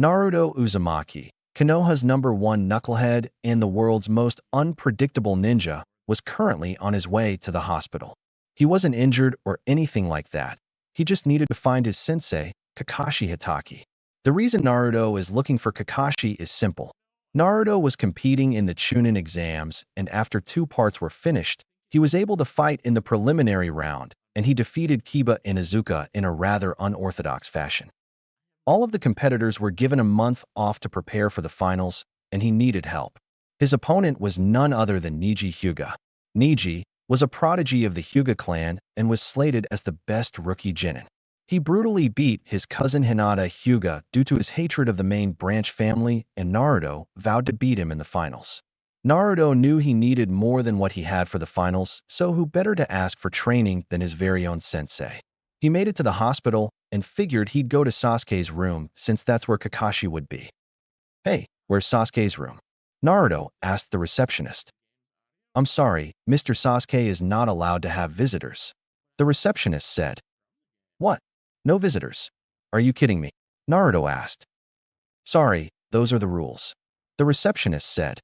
Naruto Uzumaki, Konoha's #1 knucklehead and the world's most unpredictable ninja, was currently on his way to the hospital. He wasn't injured or anything like that. He just needed to find his sensei, Kakashi Hitaki. The reason Naruto is looking for Kakashi is simple. Naruto was competing in the Chunin exams, and after 2 parts were finished, he was able to fight in the preliminary round, and he defeated Kiba Inuzuka in a rather unorthodox fashion. All of the competitors were given a month off to prepare for the finals, and he needed help. His opponent was none other than Neji Hyuga. Neji was a prodigy of the Hyuga clan and was slated as the best rookie genin. He brutally beat his cousin Hinata Hyuga due to his hatred of the main branch family, and Naruto vowed to beat him in the finals. Naruto knew he needed more than what he had for the finals, so who better to ask for training than his very own sensei? He made it to the hospital and figured he'd go to Sasuke's room since that's where Kakashi would be. "Hey, where's Sasuke's room?" Naruto asked the receptionist. "I'm sorry, Mr. Sasuke is not allowed to have visitors," the receptionist said. "What? No visitors? Are you kidding me?" Naruto asked. "Sorry, those are the rules," the receptionist said.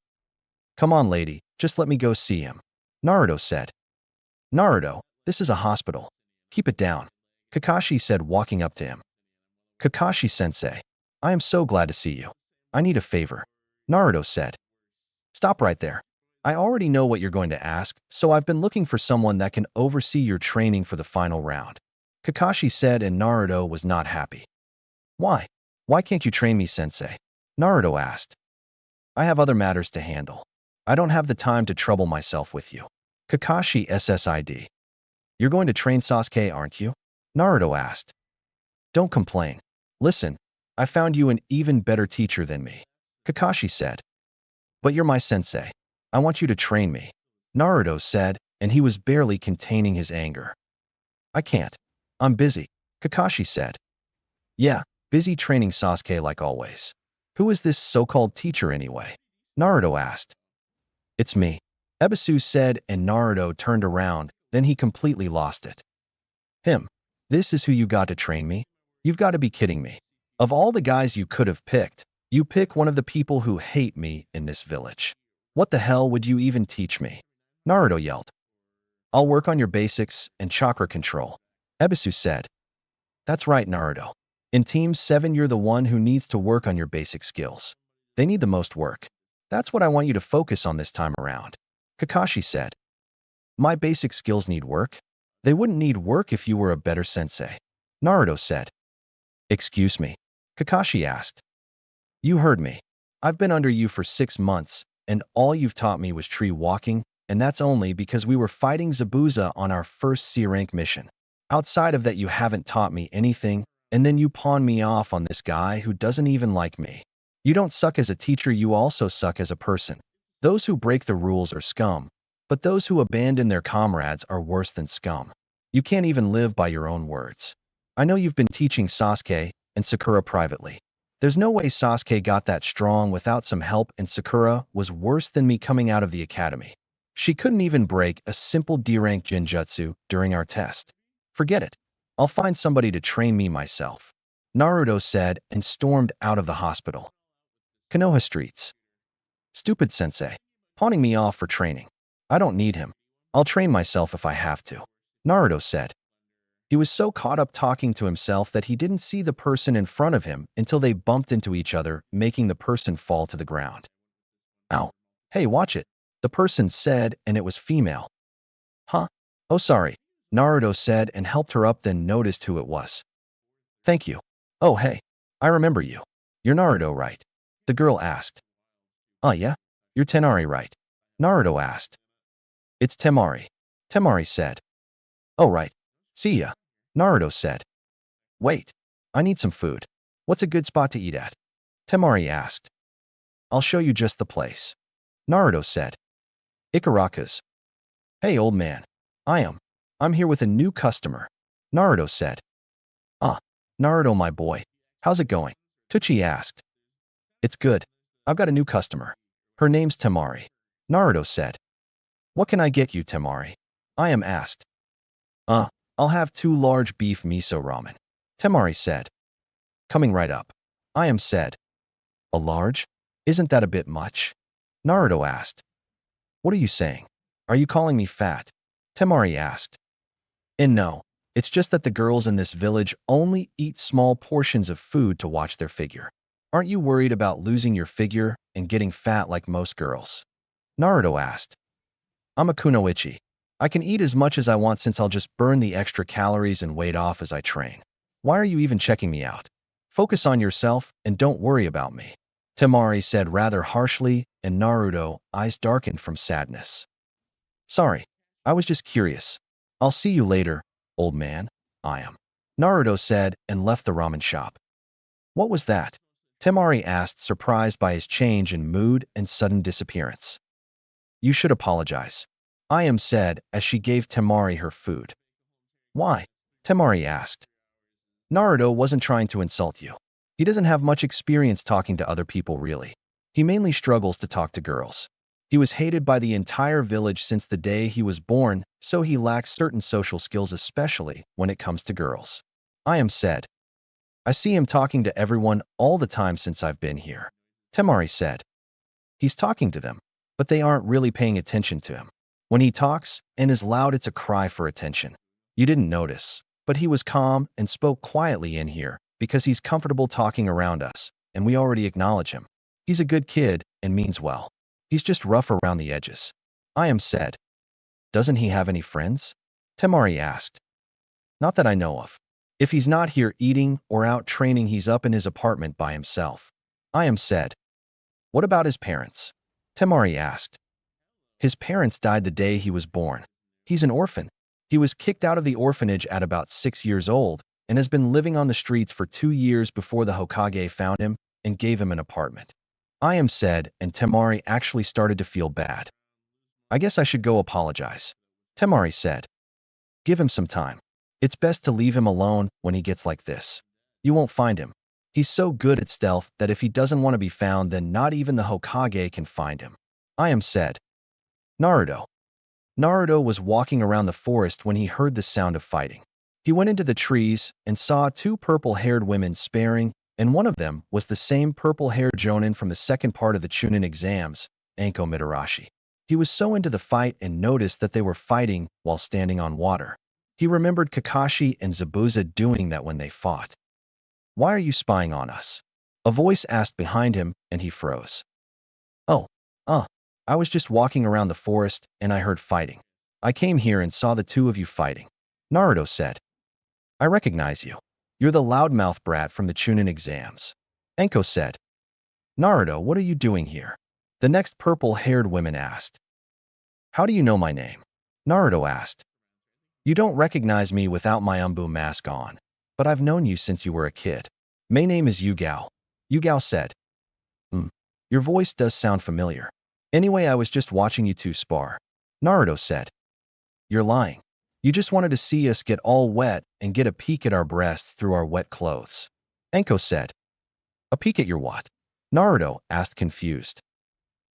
"Come on, lady, just let me go see him," Naruto said. "Naruto, this is a hospital. Keep it down," Kakashi said, walking up to him. "Kakashi-sensei, I am so glad to see you. I need a favor," Naruto said. "Stop right there. I already know what you're going to ask, so I've been looking for someone that can oversee your training for the final round," Kakashi said, and Naruto was not happy. "Why? Why can't you train me, sensei?" Naruto asked. "I have other matters to handle. I don't have the time to trouble myself with you." Kakashi SSID. "You're going to train Sasuke, aren't you?" Naruto asked. "Don't complain. Listen, I found you an even better teacher than me," Kakashi said. "But you're my sensei. I want you to train me," Naruto said, and he was barely containing his anger. "I can't. I'm busy," Kakashi said. "Yeah, busy training Sasuke like always. Who is this so-called teacher anyway?" Naruto asked. "It's me," Ebisu said, and Naruto turned around, then he completely lost it. "Him? This is who you got to train me? You've got to be kidding me. Of all the guys you could have picked, you pick one of the people who hate me in this village. What the hell would you even teach me?" Naruto yelled. "I'll work on your basics and chakra control," Ebisu said. "That's right, Naruto. In Team 7, you're the one who needs to work on your basic skills. They need the most work. That's what I want you to focus on this time around," Kakashi said. "My basic skills need work? They wouldn't need work if you were a better sensei," Naruto said. "Excuse me?" Kakashi asked. "You heard me. I've been under you for 6 months, and all you've taught me was tree walking, and that's only because we were fighting Zabuza on our first C-rank mission. Outside of that, you haven't taught me anything, and then you pawn me off on this guy who doesn't even like me. You don't suck as a teacher, you also suck as a person. Those who break the rules are scum, but those who abandon their comrades are worse than scum. You can't even live by your own words. I know you've been teaching Sasuke and Sakura privately. There's no way Sasuke got that strong without some help, and Sakura was worse than me coming out of the academy. She couldn't even break a simple D-rank genjutsu during our test. Forget it. I'll find somebody to train me myself," Naruto said and stormed out of the hospital. Konoha streets. "Stupid sensei. Pawning me off for training. I don't need him. I'll train myself if I have to," Naruto said. He was so caught up talking to himself that he didn't see the person in front of him until they bumped into each other, making the person fall to the ground. "Ow. Hey, watch it," the person said, and it was female. "Huh? Oh, sorry," Naruto said and helped her up, then noticed who it was. "Thank you. Oh, hey. I remember you. You're Naruto, right?" the girl asked. Yeah? You're Tenari, right?" Naruto asked. "It's Tamari," Tamari said. "Oh, right. See ya," Naruto said. "Wait. I need some food. What's a good spot to eat at?" Tamari asked. "I'll show you just the place," Naruto said. "Ikaraka's." "Hey, old man. I'm here with a new customer," Naruto said. "Ah, Naruto, my boy. How's it going?" Tucci asked. "It's good. I've got a new customer. Her name's Tamari," Naruto said. "What can I get you, Tamari?" I am asked. I'll have 2 large beef miso ramen," Tamari said. "Coming right up. Ayam said. A large? Isn't that a bit much? Naruto asked. What are you saying? Are you calling me fat? Tamari asked. And no, it's just that the girls in this village only eat small portions of food to watch their figure. Aren't you worried about losing your figure and getting fat like most girls? Naruto asked. I'm a kunoichi. I can eat as much as I want since I'll just burn the extra calories and weight off as I train. Why are you even checking me out? Focus on yourself and don't worry about me. Tamari said rather harshly, and Naruto's eyes darkened from sadness. Sorry, I was just curious. I'll see you later, old man. I am. Naruto said and left the ramen shop. What was that? Tamari asked, surprised by his change in mood and sudden disappearance. You should apologize. Ayam said as she gave Tamari her food. Why? Tamari asked. Naruto wasn't trying to insult you. He doesn't have much experience talking to other people really. He mainly struggles to talk to girls. He was hated by the entire village since the day he was born, so he lacks certain social skills especially when it comes to girls. Ayam said. I see him talking to everyone all the time since I've been here. Tamari said. He's talking to them, but they aren't really paying attention to him. When he talks and is loud, it's a cry for attention. You didn't notice, but he was calm and spoke quietly in here because he's comfortable talking around us, and we already acknowledge him. He's a good kid and means well. He's just rough around the edges. Ayam said. Doesn't he have any friends? Tamari asked. Not that I know of. If he's not here eating or out training, he's up in his apartment by himself. Ayam said. What about his parents? Tamari asked. His parents died the day he was born. He's an orphan. He was kicked out of the orphanage at about 6 years old and has been living on the streets for 2 years before the Hokage found him and gave him an apartment. Ayam said, and Tamari actually started to feel bad. I guess I should go apologize. Tamari said. Give him some time. It's best to leave him alone when he gets like this. You won't find him. He's so good at stealth that if he doesn't want to be found, then not even the Hokage can find him. Ayam said. Naruto. Naruto was walking around the forest when he heard the sound of fighting. He went into the trees and saw 2 purple-haired women sparring, and one of them was the same purple-haired Jonin from the second part of the Chunin exams, Anko Mitarashi. He was so into the fight and noticed that they were fighting while standing on water. He remembered Kakashi and Zabuza doing that when they fought. Why are you spying on us? A voice asked behind him, and he froze. Oh, I was just walking around the forest and I heard fighting. I came here and saw the 2 of you fighting. Naruto said. I recognize you. You're the loudmouth brat from the Chunin exams. Anko said. Naruto, what are you doing here? The next purple-haired woman asked. How do you know my name? Naruto asked. You don't recognize me without my Umbu mask on, but I've known you since you were a kid. My name is Yugao. Yugao said. Your voice does sound familiar. Anyway, I was just watching you 2 spar. Naruto said. You're lying. You just wanted to see us get all wet and get a peek at our breasts through our wet clothes. Anko said. A peek at your what? Naruto asked, confused.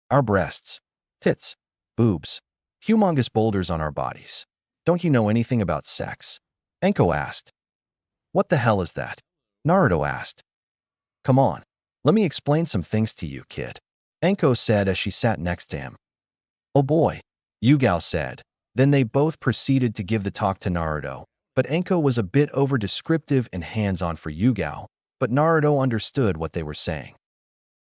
Our breasts. Tits. Boobs. Humongous boulders on our bodies. Don't you know anything about sex? Anko asked. What the hell is that? Naruto asked. Come on. Let me explain some things to you, kid. Anko said as she sat next to him. Oh boy, Yugao said. Then they both proceeded to give the talk to Naruto, but Anko was a bit over-descriptive and hands-on for Yugao, but Naruto understood what they were saying.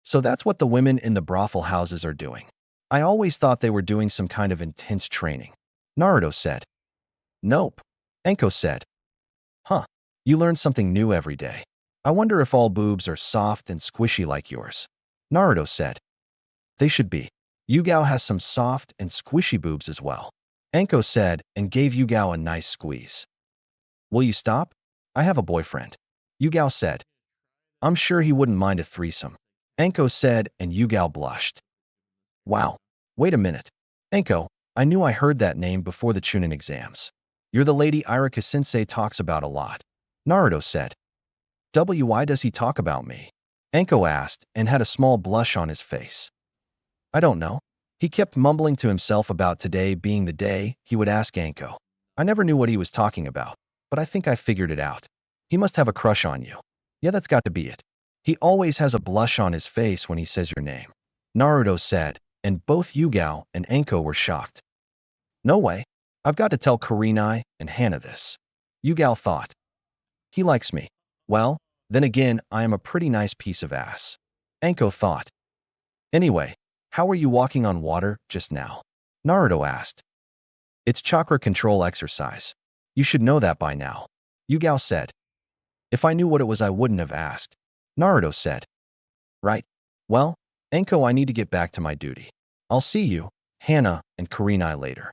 So that's what the women in the brothel houses are doing. I always thought they were doing some kind of intense training. Naruto said. Nope. Anko said. Huh. You learn something new every day. I wonder if all boobs are soft and squishy like yours. Naruto said. They should be. Yugao has some soft and squishy boobs as well. Anko said and gave Yugao a nice squeeze. Will you stop? I have a boyfriend. Yugao said. I'm sure he wouldn't mind a threesome. Anko said and Yugao blushed. Wow. Wait a minute. Anko, I knew I heard that name before the Chunin exams. You're the lady Irika-sensei talks about a lot. Naruto said. Why does he talk about me? Anko asked and had a small blush on his face. I don't know. He kept mumbling to himself about today being the day he would ask Anko. I never knew what he was talking about, but I think I figured it out. He must have a crush on you. Yeah, that's got to be it. He always has a blush on his face when he says your name, Naruto said, and both Yugao and Anko were shocked. No way. I've got to tell Kurenai and Hana this. Yugao thought. He likes me. Well, then again, I am a pretty nice piece of ass. Anko thought. Anyway, how were you walking on water just now? Naruto asked. It's chakra control exercise. You should know that by now. Yugao said. If I knew what it was, I wouldn't have asked. Naruto said. Right. Well, Anko, I need to get back to my duty. I'll see you, Hana, and Kurenai later.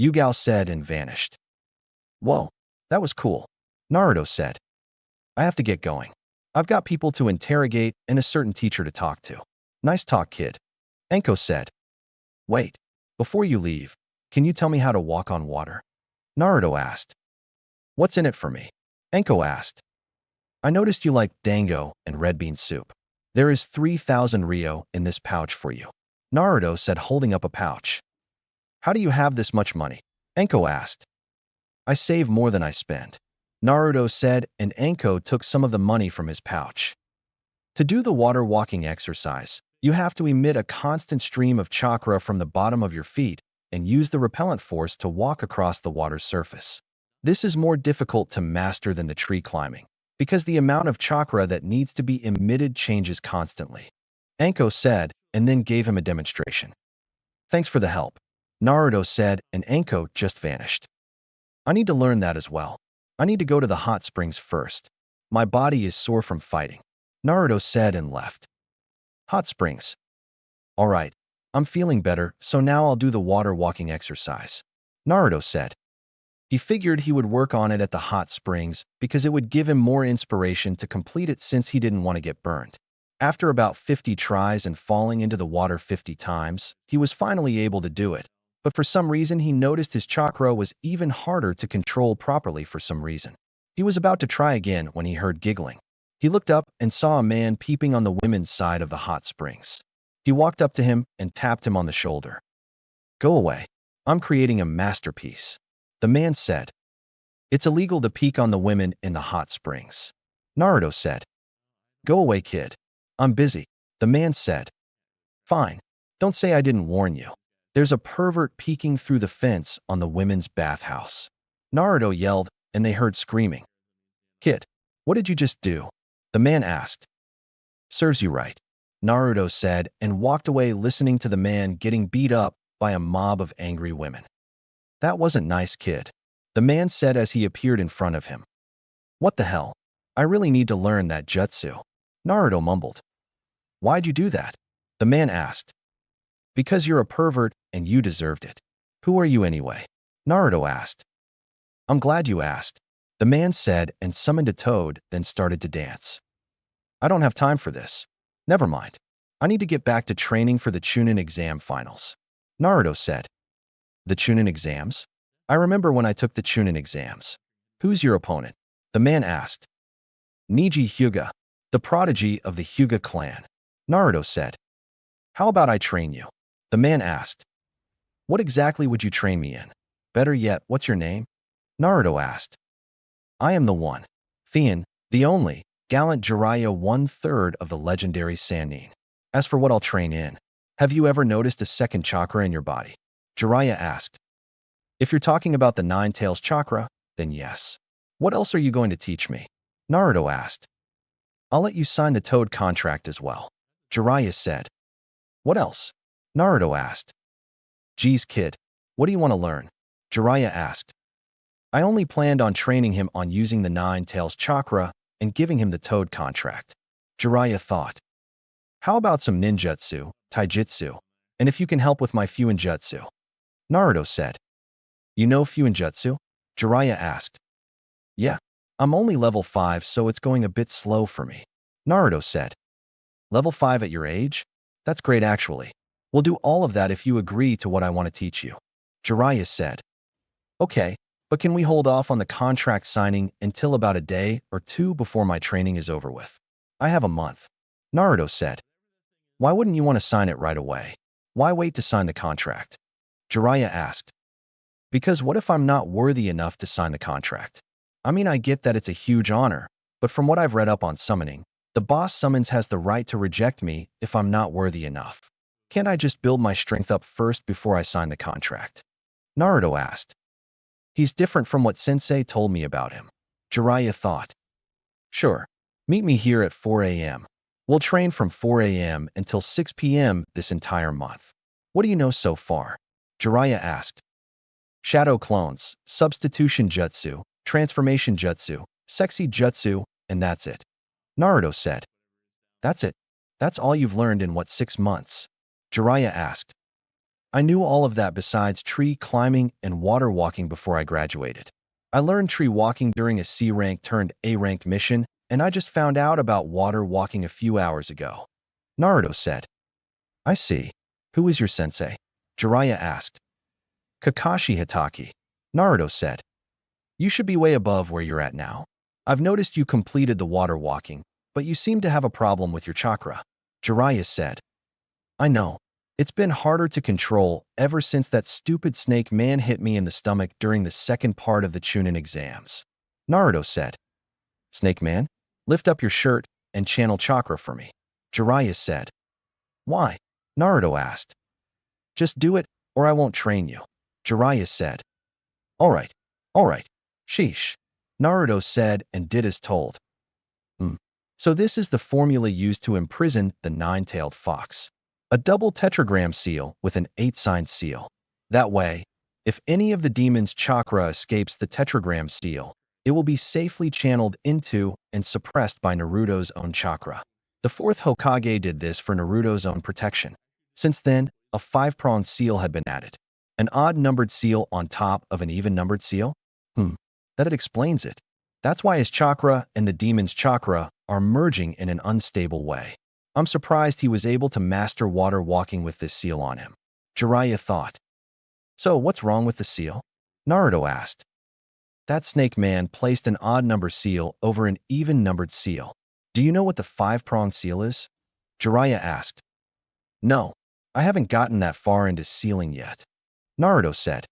Yugao said and vanished. Whoa, that was cool. Naruto said. I have to get going. I've got people to interrogate and a certain teacher to talk to. Nice talk, kid. Anko said. Wait, before you leave, can you tell me how to walk on water? Naruto asked. What's in it for me? Anko asked. I noticed you like dango and red bean soup. There is 3,000 Ryo in this pouch for you. Naruto said, holding up a pouch. How do you have this much money? Anko asked. I save more than I spend. Naruto said, and Anko took some of the money from his pouch. To do the water walking exercise, you have to emit a constant stream of chakra from the bottom of your feet and use the repellent force to walk across the water's surface. This is more difficult to master than the tree climbing, because the amount of chakra that needs to be emitted changes constantly. Anko said, and then gave him a demonstration. Thanks for the help. Naruto said, and Anko just vanished. I need to learn that as well. I need to go to the hot springs first. My body is sore from fighting. Naruto said and left. Hot springs. All right, I'm feeling better, so now I'll do the water walking exercise. Naruto said. He figured he would work on it at the hot springs because it would give him more inspiration to complete it since he didn't want to get burned. After about 50 tries and falling into the water 50 times, he was finally able to do it. But for some reason, he noticed his chakra was even harder to control properly for some reason. He was about to try again when he heard giggling. He looked up and saw a man peeping on the women's side of the hot springs. He walked up to him and tapped him on the shoulder. Go away. I'm creating a masterpiece. The man said. It's illegal to peek on the women in the hot springs. Naruto said. Go away, kid. I'm busy. The man said. Fine. Don't say I didn't warn you. There's a pervert peeking through the fence on the women's bathhouse. Naruto yelled, and they heard screaming. Kid, what did you just do? The man asked. Serves you right. Naruto said and walked away listening to the man getting beat up by a mob of angry women. That wasn't nice, kid. The man said as he appeared in front of him. What the hell? I really need to learn that jutsu. Naruto mumbled. Why'd you do that? The man asked. Because you're a pervert and you deserved it. Who are you anyway? Naruto asked. I'm glad you asked. The man said and summoned a toad, then started to dance. I don't have time for this. Never mind. I need to get back to training for the Chunin exam finals. Naruto said. The Chunin exams? I remember when I took the Chunin exams. Who's your opponent? The man asked. Neji Hyuga, the prodigy of the Hyuga clan. Naruto said. How about I train you? The man asked. What exactly would you train me in? Better yet, what's your name? Naruto asked. I am the one. Theon, the only, gallant Jiraiya 1/3 of the legendary Sannin. As for what I'll train in, have you ever noticed a second chakra in your body? Jiraiya asked. If you're talking about the Nine Tails chakra, then yes. What else are you going to teach me? Naruto asked. I'll let you sign the Toad contract as well. Jiraiya said. What else? Naruto asked. Geez, kid, what do you want to learn? Jiraiya asked. I only planned on training him on using the Nine Tails chakra and giving him the Toad contract. Jiraiya thought. How about some ninjutsu, taijutsu, and if you can help with my fuinjutsu? Naruto said. You know fuinjutsu? Jiraiya asked. Yeah, I'm only level 5, so it's going a bit slow for me. Naruto said. Level 5 at your age? That's great actually. We'll do all of that if you agree to what I want to teach you. Jiraiya said. Okay, but can we hold off on the contract signing until about a day or two before my training is over with? I have a month. Naruto said. Why wouldn't you want to sign it right away? Why wait to sign the contract? Jiraiya asked. Because what if I'm not worthy enough to sign the contract? I mean, I get that it's a huge honor, but from what I've read up on summoning, The boss summons has the right to reject me if I'm not worthy enough. Can't I just build my strength up first before I sign the contract? Naruto asked. He's different from what Sensei told me about him. Jiraiya thought. Sure. Meet me here at 4 a.m. We'll train from 4 a.m. until 6 p.m. this entire month. What do you know so far? Jiraiya asked. Shadow clones, substitution jutsu, transformation jutsu, sexy jutsu, and that's it. Naruto said. That's it. That's all you've learned in what, 6 months? Jiraiya asked. I knew all of that besides tree climbing and water walking before I graduated. I learned tree walking during a C-rank turned A-ranked mission, and I just found out about water walking a few hours ago. Naruto said. I see. Who is your sensei? Jiraiya asked. Kakashi Hitaki. Naruto said. You should be way above where you're at now. I've noticed you completed the water walking, but you seem to have a problem with your chakra. Jiraiya said. I know. It's been harder to control ever since that stupid snake man hit me in the stomach during the second part of the Chunin exams. Naruto said. Snake man? Lift up your shirt and channel chakra for me. Jiraiya said. Why? Naruto asked. Just do it, or I won't train you. Jiraiya said. All right. Sheesh. Naruto said and did as told. So this is the formula used to imprison the nine-tailed fox. A double tetragram seal with an 8-sided seal. That way, if any of the demon's chakra escapes the tetragram seal, it will be safely channeled into and suppressed by Naruto's own chakra. The fourth Hokage did this for Naruto's own protection. Since then, a 5-pronged seal had been added. An odd-numbered seal on top of an even-numbered seal? That explains it. That's why his chakra and the demon's chakra are merging in an unstable way. I'm surprised he was able to master water walking with this seal on him. Jiraiya thought. So what's wrong with the seal? Naruto asked. That snake man placed an odd-number seal over an even-numbered seal. Do you know what the 5-pronged seal is? Jiraiya asked. No, I haven't gotten that far into sealing yet. Naruto said.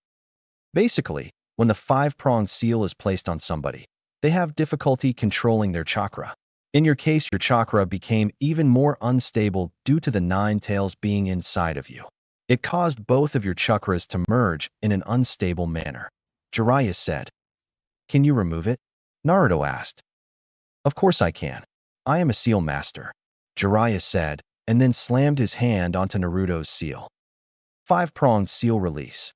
Basically, when the 5-pronged seal is placed on somebody, they have difficulty controlling their chakra. In your case, your chakra became even more unstable due to the 9 tails being inside of you. It caused both of your chakras to merge in an unstable manner. Jiraiya said. Can you remove it? Naruto asked. Of course I can. I am a seal master. Jiraiya said, and then slammed his hand onto Naruto's seal. 5-pronged seal release.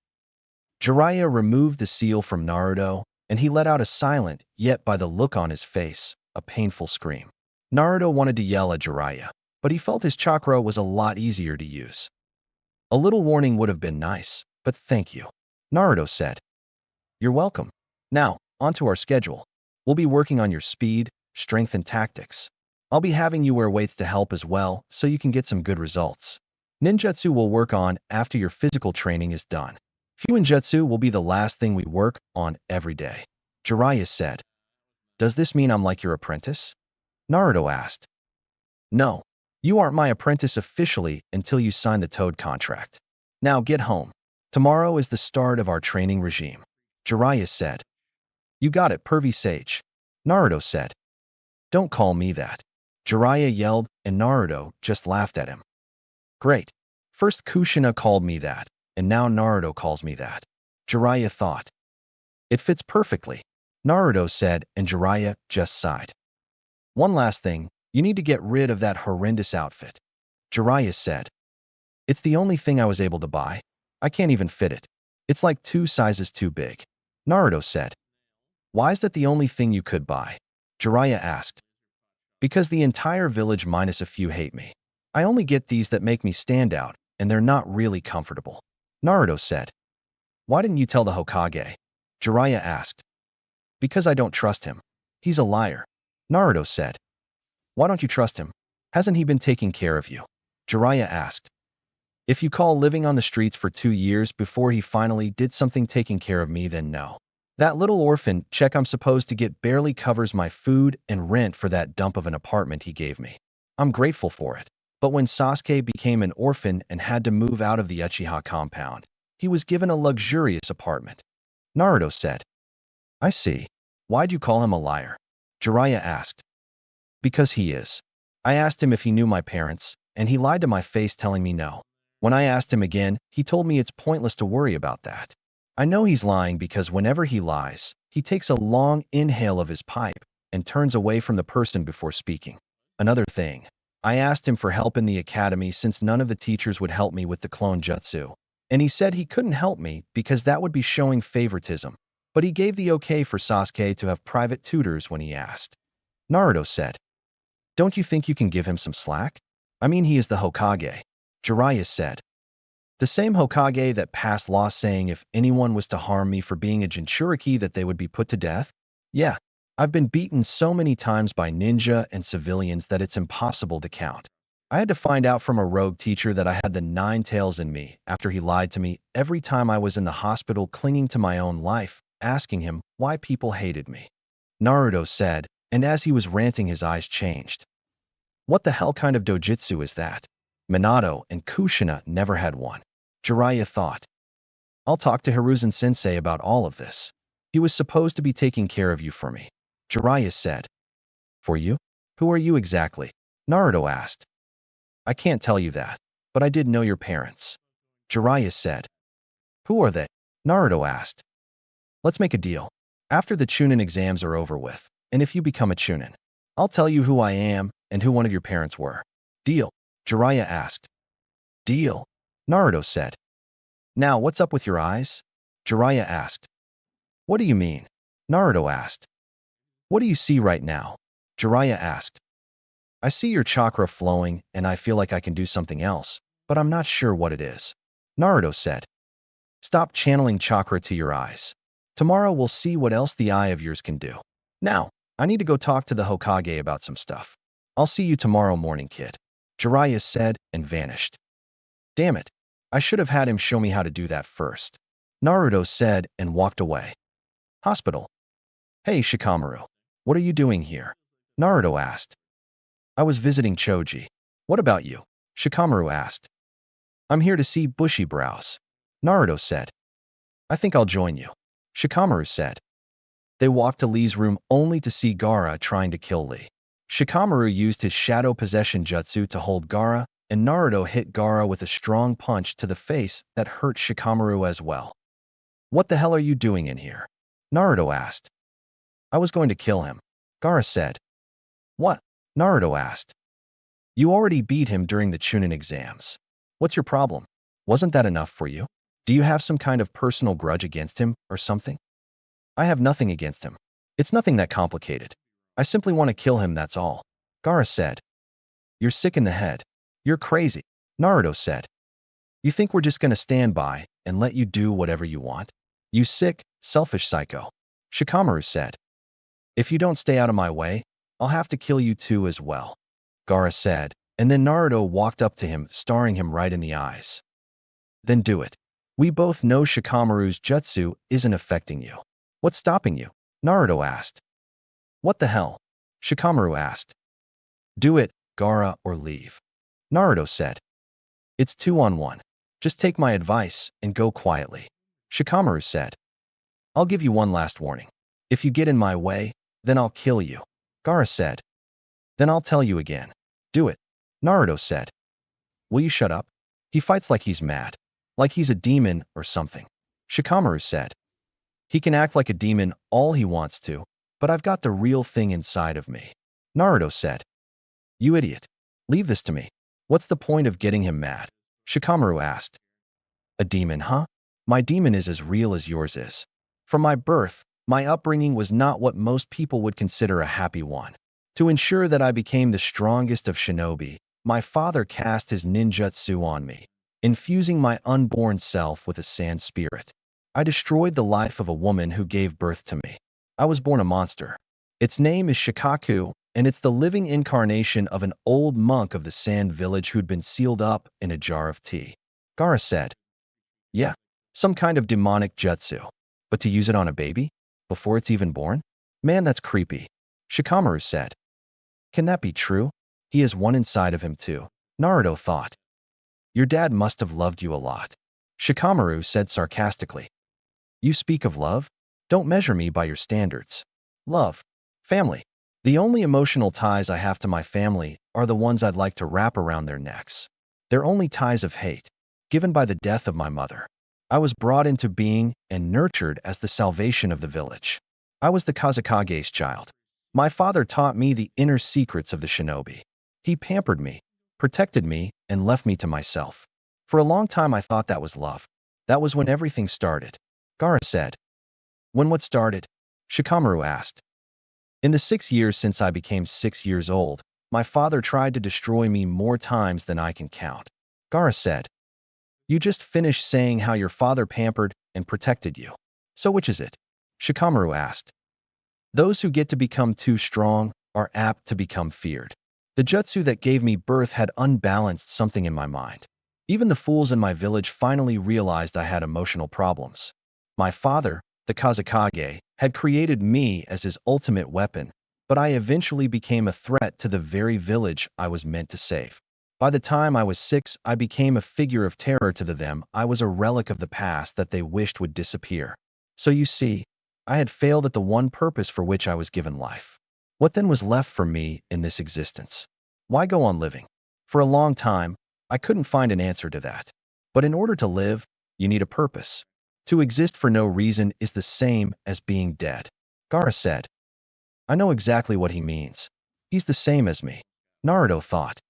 Jiraiya removed the seal from Naruto, and he let out a silent, yet by the look on his face, a painful scream. Naruto wanted to yell at Jiraiya, but he felt his chakra was a lot easier to use. A little warning would have been nice, but thank you. Naruto said. You're welcome. Now, onto our schedule. We'll be working on your speed, strength, and tactics. I'll be having you wear weights to help as well, so you can get some good results. Ninjutsu we'll work on after your physical training is done. Fuinjutsu will be the last thing we work on every day. Jiraiya said. Does this mean I'm like your apprentice? Naruto asked. No, you aren't my apprentice officially until you sign the Toad contract. Now get home. Tomorrow is the start of our training regime. Jiraiya said. You got it, pervy sage. Naruto said. Don't call me that. Jiraiya yelled, and Naruto just laughed at him. Great. First Kushina called me that, and now Naruto calls me that. Jiraiya thought. It fits perfectly, Naruto said, and Jiraiya just sighed. One last thing, you need to get rid of that horrendous outfit. Jiraiya said. It's the only thing I was able to buy. I can't even fit it. It's like 2 sizes too big. Naruto said. Why is that the only thing you could buy? Jiraiya asked. Because the entire village minus a few hate me. I only get these that make me stand out, and they're not really comfortable. Naruto said. Why didn't you tell the Hokage? Jiraiya asked. Because I don't trust him. He's a liar. Naruto said. Why don't you trust him? Hasn't he been taking care of you? Jiraiya asked. If you call living on the streets for 2 years before he finally did something taking care of me, then no. That little orphan check I'm supposed to get barely covers my food and rent for that dump of an apartment he gave me. I'm grateful for it. But when Sasuke became an orphan and had to move out of the Uchiha compound, he was given a luxurious apartment. Naruto said. I see. Why'd you call him a liar? Jiraiya asked. Because he is. I asked him if he knew my parents, and he lied to my face telling me no. When I asked him again, he told me it's pointless to worry about that. I know he's lying because whenever he lies, he takes a long inhale of his pipe and turns away from the person before speaking. Another thing, I asked him for help in the academy since none of the teachers would help me with the clone jutsu, and he said he couldn't help me because that would be showing favoritism, but he gave the okay for Sasuke to have private tutors when he asked. Naruto said, "Don't you think you can give him some slack? I mean, he is the Hokage." Jiraiya said, "The same Hokage that passed law saying if anyone was to harm me for being a Jinchuriki that they would be put to death? Yeah, I've been beaten so many times by ninja and civilians that it's impossible to count. I had to find out from a rogue teacher that I had the 9 tails in me after he lied to me every time I was in the hospital clinging to my own life, asking him why people hated me." Naruto said, and as he was ranting his eyes changed. What the hell kind of dojutsu is that? Minato and Kushina never had one. Jiraiya thought. I'll talk to Hiruzen-sensei about all of this. He was supposed to be taking care of you for me. Jiraiya said. For you? Who are you exactly? Naruto asked. I can't tell you that, but I did know your parents. Jiraiya said. Who are they? Naruto asked. Let's make a deal. After the Chunin exams are over with, and if you become a Chunin, I'll tell you who I am and who one of your parents were. Deal? Jiraiya asked. Deal? Naruto said. Now, what's up with your eyes? Jiraiya asked. What do you mean? Naruto asked. What do you see right now? Jiraiya asked. I see your chakra flowing and I feel like I can do something else, but I'm not sure what it is. Naruto said. Stop channeling chakra to your eyes. Tomorrow we'll see what else the eye of yours can do. Now, I need to go talk to the Hokage about some stuff. I'll see you tomorrow morning, kid. Jiraiya said and vanished. Damn it. I should have had him show me how to do that first. Naruto said and walked away. Hospital. Hey, Shikamaru. What are you doing here? Naruto asked. I was visiting Choji. What about you? Shikamaru asked. I'm here to see Bushy Brows. Naruto said. I think I'll join you. Shikamaru said. They walked to Lee's room only to see Gaara trying to kill Lee. Shikamaru used his shadow possession jutsu to hold Gaara, and Naruto hit Gaara with a strong punch to the face that hurt Shikamaru as well. What the hell are you doing in here? Naruto asked. I was going to kill him. Gaara said. What? Naruto asked. You already beat him during the Chunin exams. What's your problem? Wasn't that enough for you? Do you have some kind of personal grudge against him or something? I have nothing against him. It's nothing that complicated. I simply want to kill him, that's all. Gaara said. You're sick in the head. You're crazy. Naruto said. You think we're just going to stand by and let you do whatever you want? You sick, selfish psycho. Shikamaru said. If you don't stay out of my way, I'll have to kill you too as well. Gaara said, and then Naruto walked up to him, staring him right in the eyes. Then do it. We both know Shikamaru's jutsu isn't affecting you. What's stopping you? Naruto asked. What the hell? Shikamaru asked. Do it, Gaara, or leave. Naruto said. It's 2-on-1. Just take my advice and go quietly. Shikamaru said. I'll give you one last warning. If you get in my way, then I'll kill you. Gaara said. Then I'll tell you again. Do it. Naruto said. Will you shut up? He fights like he's mad. Like he's a demon or something. Shikamaru said. He can act like a demon all he wants to, but I've got the real thing inside of me. Naruto said. You idiot. Leave this to me. What's the point of getting him mad? Shikamaru asked. A demon, huh? My demon is as real as yours is. From my birth, my upbringing was not what most people would consider a happy one. To ensure that I became the strongest of shinobi, my father cast his ninjutsu on me, infusing my unborn self with a sand spirit. I destroyed the life of a woman who gave birth to me. I was born a monster. Its name is Shikaku, and it's the living incarnation of an old monk of the sand village who'd been sealed up in a jar of tea. Gaara said. Yeah, some kind of demonic jutsu. But to use it on a baby? Before it's even born? Man, that's creepy. Shikamaru said. Can that be true? He has one inside of him too. Naruto thought. Your dad must have loved you a lot. Shikamaru said sarcastically. You speak of love? Don't measure me by your standards. Love. Family. The only emotional ties I have to my family are the ones I'd like to wrap around their necks. They're only ties of hate, given by the death of my mother. I was brought into being and nurtured as the salvation of the village. I was the Kazakage's child. My father taught me the inner secrets of the shinobi. He pampered me, protected me, and left me to myself. For a long time I thought that was love. That was when everything started. Gaara said. When what started? Shikamaru asked. In the 6 years since I became 6 years old, my father tried to destroy me more times than I can count. Gaara said. You just finished saying how your father pampered and protected you. So which is it? Shikamaru asked. Those who get to become too strong are apt to become feared. The jutsu that gave me birth had unbalanced something in my mind. Even the fools in my village finally realized I had emotional problems. My father, the Kazakage, had created me as his ultimate weapon, but I eventually became a threat to the very village I was meant to save. By the time I was 6, I became a figure of terror to them. I was a relic of the past that they wished would disappear. So you see, I had failed at the one purpose for which I was given life. What then was left for me in this existence? Why go on living? For a long time, I couldn't find an answer to that. But in order to live, you need a purpose. To exist for no reason is the same as being dead. Gaara said. I know exactly what he means. He's the same as me. Naruto thought.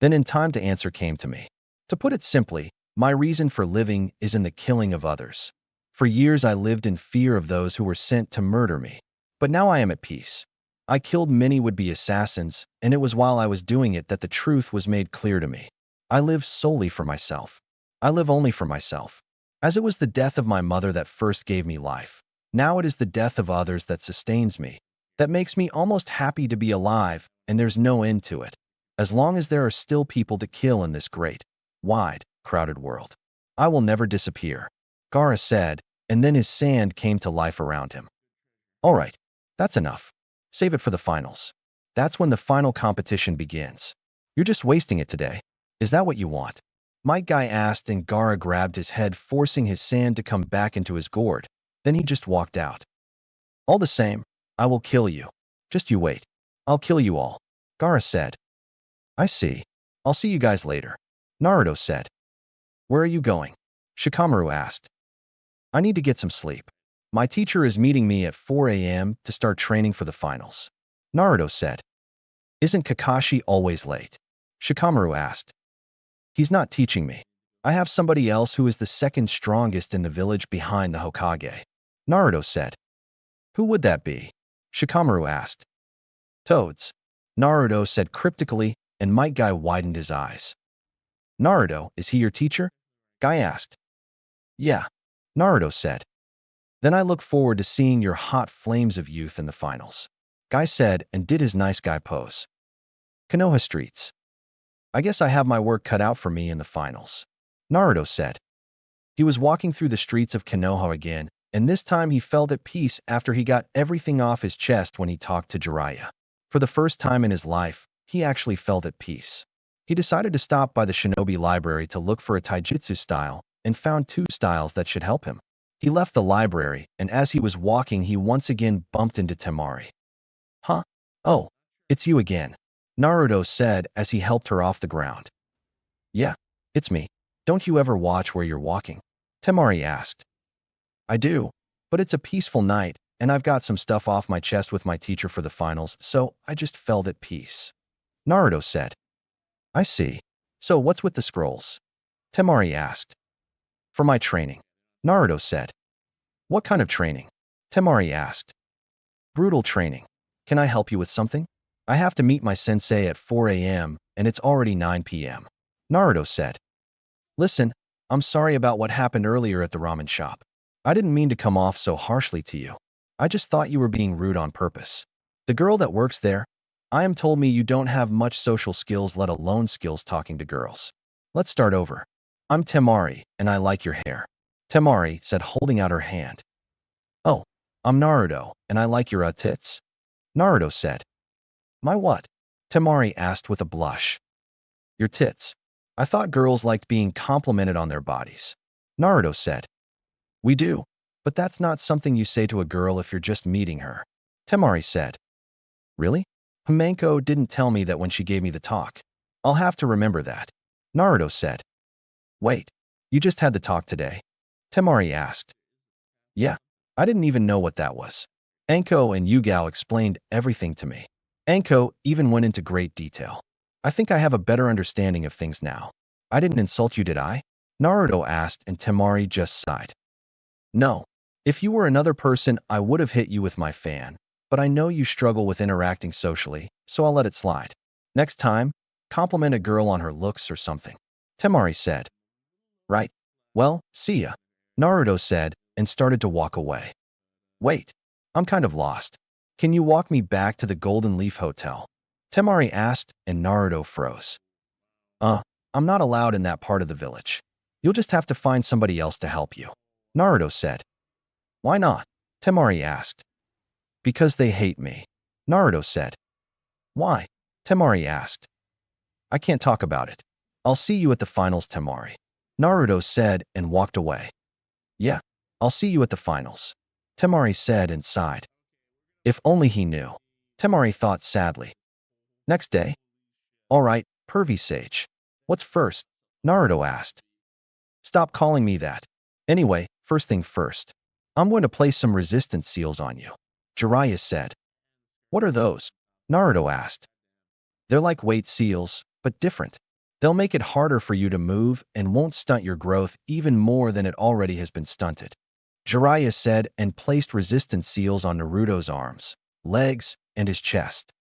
Then in time the answer came to me. To put it simply, my reason for living is in the killing of others. For years I lived in fear of those who were sent to murder me. But now I am at peace. I killed many would-be assassins, and it was while I was doing it that the truth was made clear to me. I live solely for myself. I live only for myself. As it was the death of my mother that first gave me life, now it is the death of others that sustains me, that makes me almost happy to be alive, and there's no end to it. As long as there are still people to kill in this great, wide, crowded world, I will never disappear, Gaara said, and then his sand came to life around him. All right, that's enough. Save it for the finals. That's when the final competition begins. You're just wasting it today. Is that what you want? Mike Guy asked, and Gaara grabbed his head, forcing his sand to come back into his gourd. Then he just walked out. All the same, I will kill you. Just you wait. I'll kill you all, Gaara said. I see. I'll see you guys later, Naruto said. Where are you going? Shikamaru asked. I need to get some sleep. My teacher is meeting me at 4 a.m. to start training for the finals, Naruto said. Isn't Kakashi always late? Shikamaru asked. He's not teaching me. I have somebody else who is the second strongest in the village behind the Hokage, Naruto said. Who would that be? Shikamaru asked. Toads, Naruto said cryptically, and Might Guy widened his eyes. Naruto, is he your teacher? Guy asked. Yeah, Naruto said. Then I look forward to seeing your hot flames of youth in the finals, Guy said and did his nice guy pose. Konoha streets. I guess I have my work cut out for me in the finals, Naruto said. He was walking through the streets of Konoha again, and this time he felt at peace after he got everything off his chest when he talked to Jiraiya. For the first time in his life, he actually felt at peace. He decided to stop by the shinobi library to look for a taijutsu style and found 2 styles that should help him. He left the library, and as he was walking, he once again bumped into Tamari. Huh? Oh, it's you again, Naruto said as he helped her off the ground. Yeah, it's me. Don't you ever watch where you're walking? Tamari asked. I do, but it's a peaceful night, and I've got some stuff off my chest with my teacher for the finals, so I just felt at peace, Naruto said. I see. So what's with the scrolls? Tamari asked. For my training, Naruto said. What kind of training? Tamari asked. Brutal training. Can I help you with something? I have to meet my sensei at 4 a.m., and it's already 9 p.m., Naruto said. Listen, I'm sorry about what happened earlier at the ramen shop. I didn't mean to come off so harshly to you. I just thought you were being rude on purpose. The girl that works there, I am told me you don't have much social skills, let alone skills talking to girls. Let's start over. I'm Tamari, and I like your hair, Tamari said, holding out her hand. Oh, I'm Naruto, and I like your tits, Naruto said. My what? Tamari asked with a blush. Your tits. I thought girls liked being complimented on their bodies, Naruto said. We do, but that's not something you say to a girl if you're just meeting her, Tamari said. Really? Himenko didn't tell me that when she gave me the talk. I'll have to remember that. Naruto said. Wait, you just had the talk today? Tamari asked. Yeah, I didn't even know what that was. Anko and Yuga explained everything to me. Anko even went into great detail. I think I have a better understanding of things now. I didn't insult you, did I? Naruto asked, and Tamari just sighed. No. If you were another person, I would have hit you with my fan, but I know you struggle with interacting socially, so I'll let it slide. Next time, compliment a girl on her looks or something. Tamari said. Right. Well, see ya. Naruto said, and started to walk away. Wait, I'm kind of lost. Can you walk me back to the Golden Leaf Hotel? Tamari asked, and Naruto froze. I'm not allowed in that part of the village. You'll just have to find somebody else to help you. Naruto said. Why not? Tamari asked. Because they hate me. Naruto said. Why? Tamari asked. I can't talk about it. I'll see you at the finals, Tamari. Naruto said and walked away. Yeah, I'll see you at the finals. Tamari said and sighed. If only he knew. Tamari thought sadly. Next day. All right, Pervy Sage. What's first? Naruto asked. Stop calling me that. Anyway, first thing first. I'm going to place some resistance seals on you. Jiraiya said. What are those? Naruto asked. They're like weight seals, but different. They'll make it harder for you to move and won't stunt your growth even more than it already has been stunted. Jiraiya said and placed resistance seals on Naruto's arms, legs, and his chest.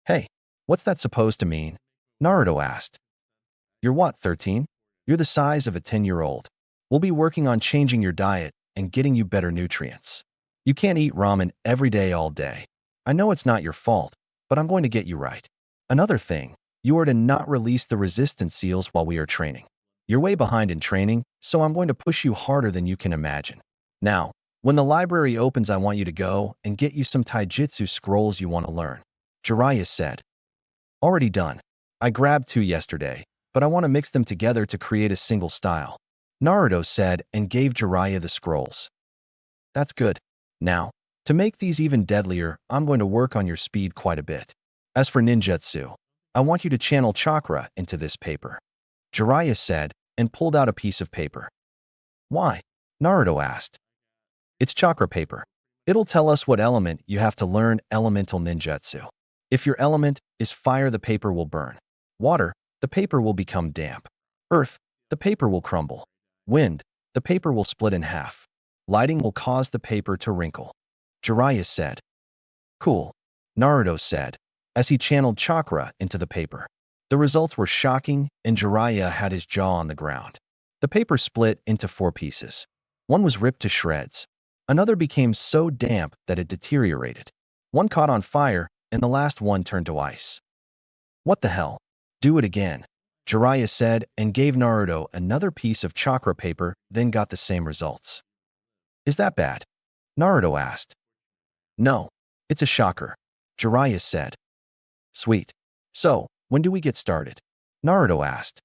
Hey, what's that supposed to mean? Naruto asked. You're what, 13? You're the size of a 10-year-old. We'll be working on changing your diet and getting you better nutrients. You can't eat ramen every day all day. I know it's not your fault, but I'm going to get you right. Another thing, you are to not release the resistance seals while we are training. You're way behind in training, so I'm going to push you harder than you can imagine. Now, when the library opens, I want you to go and get you some taijutsu scrolls you want to learn. Jiraiya said. Already done. I grabbed 2 yesterday, but I want to mix them together to create a single style. Naruto said and gave Jiraiya the scrolls. That's good. Now, to make these even deadlier, I'm going to work on your speed quite a bit. As for ninjutsu, I want you to channel chakra into this paper. Jiraiya said and pulled out a piece of paper. Why? Naruto asked. It's chakra paper. It'll tell us what element you have to learn elemental ninjutsu. If your element is fire, the paper will burn. Water, the paper will become damp. Earth, the paper will crumble. Wind, the paper will split in half. Lighting will cause the paper to wrinkle. Jiraiya said. Cool. Naruto said, as he channeled chakra into the paper. The results were shocking, and Jiraiya had his jaw on the ground. The paper split into 4 pieces. One was ripped to shreds. Another became so damp that it deteriorated. One caught on fire, and the last one turned to ice. What the hell? Do it again. Jiraiya said and gave Naruto another piece of chakra paper, then got the same results. Is that bad? Naruto asked. No, it's a shocker. Jiraiya said. Sweet. So, when do we get started? Naruto asked.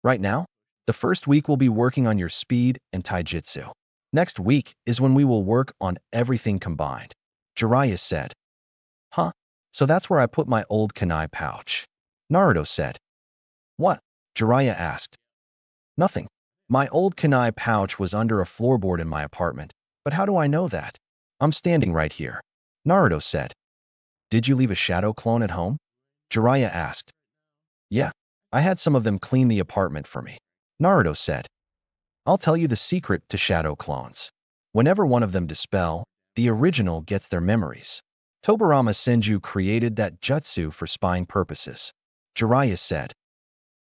Right now? The first week we'll be working on your speed and taijutsu. Next week is when we will work on everything combined. Jiraiya said. Huh? So that's where I put my old kunai pouch. Naruto said. What? Jiraiya asked. Nothing. My old kunai pouch was under a floorboard in my apartment, but how do I know that? I'm standing right here. Naruto said. Did you leave a shadow clone at home? Jiraiya asked. Yeah, I had some of them clean the apartment for me. Naruto said. I'll tell you the secret to shadow clones. Whenever one of them dispel, the original gets their memories. Tobirama Senju created that jutsu for spying purposes. Jiraiya said.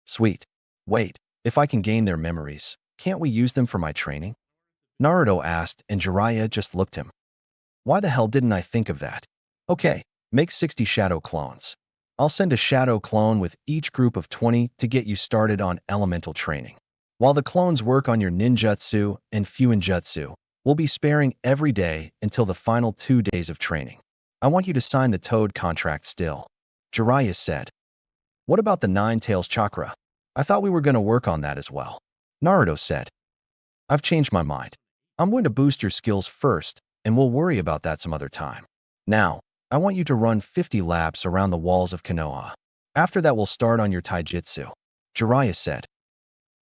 Sweet. Wait, if I can gain their memories, can't we use them for my training? Naruto asked, and Jiraiya just looked him. Why the hell didn't I think of that? Okay, make 60 shadow clones. I'll send a shadow clone with each group of 20 to get you started on elemental training. While the clones work on your ninjutsu and fuinjutsu, we'll be sparing every day until the final 2 days of training. I want you to sign the Toad contract still. Jiraiya said. What about the Nine Tails chakra? I thought we were going to work on that as well. Naruto said. I've changed my mind. I'm going to boost your skills first, and we'll worry about that some other time. Now, I want you to run 50 laps around the walls of Konoha. After that, we'll start on your taijutsu. Jiraiya said.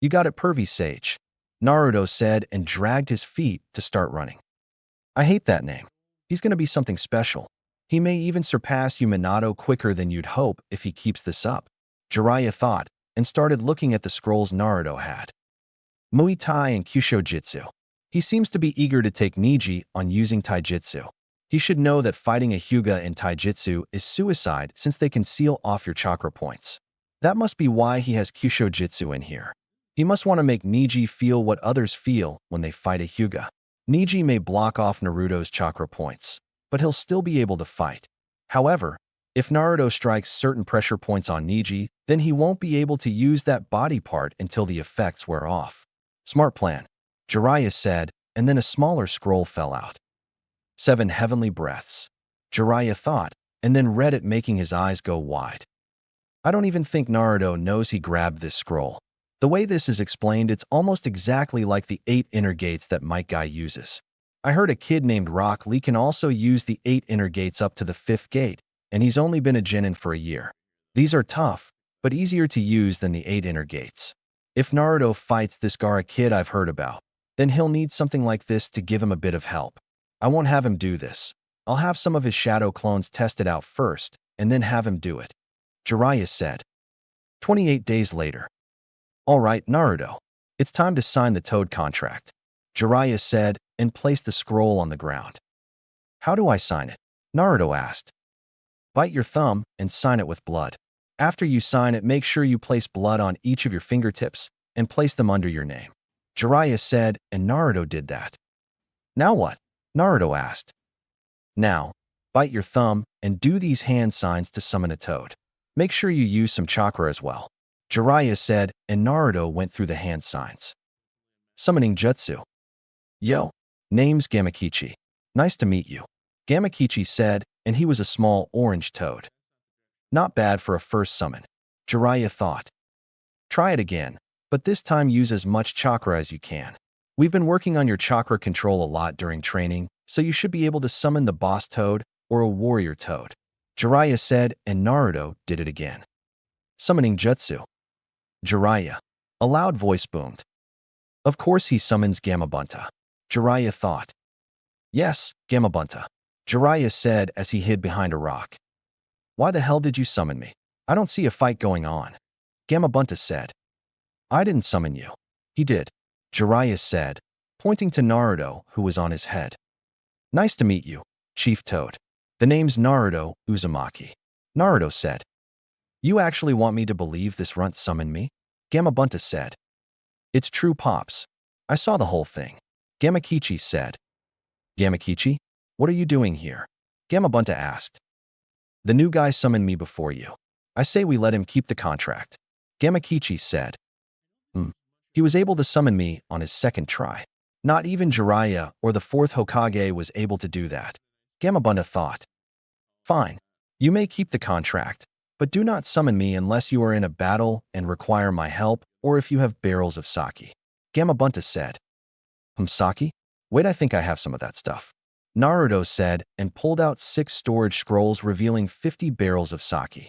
You got it, pervy sage. Naruto said and dragged his feet to start running. I hate that name. He's going to be something special. He may even surpass Minato quicker than you'd hope if he keeps this up. Jiraiya thought and started looking at the scrolls Naruto had. Muay Thai and Kyusho Jitsu. He seems to be eager to take Niji on using taijutsu. He should know that fighting a Hyuga in taijutsu is suicide since they can seal off your chakra points. That must be why he has Kyusho Jitsu in here. He must want to make Niji feel what others feel when they fight a Hyuga. Niji may block off Naruto's chakra points, but he'll still be able to fight. However, if Naruto strikes certain pressure points on Niji, then he won't be able to use that body part until the effects wear off. Smart plan, Jiraiya said, and then a smaller scroll fell out. 7 heavenly breaths. Jiraiya thought, and then read it, making his eyes go wide. I don't even think Naruto knows he grabbed this scroll. The way this is explained, it's almost exactly like the 8 inner gates that Might Guy uses. I heard a kid named Rock Lee can also use the 8 inner gates up to the 5th gate, and he's only been a genin for a year. These are tough, but easier to use than the 8 inner gates. If Naruto fights this Gaara kid I've heard about, then he'll need something like this to give him a bit of help. I won't have him do this. I'll have some of his shadow clones test it out first, and then have him do it. Jiraiya said. 28 days later. All right, Naruto. It's time to sign the Toad contract. Jiraiya said and placed the scroll on the ground. How do I sign it? Naruto asked. Bite your thumb and sign it with blood. After you sign it, make sure you place blood on each of your fingertips and place them under your name. Jiraiya said, and Naruto did that. Now what? Naruto asked. Now, bite your thumb and do these hand signs to summon a toad. Make sure you use some chakra as well. Jiraiya said, and Naruto went through the hand signs. Summoning Jutsu. Yo, name's Gamakichi. Nice to meet you. Gamakichi said, and he was a small orange toad. Not bad for a first summon, Jiraiya thought. Try it again, but this time use as much chakra as you can. We've been working on your chakra control a lot during training, so you should be able to summon the boss toad or a warrior toad. Jiraiya said, and Naruto did it again. Summoning Jutsu. Jiraiya. A loud voice boomed. Of course he summons Gamabunta. Jiraiya thought. Yes, Gamabunta. Jiraiya said as he hid behind a rock. Why the hell did you summon me? I don't see a fight going on. Gamabunta said. I didn't summon you. He did. Jiraiya said, pointing to Naruto, who was on his head. Nice to meet you, Chief Toad. The name's Naruto Uzumaki. Naruto said. You actually want me to believe this runt summoned me? Gamabunta said. It's true, Pops. I saw the whole thing. Gamakichi said. Gamakichi? What are you doing here? Gamabunta asked. The new guy summoned me before you. I say we let him keep the contract. Gamakichi said. He was able to summon me on his second try. Not even Jiraiya or the 4th Hokage was able to do that. Gamabunta thought. Fine. You may keep the contract, but do not summon me unless you are in a battle and require my help or if you have barrels of sake. Gamabunta said. Sake? Wait, I think I have some of that stuff. Naruto said and pulled out 6 storage scrolls revealing 50 barrels of sake.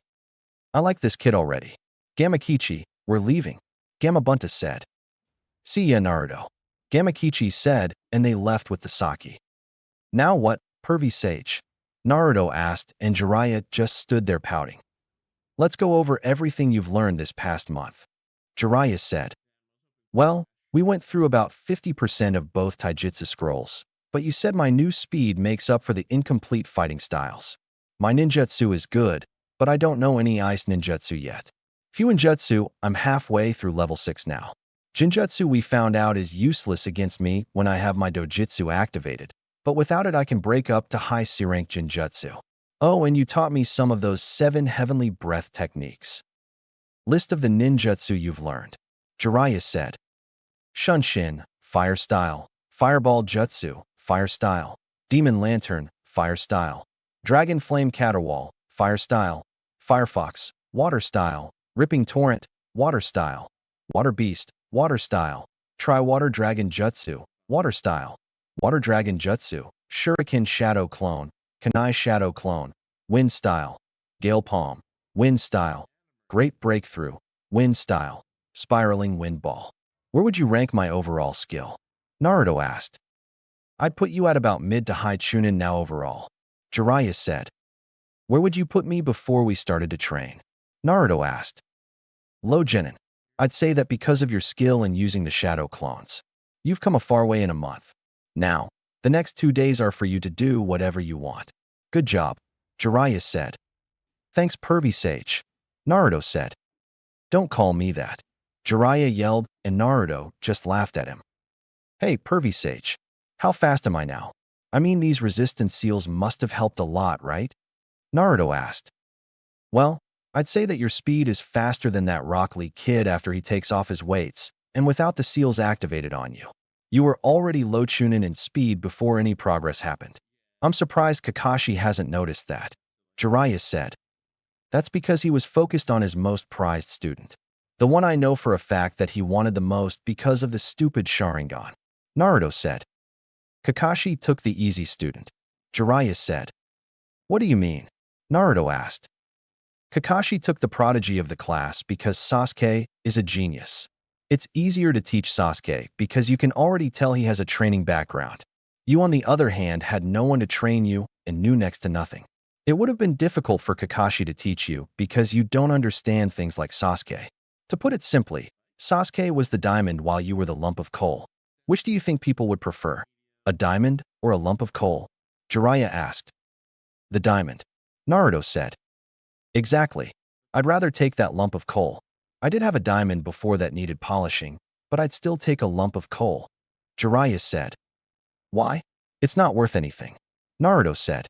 I like this kid already. Gamakichi, we're leaving. Gamabunta said. See ya, Naruto. Gamakichi said, and they left with the sake. Now what, pervy sage? Naruto asked, and Jiraiya just stood there pouting. Let's go over everything you've learned this past month. Jiraiya said. Well, we went through about 50% of both taijutsu scrolls, but you said my new speed makes up for the incomplete fighting styles. My ninjutsu is good, but I don't know any ice ninjutsu yet. Fuinjutsu, I'm halfway through level 6 now. Jinjutsu we found out is useless against me when I have my dojutsu activated, but without it I can break up to high C-rank Jinjutsu. Oh, and you taught me some of those 7 heavenly breath techniques. List of the ninjutsu you've learned. Jiraiya said. Shunshin, Fire Style. Fireball Jutsu, Fire Style. Demon Lantern, Fire Style. Dragon Flame Caterwall, Fire Style. Firefox, Water Style. Ripping Torrent, Water Style. Water Beast, Water Style. Tri-Water Dragon Jutsu, Water Style. Water Dragon Jutsu, Shuriken Shadow Clone. Kunai Shadow Clone. Wind style. Gale palm. Wind style. Great breakthrough. Wind style. Spiraling wind ball. Where would you rank my overall skill? Naruto asked. I'd put you at about mid to high Chunin now overall. Jiraiya said. Where would you put me before we started to train? Naruto asked. Low Genin. I'd say that because of your skill in using the shadow clones. You've come a far way in a month. Now, the next 2 days are for you to do whatever you want. Good job, Jiraiya said. Thanks Pervy Sage. Naruto said. Don't call me that. Jiraiya yelled and Naruto just laughed at him. Hey, Pervy Sage. How fast am I now? I mean, these resistance seals must have helped a lot, right? Naruto asked. Well, I'd say that your speed is faster than that Rock Lee kid after he takes off his weights, and without the seals activated on you. You were already low Chunin in speed before any progress happened. I'm surprised Kakashi hasn't noticed that. Jiraiya said. That's because he was focused on his most prized student. The one I know for a fact that he wanted the most because of the stupid Sharingan. Naruto said. Kakashi took the easy student. Jiraiya said. What do you mean? Naruto asked. Kakashi took the prodigy of the class because Sasuke is a genius. It's easier to teach Sasuke because you can already tell he has a training background. You, on the other hand, had no one to train you and knew next to nothing. It would have been difficult for Kakashi to teach you because you don't understand things like Sasuke. To put it simply, Sasuke was the diamond while you were the lump of coal. Which do you think people would prefer? A diamond or a lump of coal? Jiraiya asked. The diamond. Naruto said. Exactly. I'd rather take that lump of coal. I did have a diamond before that needed polishing, but I'd still take a lump of coal. Jiraiya said. Why? It's not worth anything. Naruto said.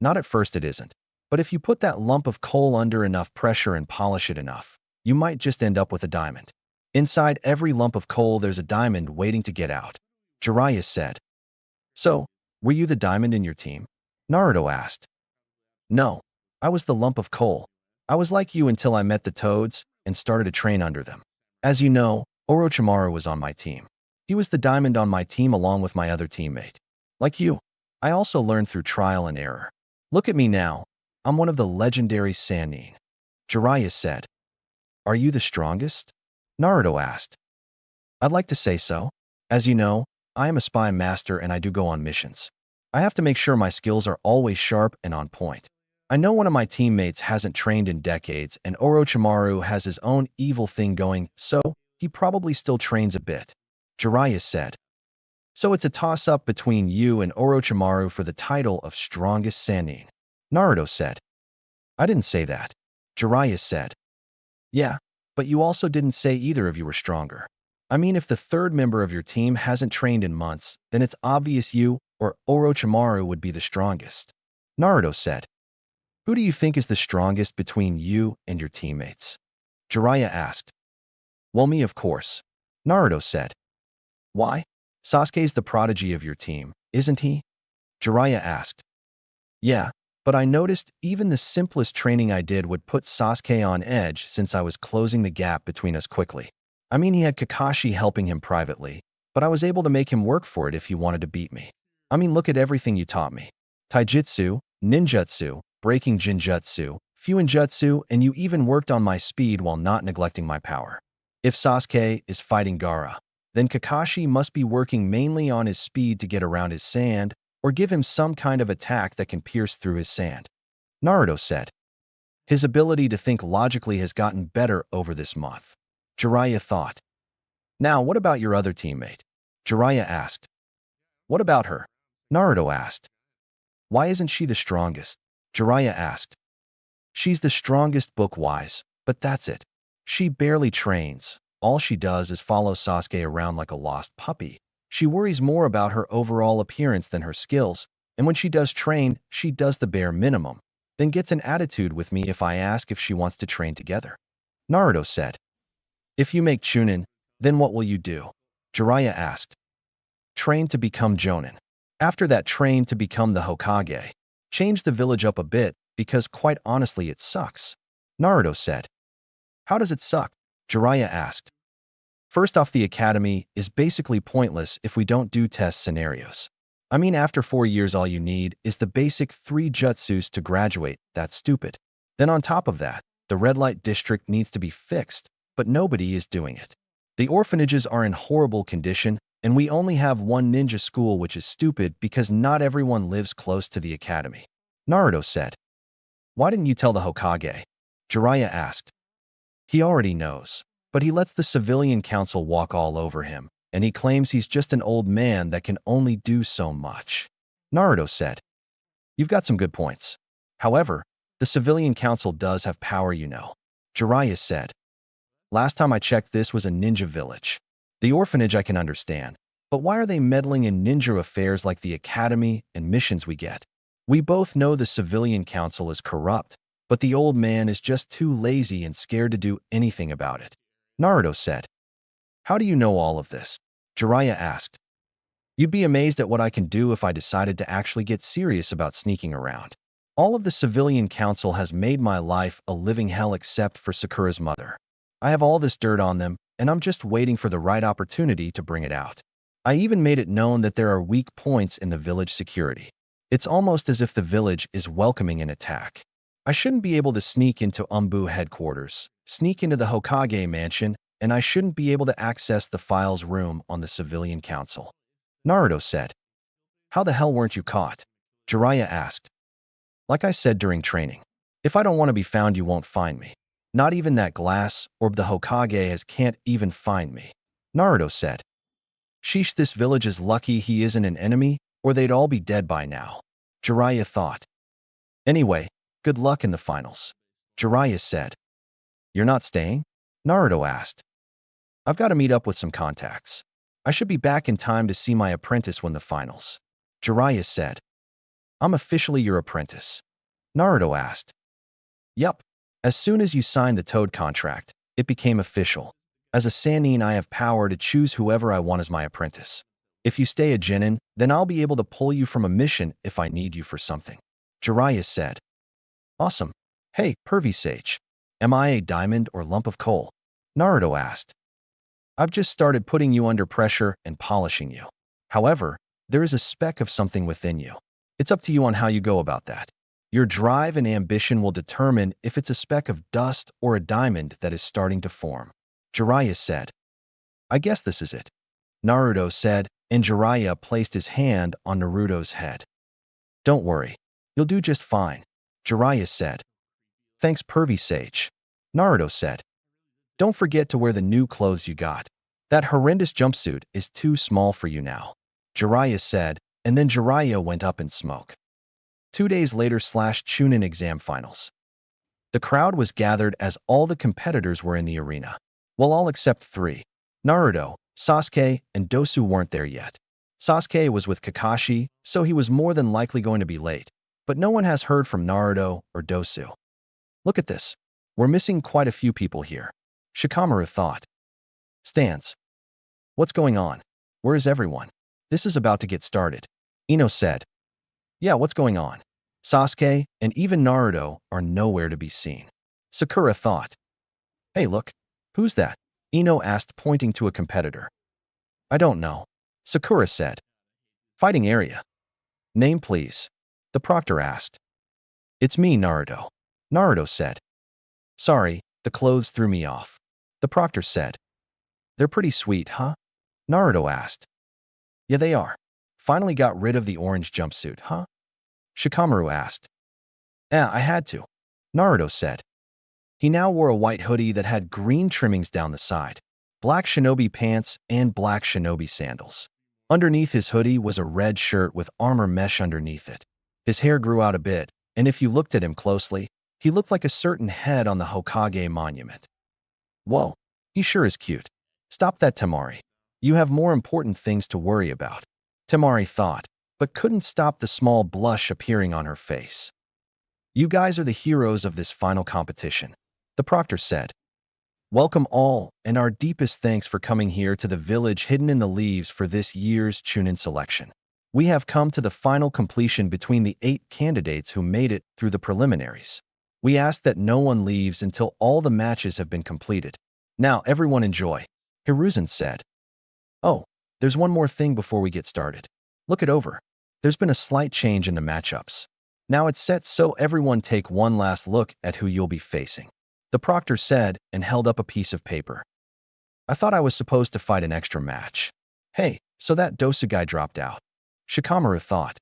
Not at first it isn't. But if you put that lump of coal under enough pressure and polish it enough, you might just end up with a diamond. Inside every lump of coal there's a diamond waiting to get out. Jiraiya said. So, were you the diamond in your team? Naruto asked. No. I was the lump of coal. I was like you until I met the toads and started to train under them. As you know, Orochimaru was on my team. He was the diamond on my team along with my other teammate. Like you, I also learned through trial and error. Look at me now. I'm one of the legendary Sannin. Jiraiya said. Are you the strongest? Naruto asked. I'd like to say so. As you know, I am a spy master and I do go on missions. I have to make sure my skills are always sharp and on point. I know one of my teammates hasn't trained in decades and Orochimaru has his own evil thing going, so he probably still trains a bit. Jiraiya said. So it's a toss-up between you and Orochimaru for the title of strongest Sannin. Naruto said. I didn't say that. Jiraiya said. Yeah, but you also didn't say either of you were stronger. I mean, if the third member of your team hasn't trained in months, then it's obvious you or Orochimaru would be the strongest. Naruto said. Who do you think is the strongest between you and your teammates? Jiraiya asked. Well, me, of course. Naruto said. Why? Sasuke's the prodigy of your team, isn't he? Jiraiya asked. Yeah, but I noticed even the simplest training I did would put Sasuke on edge since I was closing the gap between us quickly. I mean, he had Kakashi helping him privately, but I was able to make him work for it if he wanted to beat me. I mean, look at everything you taught me. Taijutsu, ninjutsu, breaking jinjutsu, fuinjutsu, and you even worked on my speed while not neglecting my power. If Sasuke is fighting Gaara, then Kakashi must be working mainly on his speed to get around his sand, or give him some kind of attack that can pierce through his sand. Naruto said. His ability to think logically has gotten better over this month. Jiraiya thought. Now, what about your other teammate? Jiraiya asked. What about her? Naruto asked. Why isn't she the strongest? Jiraiya asked. She's the strongest book-wise, but that's it. She barely trains. All she does is follow Sasuke around like a lost puppy. She worries more about her overall appearance than her skills, and when she does train, she does the bare minimum, then gets an attitude with me if I ask if she wants to train together. Naruto said. If you make Chunin, then what will you do? Jiraiya asked. Train to become Jonin. After that, train to become the Hokage. Change the village up a bit, because quite honestly it sucks. Naruto said. How does it suck? Jiraiya asked. First off, the academy is basically pointless if we don't do test scenarios. I mean, after 4 years all you need is the basic 3 jutsus to graduate. That's stupid. Then on top of that, the red light district needs to be fixed, but nobody is doing it. The orphanages are in horrible condition, and we only have one ninja school, which is stupid because not everyone lives close to the academy. Naruto said. Why didn't you tell the Hokage? Jiraiya asked. He already knows, but he lets the civilian council walk all over him, and he claims he's just an old man that can only do so much. Naruto said. You've got some good points. However, the civilian council does have power, you know. Jiraiya said. Last time I checked, this was a ninja village. The orphanage I can understand, but why are they meddling in ninja affairs like the academy and missions we get? We both know the civilian council is corrupt, but the old man is just too lazy and scared to do anything about it. Naruto said. How do you know all of this? Jiraiya asked. You'd be amazed at what I can do if I decided to actually get serious about sneaking around. All of the civilian council has made my life a living hell except for Sakura's mother. I have all this dirt on them, and I'm just waiting for the right opportunity to bring it out. I even made it known that there are weak points in the village security. It's almost as if the village is welcoming an attack. I shouldn't be able to sneak into Umbu headquarters, sneak into the Hokage mansion, and I shouldn't be able to access the files room on the civilian council. Naruto said. How the hell weren't you caught? Jiraiya asked. Like I said during training, if I don't want to be found, you won't find me. Not even that glass orb the Hokage can't even find me. Naruto said. Sheesh, this village is lucky he isn't an enemy, or they'd all be dead by now. Jiraiya thought. Anyway, good luck in the finals. Jiraiya said. You're not staying? Naruto asked. I've got to meet up with some contacts. I should be back in time to see my apprentice win the finals. Jiraiya said. I'm officially your apprentice. Naruto asked. Yup. As soon as you signed the Toad contract, it became official. As a Sannin, I have power to choose whoever I want as my apprentice. If you stay a Chunin, then I'll be able to pull you from a mission if I need you for something. Jiraiya said. Awesome. Hey, pervy sage. Am I a diamond or lump of coal? Naruto asked. I've just started putting you under pressure and polishing you. However, there is a speck of something within you. It's up to you on how you go about that. Your drive and ambition will determine if it's a speck of dust or a diamond that is starting to form. Jiraiya said. I guess this is it. Naruto said, and Jiraiya placed his hand on Naruto's head. Don't worry. You'll do just fine. Jiraiya said. Thanks, pervy sage. Naruto said. Don't forget to wear the new clothes you got. That horrendous jumpsuit is too small for you now. Jiraiya said, and then Jiraiya went up in smoke. 2 days later / Chunin exam finals. The crowd was gathered as all the competitors were in the arena. Well, all except 3. Naruto, Sasuke, and Dosu weren't there yet. Sasuke was with Kakashi, so he was more than likely going to be late, but no one has heard from Naruto or Dosu. Look at this. We're missing quite a few people here. Shikamaru thought. Stance. What's going on? Where is everyone? This is about to get started. Ino said. Yeah, what's going on? Sasuke and even Naruto are nowhere to be seen. Sakura thought. Hey, look. Who's that? Ino asked, pointing to a competitor. I don't know. Sakura said. Fighting area. Name, please. The proctor asked. It's me, Naruto. Naruto said. Sorry, the clothes threw me off. The proctor said. They're pretty sweet, huh? Naruto asked. Yeah, they are. Finally got rid of the orange jumpsuit, huh? Shikamaru asked. Yeah, I had to. Naruto said. He now wore a white hoodie that had green trimmings down the side, black shinobi pants, and black shinobi sandals. Underneath his hoodie was a red shirt with armor mesh underneath it. His hair grew out a bit, and if you looked at him closely, he looked like a certain head on the Hokage monument. Whoa, he sure is cute. Stop that, Tamari. You have more important things to worry about. Tamari thought, but couldn't stop the small blush appearing on her face. You guys are the heroes of this final competition, the proctor said. Welcome all, and our deepest thanks for coming here to the village hidden in the leaves for this year's Chunin selection. We have come to the final completion between the 8 candidates who made it through the preliminaries. We ask that no one leaves until all the matches have been completed. Now everyone enjoy, Hiruzen said. Oh, there's one more thing before we get started. Look it over. There's been a slight change in the matchups. Now it's set so everyone take one last look at who you'll be facing. The proctor said and held up a piece of paper. I thought I was supposed to fight an extra match. Hey, so that Dosa guy dropped out. Shikamaru thought.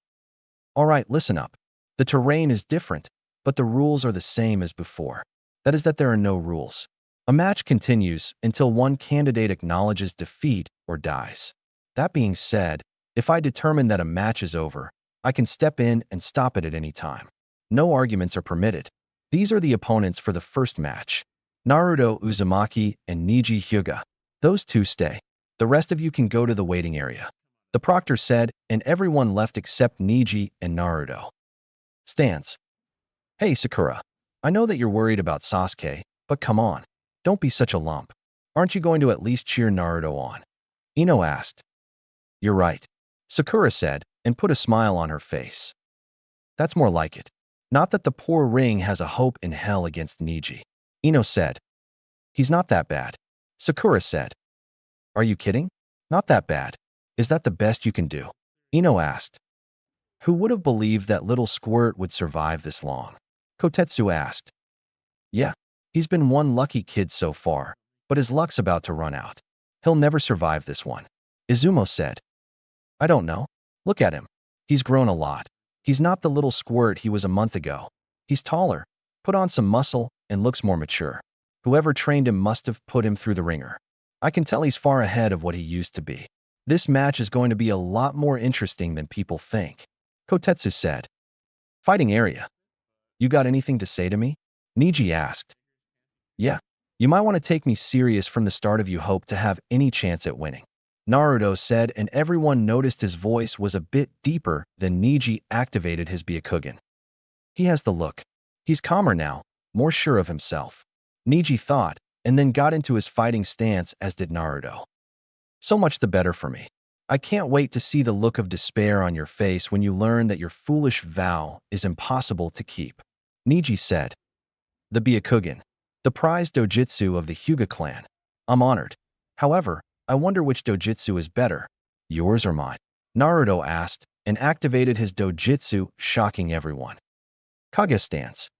All right, listen up. The terrain is different, but the rules are the same as before. That is that there are no rules. A match continues until one candidate acknowledges defeat or dies. That being said, if I determine that a match is over, I can step in and stop it at any time. No arguments are permitted. These are the opponents for the first match. Naruto Uzumaki and Niji Hyuga. Those two stay. The rest of you can go to the waiting area. The proctor said, and everyone left except Niji and Naruto. Stance. Hey, Sakura. I know that you're worried about Sasuke, but come on. Don't be such a lump. Aren't you going to at least cheer Naruto on? Ino asked. You're right. Sakura said, and put a smile on her face. That's more like it. Not that the poor ring has a hope in hell against Niji. Ino said. He's not that bad. Sakura said. Are you kidding? Not that bad. Is that the best you can do? Ino asked. Who would have believed that little squirt would survive this long? Kotetsu asked. Yeah, he's been one lucky kid so far, but his luck's about to run out. He'll never survive this one. Izumo said. I don't know. Look at him. He's grown a lot. He's not the little squirt he was a month ago. He's taller, put on some muscle, and looks more mature. Whoever trained him must have put him through the ringer. I can tell he's far ahead of what he used to be. This match is going to be a lot more interesting than people think. Kotetsu said. Fighting area. You got anything to say to me? Niji asked. Yeah, you might want to take me serious from the start if you hope to have any chance at winning. Naruto said, and everyone noticed his voice was a bit deeper than Niji activated his Byakugan. He has the look. He's calmer now, more sure of himself. Niji thought, and then got into his fighting stance as did Naruto. So much the better for me. I can't wait to see the look of despair on your face when you learn that your foolish vow is impossible to keep. Niji said. The Byakugan. The prized dojutsu of the Hyuga clan. I'm honored. However, I wonder which dojutsu is better, yours or mine? Naruto asked and activated his dojutsu, shocking everyone. Kage stance.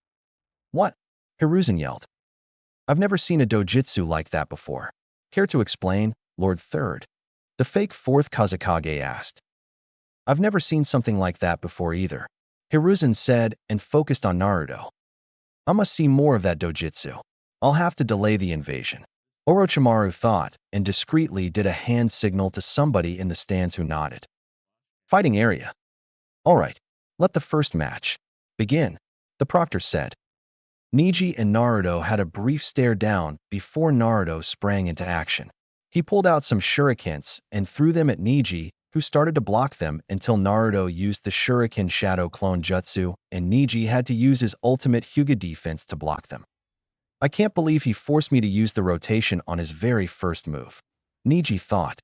What? Hiruzen yelled. I've never seen a dojutsu like that before. Care to explain, Lord Third? The fake fourth Kazekage asked. I've never seen something like that before either, Hiruzen said and focused on Naruto. I must see more of that dojutsu. I'll have to delay the invasion. Orochimaru thought and discreetly did a hand signal to somebody in the stands who nodded. Fighting area. All right, let the first match begin, the proctor said. Niji and Naruto had a brief stare down before Naruto sprang into action. He pulled out some shurikens and threw them at Niji, who started to block them until Naruto used the shuriken shadow clone jutsu and Niji had to use his ultimate Hyuga defense to block them. I can't believe he forced me to use the rotation on his very first move, Niji thought.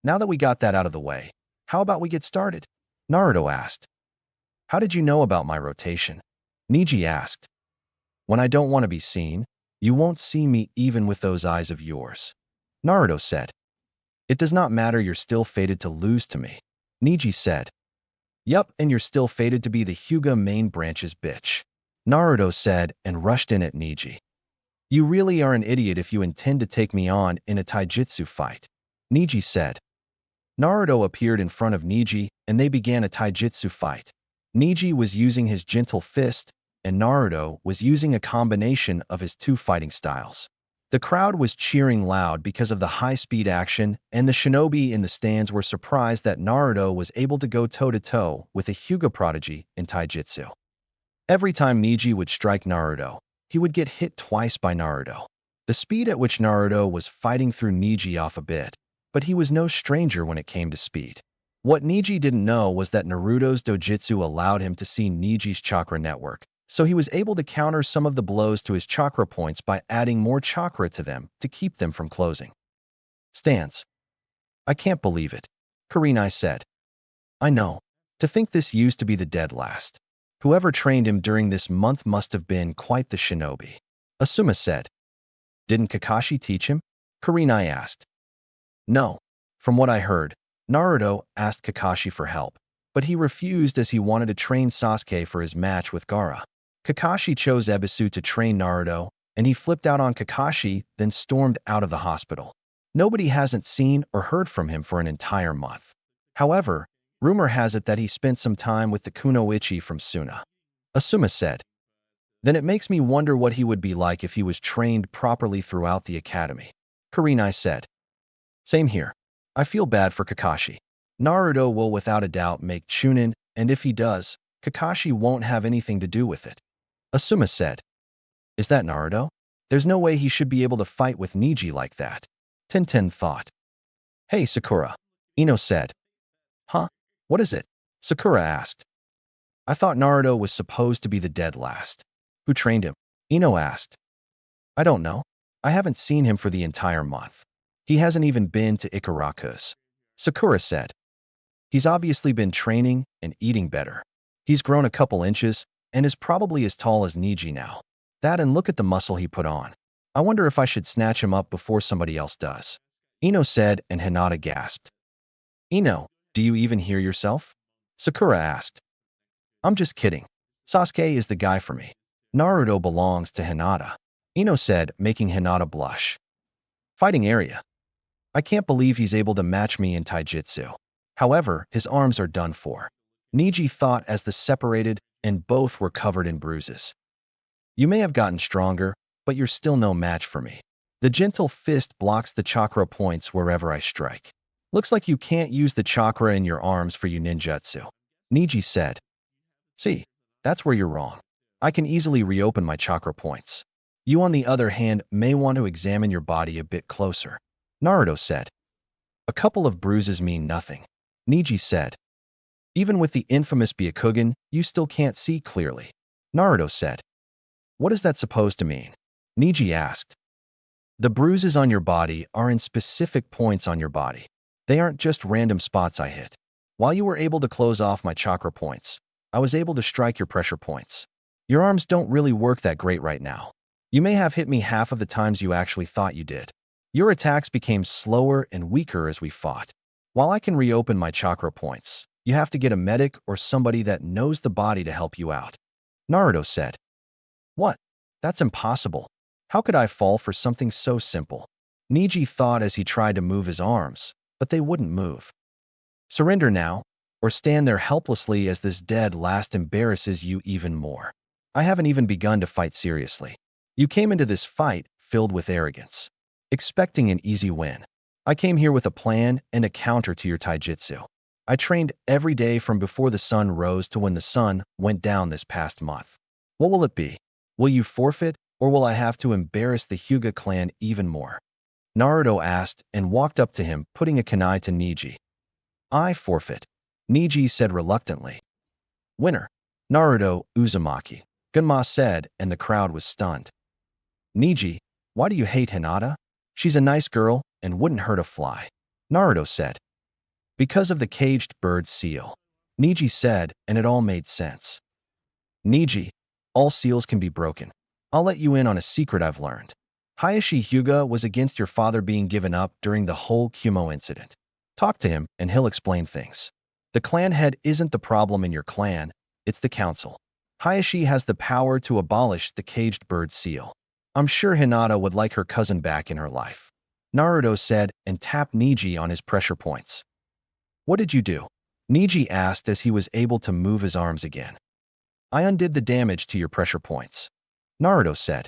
Now that we got that out of the way, how about we get started? Naruto asked. How did you know about my rotation? Niji asked. When I don't want to be seen, you won't see me even with those eyes of yours, Naruto said. It does not matter, you're still fated to lose to me, Niji said. Yup, and you're still fated to be the Hyuga main branch's bitch, Naruto said and rushed in at Niji. You really are an idiot if you intend to take me on in a taijutsu fight, Niji said. Naruto appeared in front of Niji and they began a taijutsu fight. Niji was using his gentle fist and Naruto was using a combination of his two fighting styles. The crowd was cheering loud because of the high-speed action, and the shinobi in the stands were surprised that Naruto was able to go toe-to-toe with a Hyuga prodigy in taijutsu. Every time Niji would strike Naruto, he would get hit twice by Naruto. The speed at which Naruto was fighting threw Niji off a bit, but he was no stranger when it came to speed. What Niji didn't know was that Naruto's dojutsu allowed him to see Niji's chakra network, so he was able to counter some of the blows to his chakra points by adding more chakra to them to keep them from closing. Stance. I can't believe it, Kurenai said. I know. To think this used to be the dead last. Whoever trained him during this month must have been quite the shinobi, Asuma said. Didn't Kakashi teach him? Kurenai asked. No. From what I heard, Naruto asked Kakashi for help. but he refused as he wanted to train Sasuke for his match with Gaara. Kakashi chose Ebisu to train Naruto, and he flipped out on Kakashi, then stormed out of the hospital. Nobody hasn't seen or heard from him for an entire month. However, rumor has it that he spent some time with the Kunoichi from Suna. Asuma said. Then it makes me wonder what he would be like if he was trained properly throughout the academy. Kurenai said. Same here. I feel bad for Kakashi. Naruto will without a doubt make Chunin, and if he does, Kakashi won't have anything to do with it. Asuma said. Is that Naruto? There's no way he should be able to fight with Neji like that. Tenten thought. Hey, Sakura. Ino said. Huh? What is it? Sakura asked. I thought Naruto was supposed to be the dead last. Who trained him? Ino asked. I don't know. I haven't seen him for the entire month. He hasn't even been to Ikaraku's. Sakura said. He's obviously been training and eating better. He's grown a couple inches and is probably as tall as Neji now. That and look at the muscle he put on. I wonder if I should snatch him up before somebody else does. Ino said, and Hinata gasped. Ino, do you even hear yourself? Sakura asked. I'm just kidding. Sasuke is the guy for me. Naruto belongs to Hinata. Ino said, making Hinata blush. Fighting area. I can't believe he's able to match me in taijutsu. However, his arms are done for. Neji thought as the separated, and both were covered in bruises. You may have gotten stronger, but you're still no match for me. The gentle fist blocks the chakra points wherever I strike. Looks like you can't use the chakra in your arms for your ninjutsu. Neji said. See, that's where you're wrong. I can easily reopen my chakra points. You, on the other hand, may want to examine your body a bit closer. Naruto said. A couple of bruises mean nothing. Neji said. Even with the infamous Byakugan, you still can't see clearly. Naruto said. What is that supposed to mean? Neji asked. The bruises on your body are in specific points on your body. They aren't just random spots I hit. While you were able to close off my chakra points, I was able to strike your pressure points. Your arms don't really work that great right now. You may have hit me half of the times you actually thought you did. Your attacks became slower and weaker as we fought. While I can reopen my chakra points, you have to get a medic or somebody that knows the body to help you out. Naruto said. What? That's impossible. How could I fall for something so simple? Neji thought as he tried to move his arms, but they wouldn't move. Surrender now, or stand there helplessly as this dead last embarrasses you even more. I haven't even begun to fight seriously. You came into this fight filled with arrogance, expecting an easy win. I came here with a plan and a counter to your taijutsu. I trained every day from before the sun rose to when the sun went down this past month. What will it be? Will you forfeit, or will I have to embarrass the Hyuga clan even more? Naruto asked and walked up to him, putting a kunai to Neji. I forfeit, Neji said reluctantly. Winner. Naruto Uzumaki, Gunma said, and the crowd was stunned. Neji, why do you hate Hinata? She's a nice girl and wouldn't hurt a fly. Naruto said. Because of the caged bird seal. Neji said, and it all made sense. Neji, all seals can be broken. I'll let you in on a secret I've learned. Hayashi Hyuga was against your father being given up during the whole Kumo incident. Talk to him and he'll explain things. The clan head isn't the problem in your clan, it's the council. Hayashi has the power to abolish the caged bird seal. I'm sure Hinata would like her cousin back in her life. Naruto said and tapped Neji on his pressure points. What did you do? Neji asked as he was able to move his arms again. I undid the damage to your pressure points. Naruto said.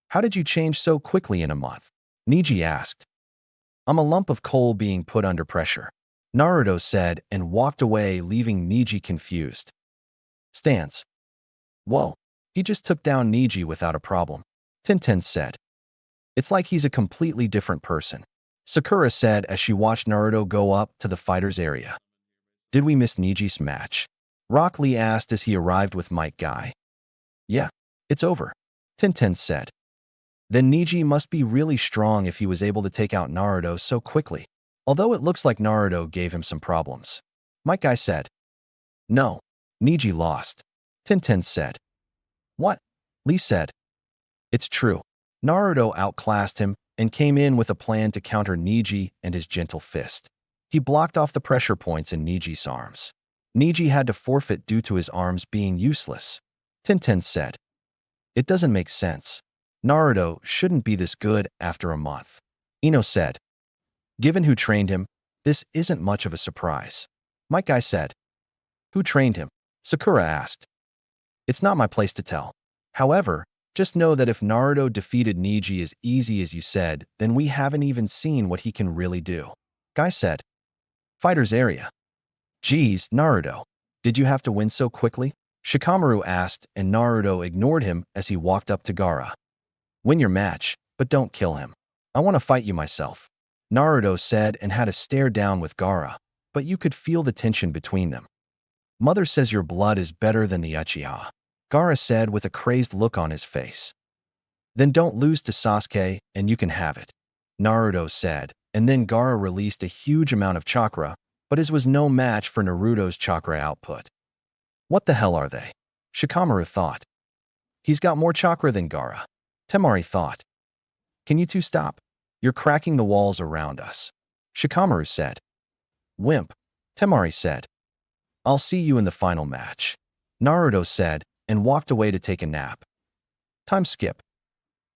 How did you change so quickly in a month? Neji asked. I'm a lump of coal being put under pressure. Naruto said and walked away, leaving Neji confused. Stance. Whoa, he just took down Neji without a problem. Tenten said. It's like he's a completely different person. Sakura said as she watched Naruto go up to the fighter's area. Did we miss Neji's match? Rock Lee asked as he arrived with Mike Guy. Yeah, it's over, Tenten said. Then Neji must be really strong if he was able to take out Naruto so quickly, although it looks like Naruto gave him some problems. Mike Guy said. No, Neji lost, Tenten said. What? Lee said. It's true. Naruto outclassed him and came in with a plan to counter Neji and his gentle fist. He blocked off the pressure points in Neji's arms. Niji had to forfeit due to his arms being useless. Tintin said. It doesn't make sense. Naruto shouldn't be this good after a month. Ino said. Given who trained him, this isn't much of a surprise. Mike said. Who trained him? Sakura asked. It's not my place to tell. However, just know that if Naruto defeated Niji as easy as you said, then we haven't even seen what he can really do. Guy said. Fighter's area. Geez, Naruto. Did you have to win so quickly? Shikamaru asked, and Naruto ignored him as he walked up to Gaara. Win your match, but don't kill him. I want to fight you myself. Naruto said and had a stare down with Gaara, but you could feel the tension between them. Mother says your blood is better than the Uchiha. Gaara said with a crazed look on his face. Then don't lose to Sasuke and you can have it. Naruto said, and then Gaara released a huge amount of chakra, but his was no match for Naruto's chakra output. What the hell are they? Shikamaru thought. He's got more chakra than Gaara. Tamari thought. Can you two stop? You're cracking the walls around us. Shikamaru said. Wimp. Tamari said. I'll see you in the final match. Naruto said, and walked away to take a nap. Time skip.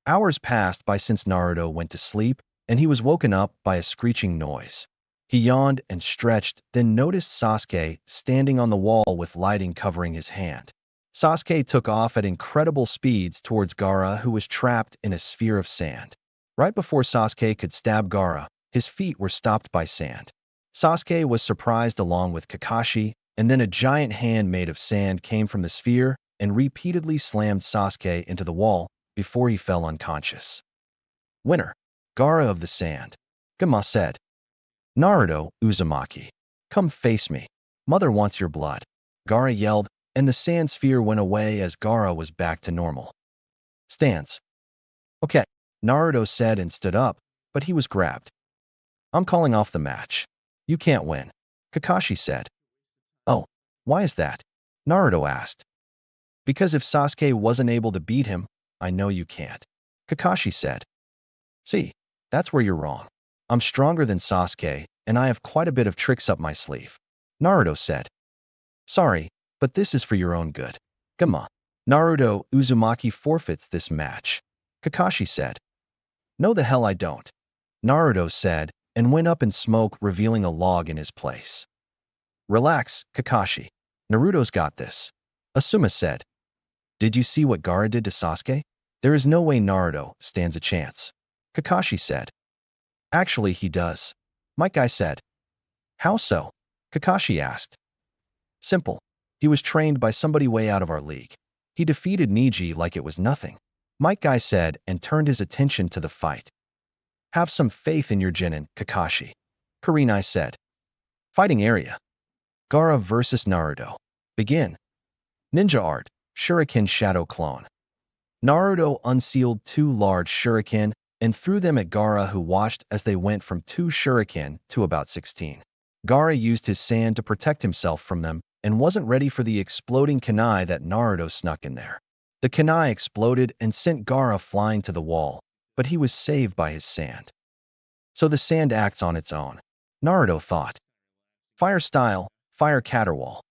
Hours passed by since Naruto went to sleep, and he was woken up by a screeching noise. He yawned and stretched, then noticed Sasuke standing on the wall with lighting covering his hand. Sasuke took off at incredible speeds towards Gaara, who was trapped in a sphere of sand. Right before Sasuke could stab Gaara, his feet were stopped by sand. Sasuke was surprised along with Kakashi, and then a giant hand made of sand came from the sphere and repeatedly slammed Sasuke into the wall before he fell unconscious. Winner. Gaara of the Sand. Gamma said. Naruto, Uzumaki. Come face me. Mother wants your blood. Gaara yelled, and the sand sphere went away as Gaara was back to normal. Stance. Okay, Naruto said and stood up, but he was grabbed. I'm calling off the match. You can't win. Kakashi said. Oh, why is that? Naruto asked. Because if Sasuke wasn't able to beat him, I know you can't. Kakashi said. See, that's where you're wrong. I'm stronger than Sasuke, and I have quite a bit of tricks up my sleeve. Naruto said. Sorry, but this is for your own good. Gamma. Naruto, Uzumaki forfeits this match. Kakashi said. No the hell I don't. Naruto said, and went up in smoke, revealing a log in his place. Relax, Kakashi. Naruto's got this. Asuma said. Did you see what Gaara did to Sasuke? There is no way Naruto stands a chance. Kakashi said. Actually, he does. Mike said. How so? Kakashi asked. Simple. He was trained by somebody way out of our league. He defeated Niji like it was nothing. Mike said and turned his attention to the fight. Have some faith in your Chunin, Kakashi. Kurenai said. Fighting area. Gaara versus Naruto. Begin. Ninja art. Shuriken shadow clone. Naruto unsealed 2 large shuriken and threw them at Gaara, who watched as they went from 2 shuriken to about 16. Gaara used his sand to protect himself from them and wasn't ready for the exploding kunai that Naruto snuck in there. The kunai exploded and sent Gaara flying to the wall, but he was saved by his sand. So the sand acts on its own. Naruto thought. Fire style, fire caterwall.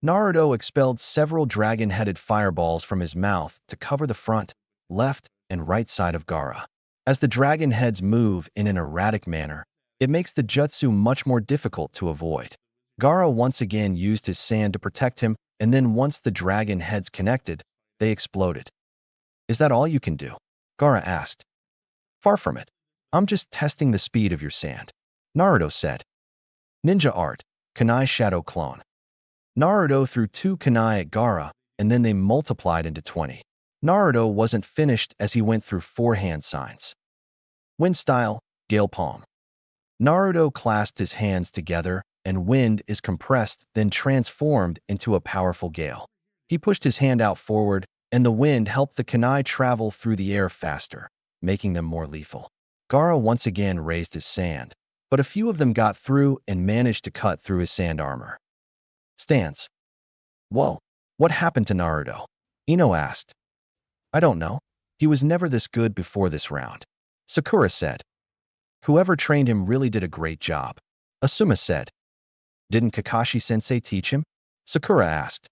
Naruto expelled several dragon-headed fireballs from his mouth to cover the front, left, and right side of Gaara. As the dragon heads move in an erratic manner, it makes the jutsu much more difficult to avoid. Gaara once again used his sand to protect him, and then once the dragon heads connected, they exploded. Is that all you can do? Gaara asked. Far from it. I'm just testing the speed of your sand. Naruto said. Ninja art, kunai shadow clone. Naruto threw 2 kunai at Gaara, and then they multiplied into 20. Naruto wasn't finished as he went through 4 hand signs. Wind style, gale palm. Naruto clasped his hands together, and wind is compressed, then transformed into a powerful gale. He pushed his hand out forward, and the wind helped the kunai travel through the air faster, making them more lethal. Gaara once again raised his sand, but a few of them got through and managed to cut through his sand armor. Stance. Whoa, what happened to Naruto? Ino asked. I don't know. He was never this good before this round. Sakura said. Whoever trained him really did a great job. Asuma said. Didn't Kakashi-sensei teach him? Sakura asked.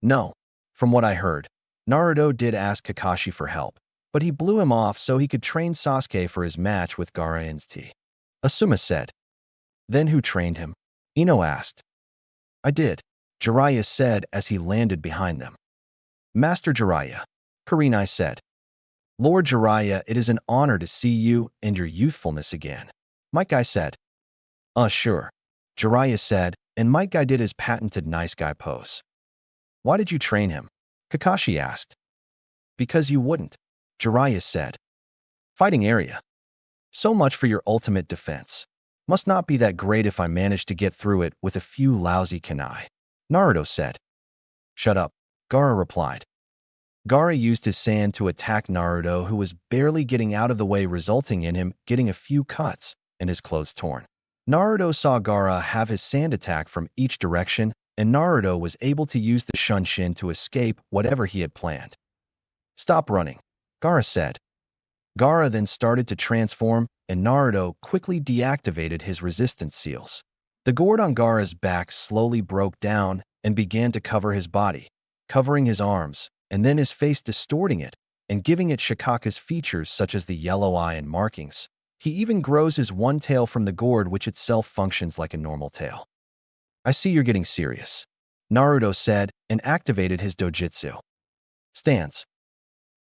No. From what I heard, Naruto did ask Kakashi for help, but he blew him off so he could train Sasuke for his match with Gaara and T. Asuma said. Then who trained him? Ino asked. I did, Jiraiya said as he landed behind them. Master Jiraiya, Kurenai said. Lord Jiraiya, it is an honor to see you and your youthfulness again. Might Guy said. Sure, Jiraiya said, and Might Guy did his patented nice guy pose. Why did you train him? Kakashi asked. Because you wouldn't, Jiraiya said. Fighting area. So much for your ultimate defense. Must not be that great if I manage to get through it with a few lousy kunai. Naruto said. Shut up, Gaara replied. Gaara used his sand to attack Naruto, who was barely getting out of the way, resulting in him getting a few cuts and his clothes torn. Naruto saw Gaara have his sand attack from each direction, and Naruto was able to use the Shunshin to escape whatever he had planned. Stop running, Gaara said. Gaara then started to transform, and Naruto quickly deactivated his resistance seals. The gourd on Gaara's back slowly broke down and began to cover his body, covering his arms, and then his face, distorting it and giving it Shikaka's features such as the yellow eye and markings. He even grows his one tail from the gourd, which itself functions like a normal tail. I see you're getting serious, Naruto said and activated his dojutsu. Stance.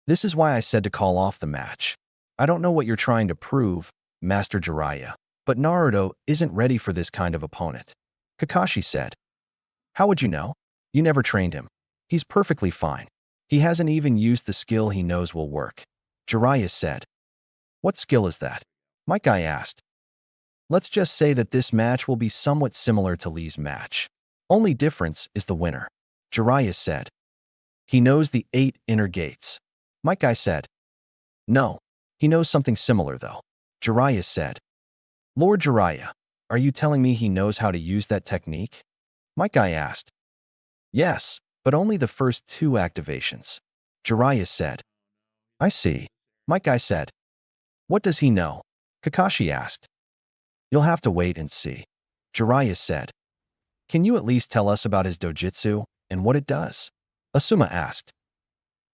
This is why I said to call off the match. I don't know what you're trying to prove, Master Jiraiya, but Naruto isn't ready for this kind of opponent. Kakashi said. How would you know? You never trained him. He's perfectly fine. He hasn't even used the skill he knows will work, Jiraiya said. What skill is that? Might Guy asked. Let's just say that this match will be somewhat similar to Lee's match. Only difference is the winner, Jiraiya said. He knows the 8 inner gates, Might Guy said. No, he knows something similar though, Jiraiya said. Lord Jiraiya, are you telling me he knows how to use that technique? Might Guy asked. Yes, but only the first 2 activations, Jiraiya said. I see, Might Guy said. What does he know? Kakashi asked. You'll have to wait and see, Jiraiya said. Can you at least tell us about his dojutsu and what it does? Asuma asked.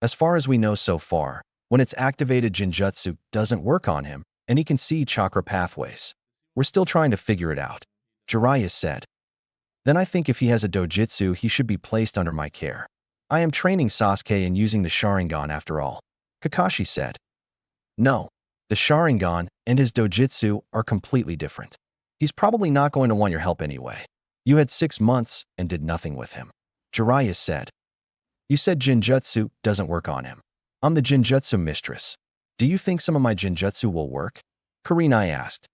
As far as we know so far, when it's activated, Jinjutsu doesn't work on him, and he can see chakra pathways. We're still trying to figure it out, Jiraiya said. Then I think if he has a dojutsu, he should be placed under my care. I am training Sasuke and using the Sharingan after all, Kakashi said. No, the Sharingan and his dojutsu are completely different. He's probably not going to want your help anyway. You had 6 months and did nothing with him, Jiraiya said. You said Jinjutsu doesn't work on him. I'm the Jinjutsu mistress. Do you think some of my Jinjutsu will work? Kurenai asked.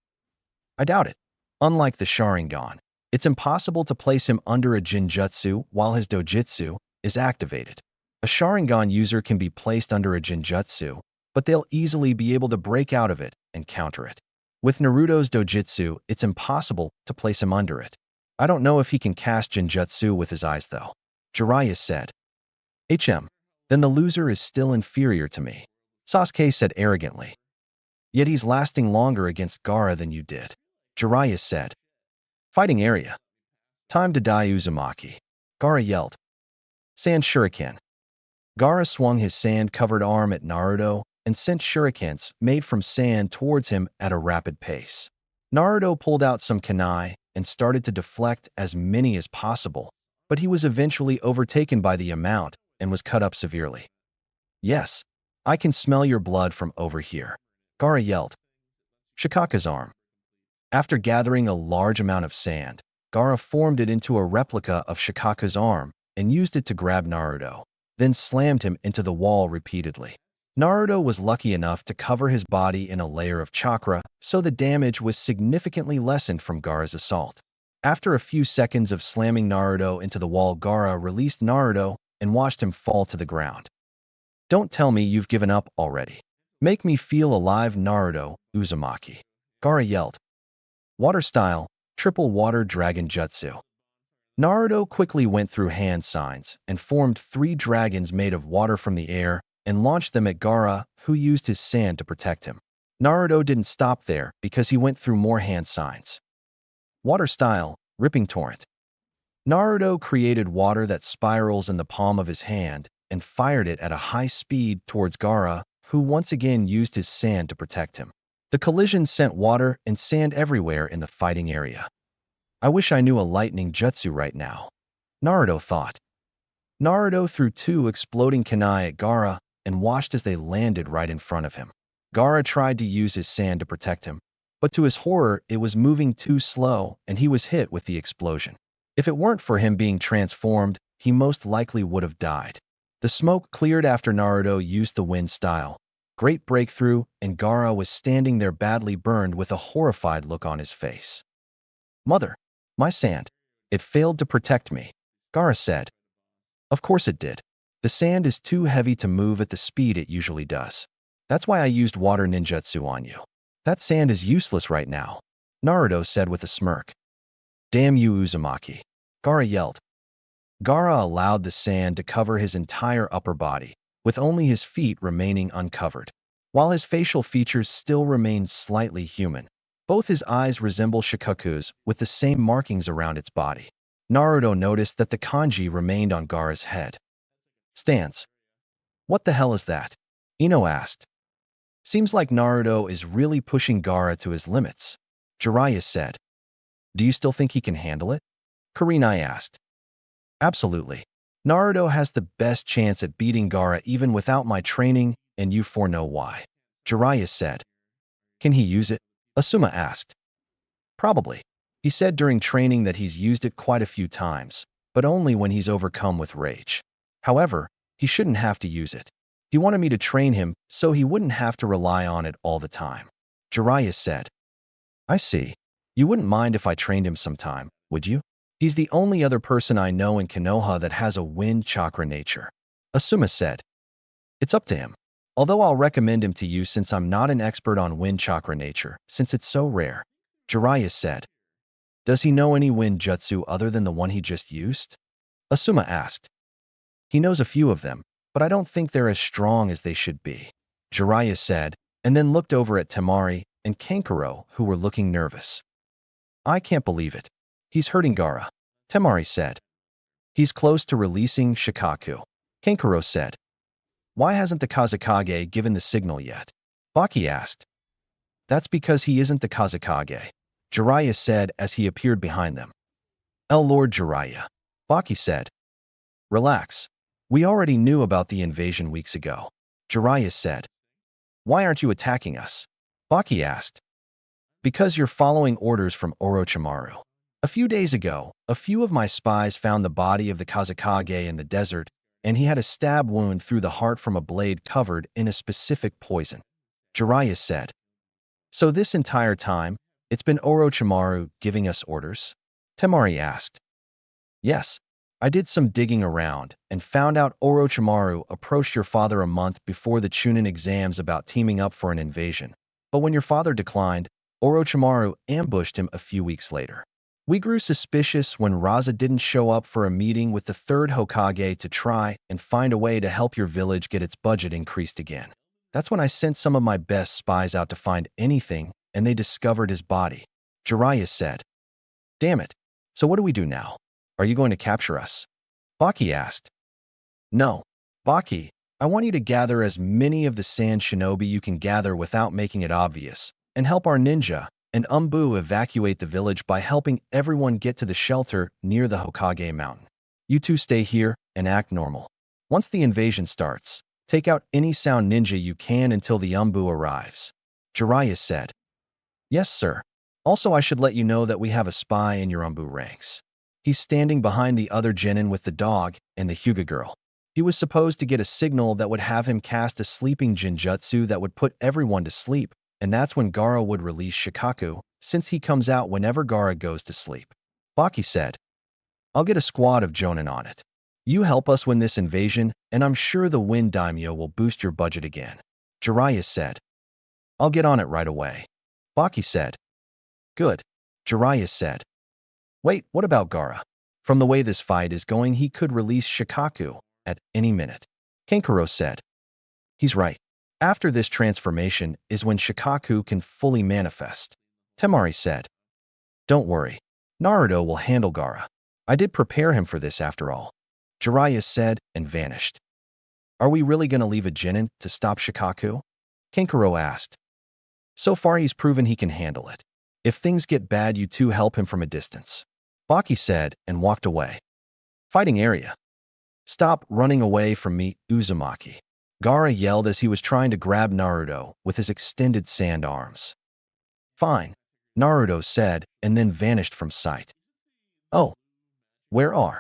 I doubt it. Unlike the Sharingan, it's impossible to place him under a Jinjutsu while his dojutsu is activated. A Sharingan user can be placed under a Jinjutsu, but they'll easily be able to break out of it and counter it. With Naruto's dojutsu, it's impossible to place him under it. I don't know if he can cast Jinjutsu with his eyes though, Jiraiya said. Then the loser is still inferior to me, Sasuke said arrogantly. Yet he's lasting longer against Gaara than you did, Jiraiya said. Fighting area. Time to die, Uzumaki, Gaara yelled. Sand shuriken. Gaara swung his sand-covered arm at Naruto and sent shurikens made from sand towards him at a rapid pace. Naruto pulled out some kunai and started to deflect as many as possible, but he was eventually overtaken by the amount and was cut up severely. Yes, I can smell your blood from over here, Gaara yelled. Shikaka's arm. After gathering a large amount of sand, Gaara formed it into a replica of Shikaka's arm and used it to grab Naruto, then slammed him into the wall repeatedly. Naruto was lucky enough to cover his body in a layer of chakra, so the damage was significantly lessened from Gaara's assault. After a few seconds of slamming Naruto into the wall, Gaara released Naruto and watched him fall to the ground. Don't tell me you've given up already. Make me feel alive, Naruto, Uzumaki, Gaara yelled. Water style, triple water dragon jutsu. Naruto quickly went through hand signs and formed 3 dragons made of water from the air and launched them at Gaara, who used his sand to protect him. Naruto didn't stop there because he went through more hand signs. Water style, ripping torrent. Naruto created water that spirals in the palm of his hand and fired it at a high speed towards Gaara, who once again used his sand to protect him. The collision sent water and sand everywhere in the fighting area. I wish I knew a lightning jutsu right now, Naruto thought. Naruto threw 2 exploding kunai at Gaara and watched as they landed right in front of him. Gaara tried to use his sand to protect him, but to his horror, it was moving too slow and he was hit with the explosion. If it weren't for him being transformed, he most likely would have died. The smoke cleared after Naruto used the wind style. Great breakthrough, and Gaara was standing there badly burned with a horrified look on his face. Mother, my sand. It failed to protect me, Gaara said. Of course it did. The sand is too heavy to move at the speed it usually does. That's why I used water ninjutsu on you. That sand is useless right now, Naruto said with a smirk. Damn you, Uzumaki, Gaara yelled. Gaara allowed the sand to cover his entire upper body, with only his feet remaining uncovered. While his facial features still remained slightly human, both his eyes resemble Shikaku's with the same markings around its body. Naruto noticed that the kanji remained on Gaara's head. Stance. What the hell is that? Ino asked. Seems like Naruto is really pushing Gaara to his limits, Jiraiya said. Do you still think he can handle it? Kurenai asked. Absolutely. Naruto has the best chance at beating Gaara even without my training, and you foreknow why, Jiraiya said. Can he use it? Asuma asked. Probably. He said during training that he's used it quite a few times, but only when he's overcome with rage. However, he shouldn't have to use it. He wanted me to train him so he wouldn't have to rely on it all the time, Jiraiya said. I see. You wouldn't mind if I trained him sometime, would you? He's the only other person I know in Konoha that has a wind chakra nature, Asuma said. It's up to him. Although I'll recommend him to you since I'm not an expert on wind chakra nature, since it's so rare, Jiraiya said. Does he know any wind jutsu other than the one he just used? Asuma asked. He knows a few of them, but I don't think they're as strong as they should be, Jiraiya said, and then looked over at Tamari and Kankuro, who were looking nervous. I can't believe it. He's hurting Gaara, Tamari said. He's close to releasing Shikaku, Kankuro said. Why hasn't the Kazekage given the signal yet? Baki asked. That's because he isn't the Kazekage, Jiraiya said as he appeared behind them. Lord Jiraiya, Baki said. Relax. We already knew about the invasion weeks ago, Jiraiya said. Why aren't you attacking us? Baki asked. Because you're following orders from Orochimaru. A few days ago, a few of my spies found the body of the Kazekage in the desert, and he had a stab wound through the heart from a blade covered in a specific poison, Jiraiya said. So this entire time, it's been Orochimaru giving us orders? Tamari asked. Yes. I did some digging around and found out Orochimaru approached your father a month before the Chunin exams about teaming up for an invasion. But when your father declined, Orochimaru ambushed him a few weeks later. We grew suspicious when Raza didn't show up for a meeting with the third Hokage to try and find a way to help your village get its budget increased again. That's when I sent some of my best spies out to find anything, and they discovered his body, Jiraiya said. Damn it. So what do we do now? Are you going to capture us? Baki asked. No. Baki, I want you to gather as many of the sand shinobi you can gather without making it obvious, and help our ninja and Umbu evacuate the village by helping everyone get to the shelter near the Hokage mountain. You two stay here and act normal. Once the invasion starts, take out any sound ninja you can until the Umbu arrives, Jiraiya said. Yes, sir. Also, I should let you know that we have a spy in your Umbu ranks. He's standing behind the other genin with the dog and the Hyuga girl. He was supposed to get a signal that would have him cast a sleeping jinjutsu that would put everyone to sleep, and that's when Gaara would release Shikaku, since he comes out whenever Gaara goes to sleep. Baki said, I'll get a squad of jonin on it. You help us win this invasion, and I'm sure the Wind Daimyo will boost your budget again, Jiraiya said. I'll get on it right away, Baki said. Good, Jiraiya said. Wait, what about Gaara? From the way this fight is going, he could release Shikaku at any minute, Kankuro said. He's right. After this transformation is when Shikaku can fully manifest, Tamari said. Don't worry. Naruto will handle Gaara, I did prepare him for this after all, Jiraiya said and vanished. Are we really going to leave a Chunin to stop Shikaku? Kankuro asked. So far he's proven he can handle it. If things get bad, you two help him from a distance, Baki said and walked away. Fighting area. Stop running away from me, Uzumaki, Gaara yelled as he was trying to grab Naruto with his extended sand arms. Fine, Naruto said and then vanished from sight. Oh, where are?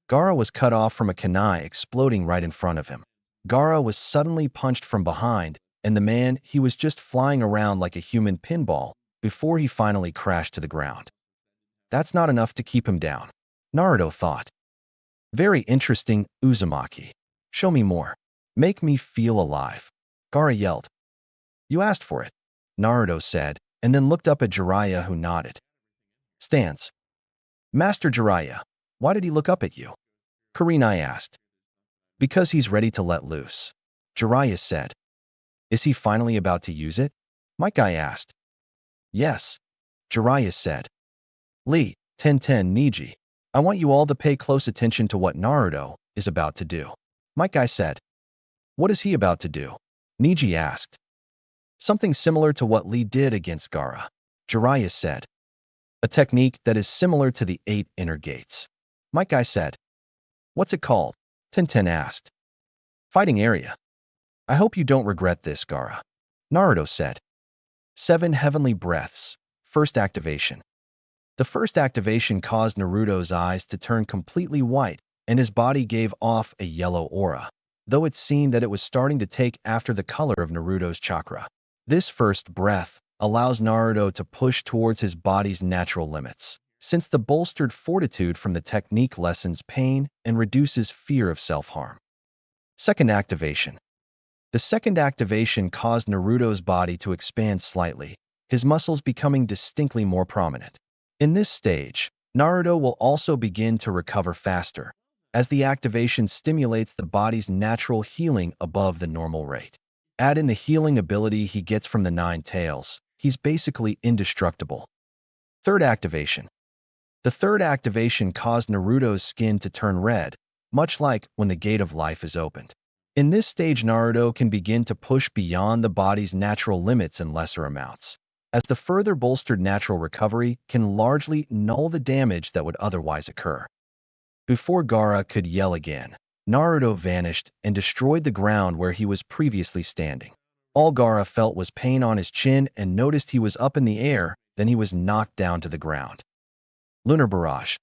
Gaara was cut off from a kunai exploding right in front of him. Gaara was suddenly punched from behind, and the man he was just flying around like a human pinball before he finally crashed to the ground. That's not enough to keep him down, Naruto thought. Very interesting, Uzumaki. Show me more. Make me feel alive, Gaara yelled. You asked for it, Naruto said, and then looked up at Jiraiya, who nodded. Stance. Master Jiraiya, why did he look up at you? Kurenai asked. Because he's ready to let loose, Jiraiya said. Is he finally about to use it? Mike-Guy asked. Yes, Jiraiya said. Lee, Tenten Niji, I want you all to pay close attention to what Naruto is about to do, Mike-Guy said. What is he about to do? Niji asked. Something similar to what Lee did against Gaara, Jiraiya said. A technique that is similar to the 8 inner gates, Mike-Guy said. What's it called? Tenten asked. Fighting area. I hope you don't regret this, Gaara, Naruto said. 7 heavenly breaths. First activation. The first activation caused Naruto's eyes to turn completely white, and his body gave off a yellow aura, though it seemed that it was starting to take after the color of Naruto's chakra. This first breath allows Naruto to push towards his body's natural limits, since the bolstered fortitude from the technique lessens pain and reduces fear of self-harm. Second activation. The second activation caused Naruto's body to expand slightly, his muscles becoming distinctly more prominent. In this stage, Naruto will also begin to recover faster, as the activation stimulates the body's natural healing above the normal rate. Add in the healing ability he gets from the 9 tails, he's basically indestructible. Third activation. The third activation caused Naruto's skin to turn red, much like when the Gate of Life is opened. In this stage, Naruto can begin to push beyond the body's natural limits in lesser amounts, as the further bolstered natural recovery can largely null the damage that would otherwise occur. Before Gaara could yell again, Naruto vanished and destroyed the ground where he was previously standing. All Gaara felt was pain on his chin and noticed he was up in the air, then he was knocked down to the ground. Lunar Barrage.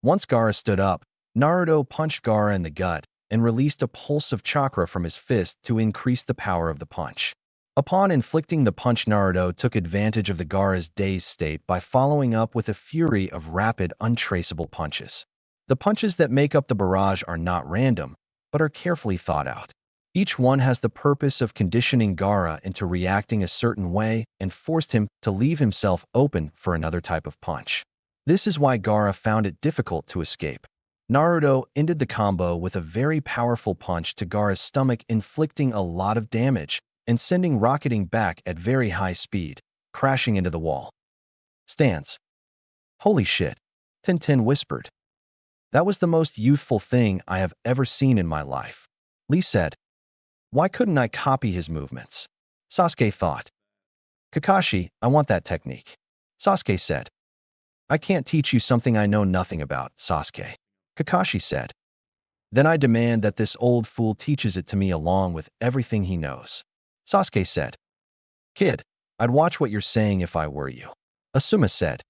Once Gaara stood up, Naruto punched Gaara in the gut and released a pulse of chakra from his fist to increase the power of the punch. Upon inflicting the punch, Naruto took advantage of the Gaara's dazed state by following up with a fury of rapid, untraceable punches. The punches that make up the barrage are not random, but are carefully thought out. Each one has the purpose of conditioning Gaara into reacting a certain way and forced him to leave himself open for another type of punch. This is why Gaara found it difficult to escape. Naruto ended the combo with a very powerful punch to Gaara's stomach, inflicting a lot of damage and sending rocketing back at very high speed, crashing into the wall. Stance. Holy shit, Tenten whispered. That was the most youthful thing I have ever seen in my life, Lee said. Why couldn't I copy his movements? Sasuke thought. Kakashi, I want that technique, Sasuke said. I can't teach you something I know nothing about, Sasuke, Kakashi said. Then I demand that this old fool teaches it to me along with everything he knows, Sasuke said. Kid, I'd watch what you're saying if I were you, Asuma said.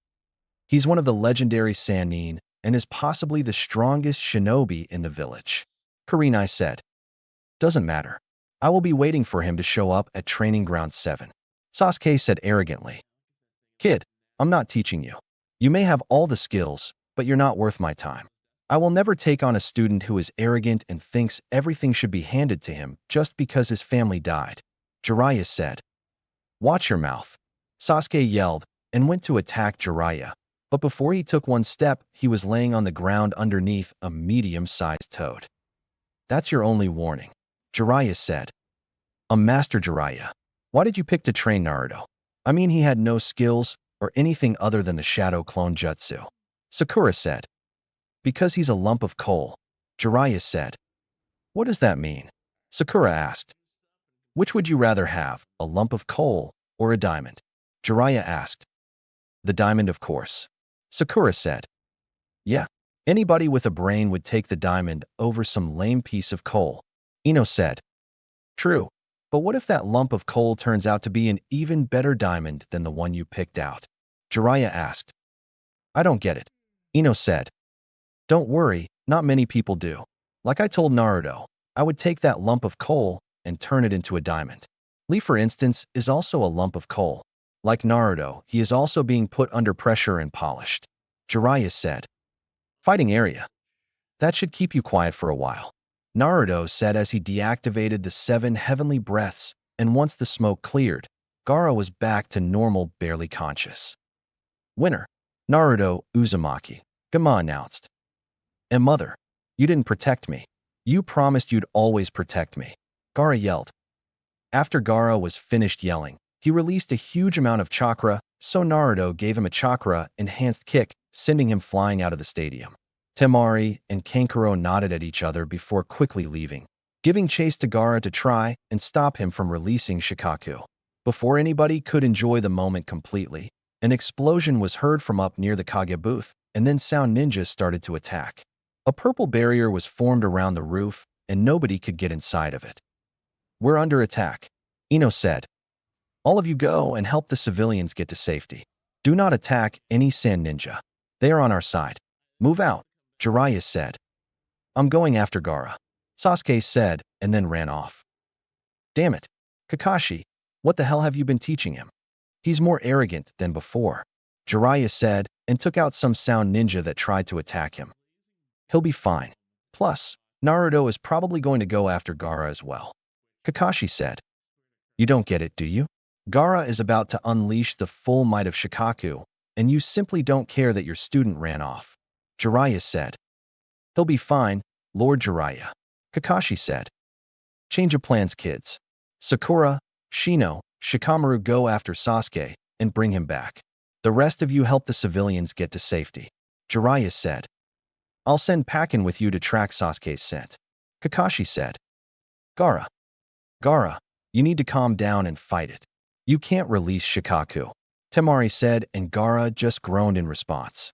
He's one of the legendary Sannin and is possibly the strongest shinobi in the village, Kurenai said. Doesn't matter. I will be waiting for him to show up at Training Ground 7, Sasuke said arrogantly. Kid, I'm not teaching you. You may have all the skills, but you're not worth my time. I will never take on a student who is arrogant and thinks everything should be handed to him just because his family died, Jiraiya said. Watch your mouth, Sasuke yelled and went to attack Jiraiya, but before he took one step, he was laying on the ground underneath a medium-sized toad. That's your only warning, Jiraiya said. Master Jiraiya, why did you pick to train Naruto? I mean, he had no skills or anything other than the shadow clone jutsu, Sakura said. Because he's a lump of coal, Jiraiya said. What does that mean? Sakura asked. Which would you rather have, a lump of coal or a diamond? Jiraiya asked. The diamond, of course. Sakura said. Yeah, anybody with a brain would take the diamond over some lame piece of coal. Ino said. True, but what if that lump of coal turns out to be an even better diamond than the one you picked out? Jiraiya asked. I don't get it. Ino said. Don't worry, not many people do. Like I told Naruto, I would take that lump of coal and turn it into a diamond. Lee, for instance, is also a lump of coal. Like Naruto, he is also being put under pressure and polished. Jiraiya said. Fighting area. That should keep you quiet for a while. Naruto said as he deactivated the 7 heavenly breaths, and once the smoke cleared, Gaara was back to normal, barely conscious. Winner. Naruto Uzumaki. Gama announced. And mother, you didn't protect me. You promised you'd always protect me. Gaara yelled. After Gaara was finished yelling, he released a huge amount of chakra, so Naruto gave him a chakra-enhanced kick, sending him flying out of the stadium. Tamari and Kankuro nodded at each other before quickly leaving, giving chase to Gaara to try and stop him from releasing Shikaku. Before anybody could enjoy the moment completely, an explosion was heard from up near the Kage booth, and then sound ninjas started to attack. A purple barrier was formed around the roof, and nobody could get inside of it. We're under attack, Ino said. All of you go and help the civilians get to safety. Do not attack any sand ninja. They are on our side. Move out, Jiraiya said. I'm going after Gaara, Sasuke said, and then ran off. Damn it, Kakashi, what the hell have you been teaching him? He's more arrogant than before, Jiraiya said, and took out some sound ninja that tried to attack him. He'll be fine. Plus, Naruto is probably going to go after Gaara as well, Kakashi said. You don't get it, do you? Gaara is about to unleash the full might of Shikaku, and you simply don't care that your student ran off, Jiraiya said. He'll be fine, Lord Jiraiya, Kakashi said. Change of plans, kids. Sakura, Shino, Shikamaru go after Sasuke and bring him back. The rest of you help the civilians get to safety, Jiraiya said. I'll send Pakin with you to track Sasuke's scent, Kakashi said. Gaara, you need to calm down and fight it. You can't release Shikaku, Tamari said, and Gaara just groaned in response.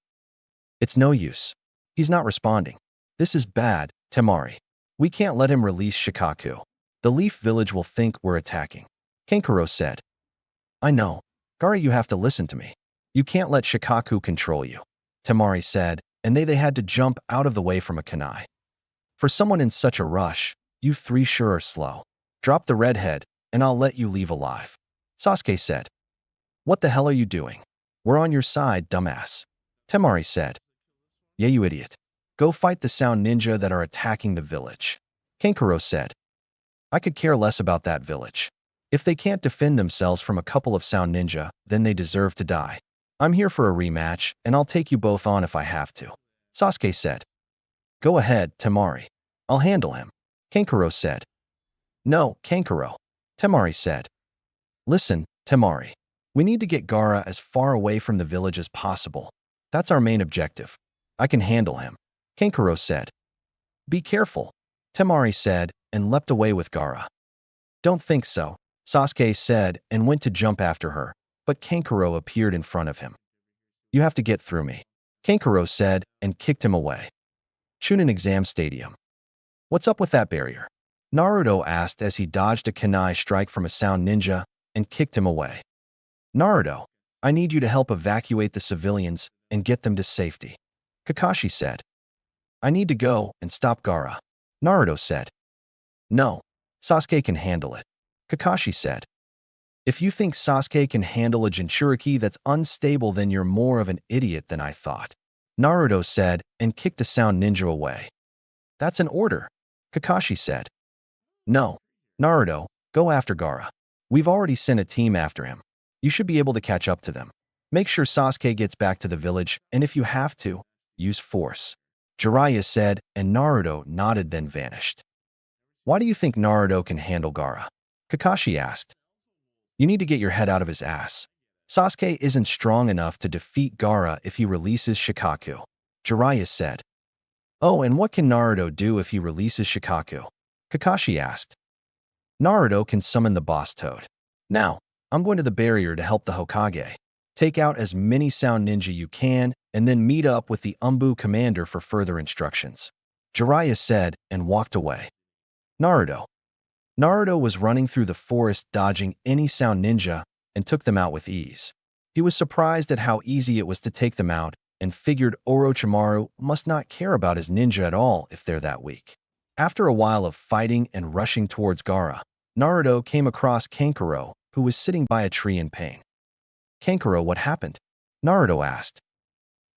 It's no use. He's not responding. This is bad, Tamari. We can't let him release Shikaku. The Leaf Village will think we're attacking, Kankuro said. I know. Gaara, you have to listen to me. You can't let Shikaku control you, Tamari said, and they had to jump out of the way from a kunai. For someone in such a rush, you 3 sure are slow. Drop the redhead, and I'll let you leave alive, Sasuke said. What the hell are you doing? We're on your side, dumbass, Tamari said. Yeah, you idiot. Go fight the sound ninja that are attacking the village, Kankuro said. I could care less about that village. If they can't defend themselves from a couple of sound ninja, then they deserve to die. I'm here for a rematch, and I'll take you both on if I have to, Sasuke said. Go ahead, Tamari. I'll handle him, Kankuro said. No, Kankuro, Tamari said. Listen, Tamari. We need to get Gaara as far away from the village as possible. That's our main objective. I can handle him, Kankuro said. Be careful, Tamari said, and leapt away with Gaara. Don't think so, Sasuke said, and went to jump after her, but Kankuro appeared in front of him. You have to get through me, Kankuro said, and kicked him away. Chunin Exam Stadium. What's up with that barrier? Naruto asked as he dodged a kunai strike from a sound ninja and kicked him away. Naruto, I need you to help evacuate the civilians and get them to safety, Kakashi said. I need to go and stop Gaara, Naruto said. No, Sasuke can handle it, Kakashi said. If you think Sasuke can handle a Jinchuriki that's unstable, then you're more of an idiot than I thought, Naruto said, and kicked the sound ninja away. That's an order, Kakashi said. No, Naruto, go after Gaara. We've already sent a team after him. You should be able to catch up to them. Make sure Sasuke gets back to the village, and if you have to, use force, Jiraiya said, and Naruto nodded then vanished. Why do you think Naruto can handle Gaara? Kakashi asked. You need to get your head out of his ass. Sasuke isn't strong enough to defeat Gaara if he releases Shikaku, Jiraiya said. Oh, and what can Naruto do if he releases Shikaku? Kakashi asked. Naruto can summon the boss toad. Now, I'm going to the barrier to help the Hokage. Take out as many sound ninja you can, and then meet up with the Umbu commander for further instructions. Jiraiya said and walked away. Naruto. Naruto was running through the forest dodging any sound ninja and took them out with ease. He was surprised at how easy it was to take them out and figured Orochimaru must not care about his ninja at all if they're that weak. After a while of fighting and rushing towards Gaara, Naruto came across Kankuro, who was sitting by a tree in pain. Kankuro, what happened? Naruto asked.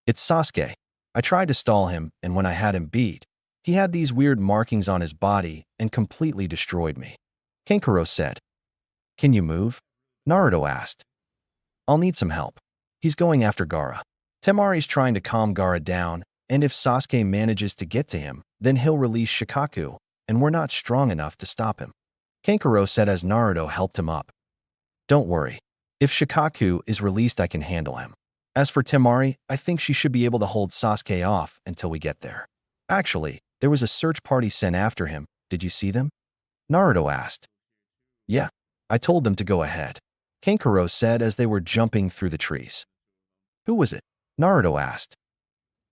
It's Sasuke. I tried to stall him, and when I had him beat, he had these weird markings on his body and completely destroyed me. Kankuro said. Can you move? Naruto asked. I'll need some help. He's going after Gaara. Tamari's trying to calm Gaara down, and if Sasuke manages to get to him, then he'll release Shikaku, and we're not strong enough to stop him. Kankuro said as Naruto helped him up. Don't worry. If Shikaku is released, I can handle him. As for Tamari, I think she should be able to hold Sasuke off until we get there. Actually, there was a search party sent after him. Did you see them? Naruto asked. Yeah, I told them to go ahead. Kankuro said as they were jumping through the trees. Who was it? Naruto asked.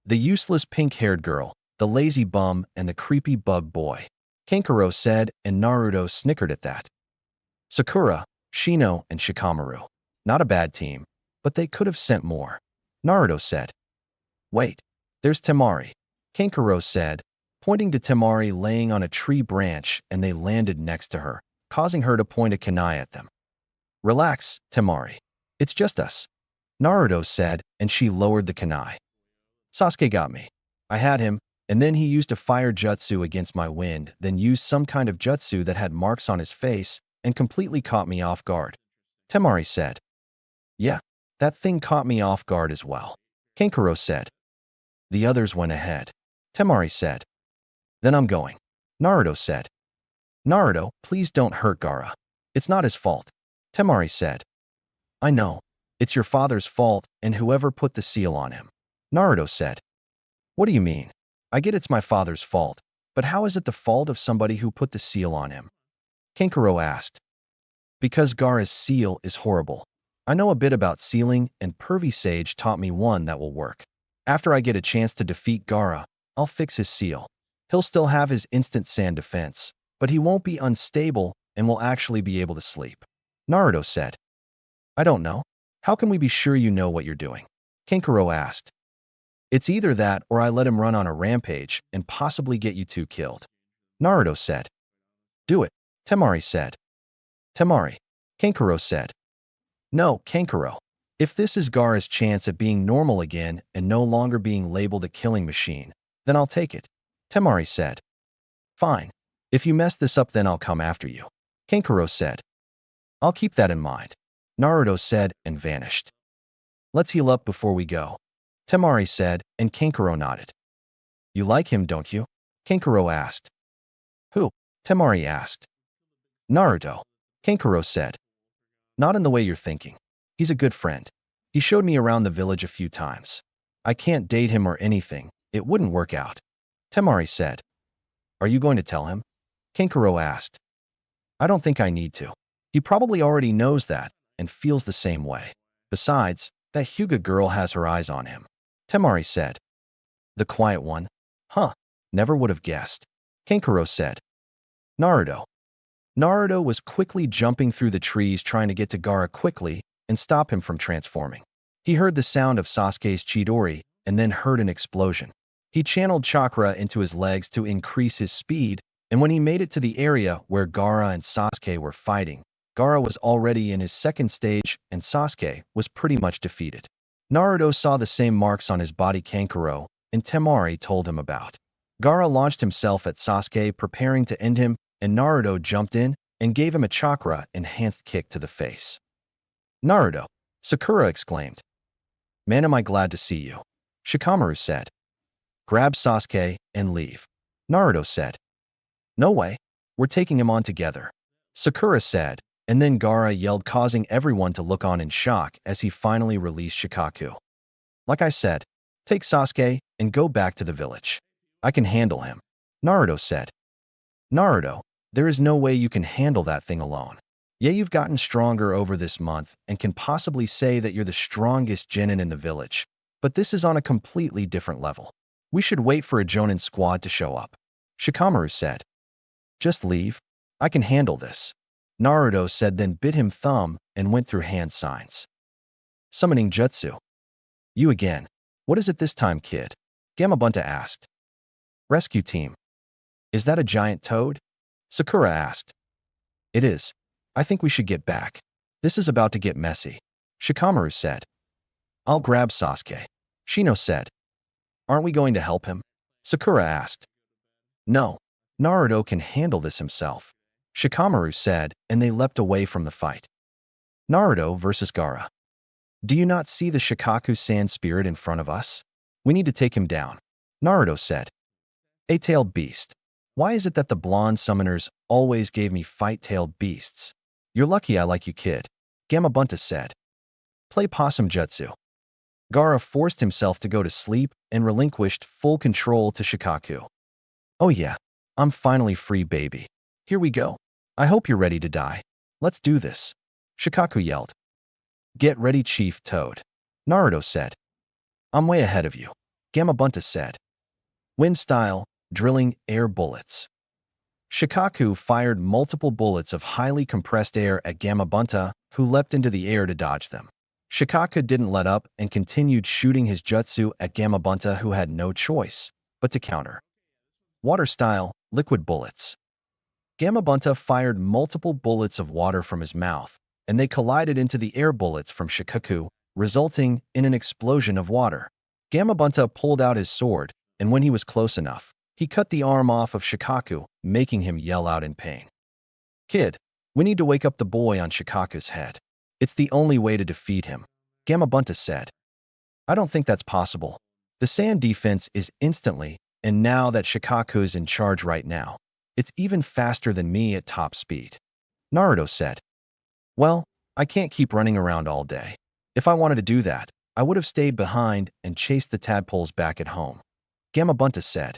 The useless pink-haired girl, the lazy bum, and the creepy bug boy. Kankuro said, and Naruto snickered at that. Sakura, Shino, and Shikamaru. Not a bad team, but they could have sent more. Naruto said. Wait, there's Tamari. Kankuro said, pointing to Tamari laying on a tree branch, and they landed next to her, causing her to point a kunai at them. Relax, Tamari. It's just us. Naruto said, and she lowered the kunai. Sasuke got me. I had him, and then he used a fire jutsu against my wind, then used some kind of jutsu that had marks on his face and completely caught me off guard. Tamari said. Yeah, that thing caught me off guard as well. Kankuro said. The others went ahead. Tamari said. Then I'm going. Naruto said. Naruto, please don't hurt Gaara. It's not his fault. Tamari said. I know. It's your father's fault and whoever put the seal on him. Naruto said. What do you mean? I get it's my father's fault, but how is it the fault of somebody who put the seal on him? Kankuro asked. Because Gaara's seal is horrible. I know a bit about sealing, and Pervy Sage taught me one that will work. After I get a chance to defeat Gaara, I'll fix his seal. He'll still have his instant sand defense, but he won't be unstable and will actually be able to sleep. Naruto said. I don't know. How can we be sure you know what you're doing? Kankuro asked. It's either that or I let him run on a rampage and possibly get you two killed. Naruto said. Do it, Tamari said. Tamari. Kankuro said. No, Kankuro. If this is Gaara's chance at being normal again and no longer being labeled a killing machine, then I'll take it. Tamari said. Fine. If you mess this up, then I'll come after you. Kankuro said. I'll keep that in mind. Naruto said and vanished. Let's heal up before we go. Tamari said, and Kankuro nodded. You like him, don't you? Kankuro asked. Who? Tamari asked. Naruto. Kankuro said. Not in the way you're thinking. He's a good friend. He showed me around the village a few times. I can't date him or anything. It wouldn't work out. Tamari said. Are you going to tell him? Kankuro asked. I don't think I need to. He probably already knows that and feels the same way. Besides, that Hyuga girl has her eyes on him. Tamari said. The quiet one? Huh, never would have guessed. Kankuro said. Naruto. Naruto was quickly jumping through the trees trying to get to Gaara quickly and stop him from transforming. He heard the sound of Sasuke's Chidori and then heard an explosion. He channeled Chakra into his legs to increase his speed, and when he made it to the area where Gaara and Sasuke were fighting, Gaara was already in his second stage and Sasuke was pretty much defeated. Naruto saw the same marks on his body Kankuro and Tamari told him about. Gaara launched himself at Sasuke preparing to end him, and Naruto jumped in and gave him a chakra-enhanced kick to the face. Naruto, Sakura exclaimed. Man, am I glad to see you. Shikamaru said. Grab Sasuke and leave. Naruto said. No way. We're taking him on together. Sakura said, and then Gaara yelled, causing everyone to look on in shock as he finally released Shikaku. Like I said, take Sasuke and go back to the village. I can handle him, Naruto said. Naruto, there is no way you can handle that thing alone. Yeah, you've gotten stronger over this month and can possibly say that you're the strongest genin in the village, but this is on a completely different level. We should wait for a Jonin squad to show up, Shikamaru said. Just leave. I can handle this, Naruto said, then bit him thumb and went through hand signs. Summoning jutsu. You again. What is it this time, kid? Gamabunta asked. Rescue team. Is that a giant toad? Sakura asked. It is. I think we should get back. This is about to get messy, Shikamaru said. I'll grab Sasuke, Shino said. Aren't we going to help him? Sakura asked. No, Naruto can handle this himself, Shikamaru said, and they leapt away from the fight. Naruto versus Gaara. Do you not see the Shikaku sand spirit in front of us? We need to take him down, Naruto said. A-tailed beast. Why is it that the blonde summoners always gave me fight-tailed beasts? You're lucky I like you, kid, Gamabunta said. Play possum jutsu. Gaara forced himself to go to sleep and relinquished full control to Shikaku. Oh yeah, I'm finally free, baby. Here we go. I hope you're ready to die. Let's do this, Shikaku yelled. Get ready, Chief Toad, Naruto said. I'm way ahead of you, Gamabunta said. Wind style, drilling air bullets. Shikaku fired multiple bullets of highly compressed air at Gamabunta, who leapt into the air to dodge them. Shikaku didn't let up and continued shooting his jutsu at Gamabunta, who had no choice but to counter. Water style, liquid bullets. Gamabunta fired multiple bullets of water from his mouth, and they collided into the air bullets from Shikaku, resulting in an explosion of water. Gamabunta pulled out his sword, and when he was close enough, he cut the arm off of Shikaku, making him yell out in pain. Kid, we need to wake up the boy on Shikaku's head. It's the only way to defeat him, Gamabunta said. I don't think that's possible. The sand defense is instantly, and now that Shikaku is in charge right now, it's even faster than me at top speed, Naruto said. Well, I can't keep running around all day. If I wanted to do that, I would have stayed behind and chased the tadpoles back at home, Gamabunta said.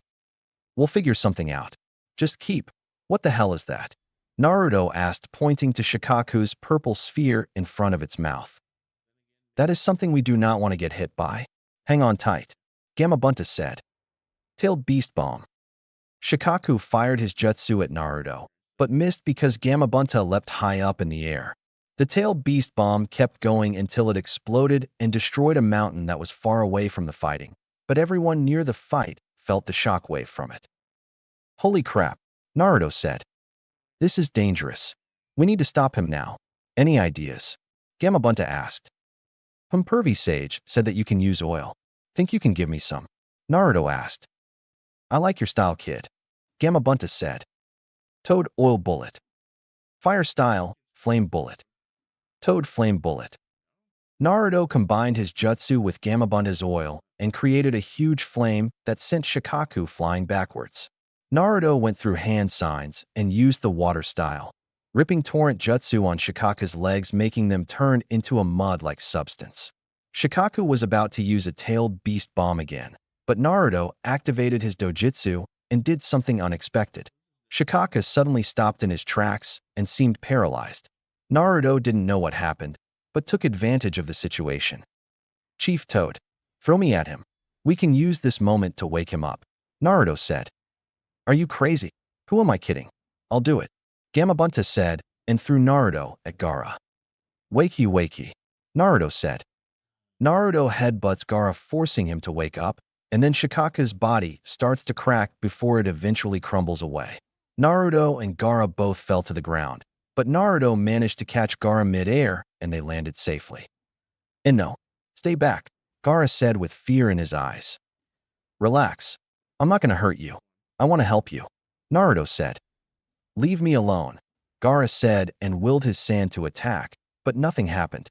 We'll figure something out. Just keep. What the hell is that? Naruto asked, pointing to Shikaku's purple sphere in front of its mouth. That is something we do not want to get hit by. Hang on tight, Gamabunta said. Tailed Beast Bomb. Shikaku fired his jutsu at Naruto, but missed because Gamabunta leapt high up in the air. The Tailed Beast Bomb kept going until it exploded and destroyed a mountain that was far away from the fighting, but everyone near the fight felt the shockwave from it. Holy crap, Naruto said. This is dangerous. We need to stop him now. Any ideas? Gamabunta asked. Pervy Sage said that you can use oil. Think you can give me some? Naruto asked. I like your style, kid, Gamabunta said. Toad Oil Bullet. Fire Style, Flame Bullet. Toad Flame Bullet. Naruto combined his jutsu with Gamabunta's oil and created a huge flame that sent Shikaku flying backwards. Naruto went through hand signs and used the water style, ripping torrent jutsu on Shikaku's legs, making them turn into a mud-like substance. Shikaku was about to use a tailed beast bomb again, but Naruto activated his dojutsu and did something unexpected. Shikaku suddenly stopped in his tracks and seemed paralyzed. Naruto didn't know what happened, but took advantage of the situation. Chief Toad, throw me at him. We can use this moment to wake him up, Naruto said. Are you crazy? Who am I kidding? I'll do it, Gamabunta said, and threw Naruto at Gaara. Wakey wakey, Naruto said. Naruto headbutts Gaara, forcing him to wake up, and then Shikaku's body starts to crack before it eventually crumbles away. Naruto and Gaara both fell to the ground, but Naruto managed to catch Gaara mid-air and they landed safely. And no, stay back, Gaara said with fear in his eyes. Relax. I'm not going to hurt you. I want to help you, Naruto said. Leave me alone, Gaara said and willed his sand to attack, but nothing happened.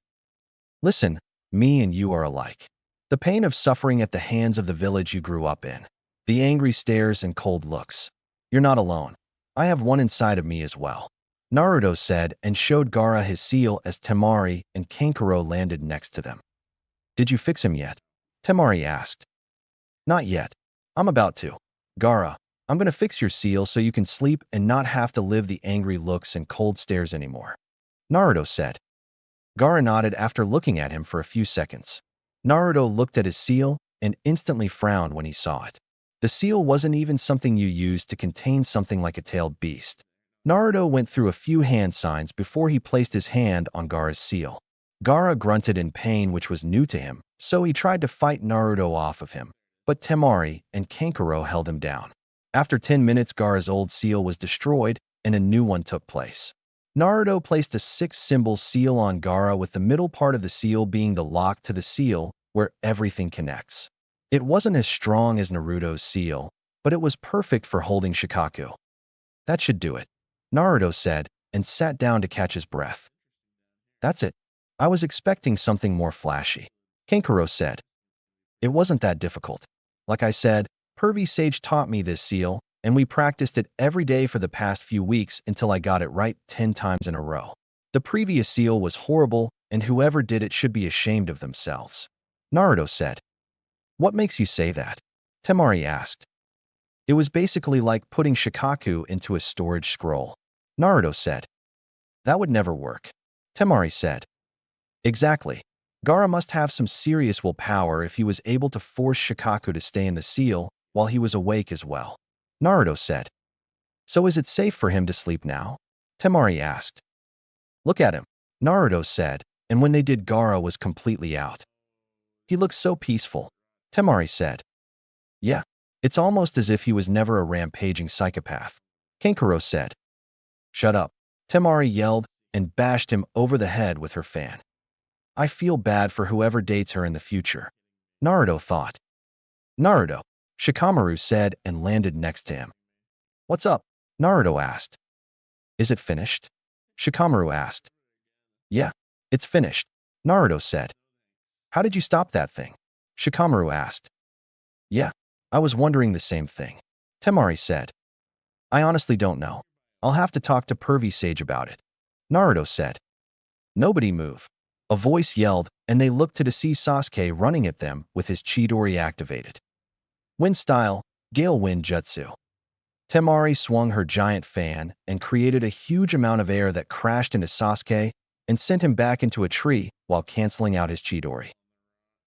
Listen, me and you are alike. The pain of suffering at the hands of the village you grew up in. The angry stares and cold looks. You're not alone. I have one inside of me as well, Naruto said and showed Gaara his seal as Tamari and Kankuro landed next to them. Did you fix him yet? Tamari asked. Not yet. I'm about to, Gaara, I'm gonna fix your seal so you can sleep and not have to live the angry looks and cold stares anymore. Naruto said. Gaara nodded after looking at him for a few seconds. Naruto looked at his seal and instantly frowned when he saw it. The seal wasn't even something you used to contain something like a tailed beast. Naruto went through a few hand signs before he placed his hand on Gaara's seal. Gaara grunted in pain, which was new to him, so he tried to fight Naruto off of him, but Tamari and Kankuro held him down. After 10 minutes, Gaara's old seal was destroyed and a new one took place. Naruto placed a 6-symbol seal on Gaara, with the middle part of the seal being the lock to the seal where everything connects. It wasn't as strong as Naruto's seal, but it was perfect for holding Shikaku. That should do it, Naruto said, and sat down to catch his breath. That's it. I was expecting something more flashy, Kankuro said. It wasn't that difficult. Like I said, Pervy Sage taught me this seal, and we practiced it every day for the past few weeks until I got it right 10 times in a row. The previous seal was horrible, and whoever did it should be ashamed of themselves, Naruto said. What makes you say that? Tamari asked. It was basically like putting Shikaku into a storage scroll, Naruto said. That would never work, Tamari said. Exactly. Gaara must have some serious willpower if he was able to force Shikaku to stay in the seal while he was awake as well, Naruto said. So is it safe for him to sleep now? Tamari asked. Look at him, Naruto said, and when they did, Gaara was completely out. He looks so peaceful, Tamari said. Yeah, it's almost as if he was never a rampaging psychopath, Kankuro said. Shut up, Tamari yelled and bashed him over the head with her fan. I feel bad for whoever dates her in the future, Naruto thought. Naruto, Shikamaru said and landed next to him. What's up? Naruto asked. Is it finished? Shikamaru asked. Yeah, it's finished, Naruto said. How did you stop that thing? Shikamaru asked. Yeah, I was wondering the same thing, Tamari said. I honestly don't know. I'll have to talk to Pervy Sage about it, Naruto said. Nobody move, a voice yelled, and they looked to see Sasuke running at them with his Chidori activated. Wind style, Gale Wind Jutsu. Tamari swung her giant fan and created a huge amount of air that crashed into Sasuke and sent him back into a tree while canceling out his Chidori.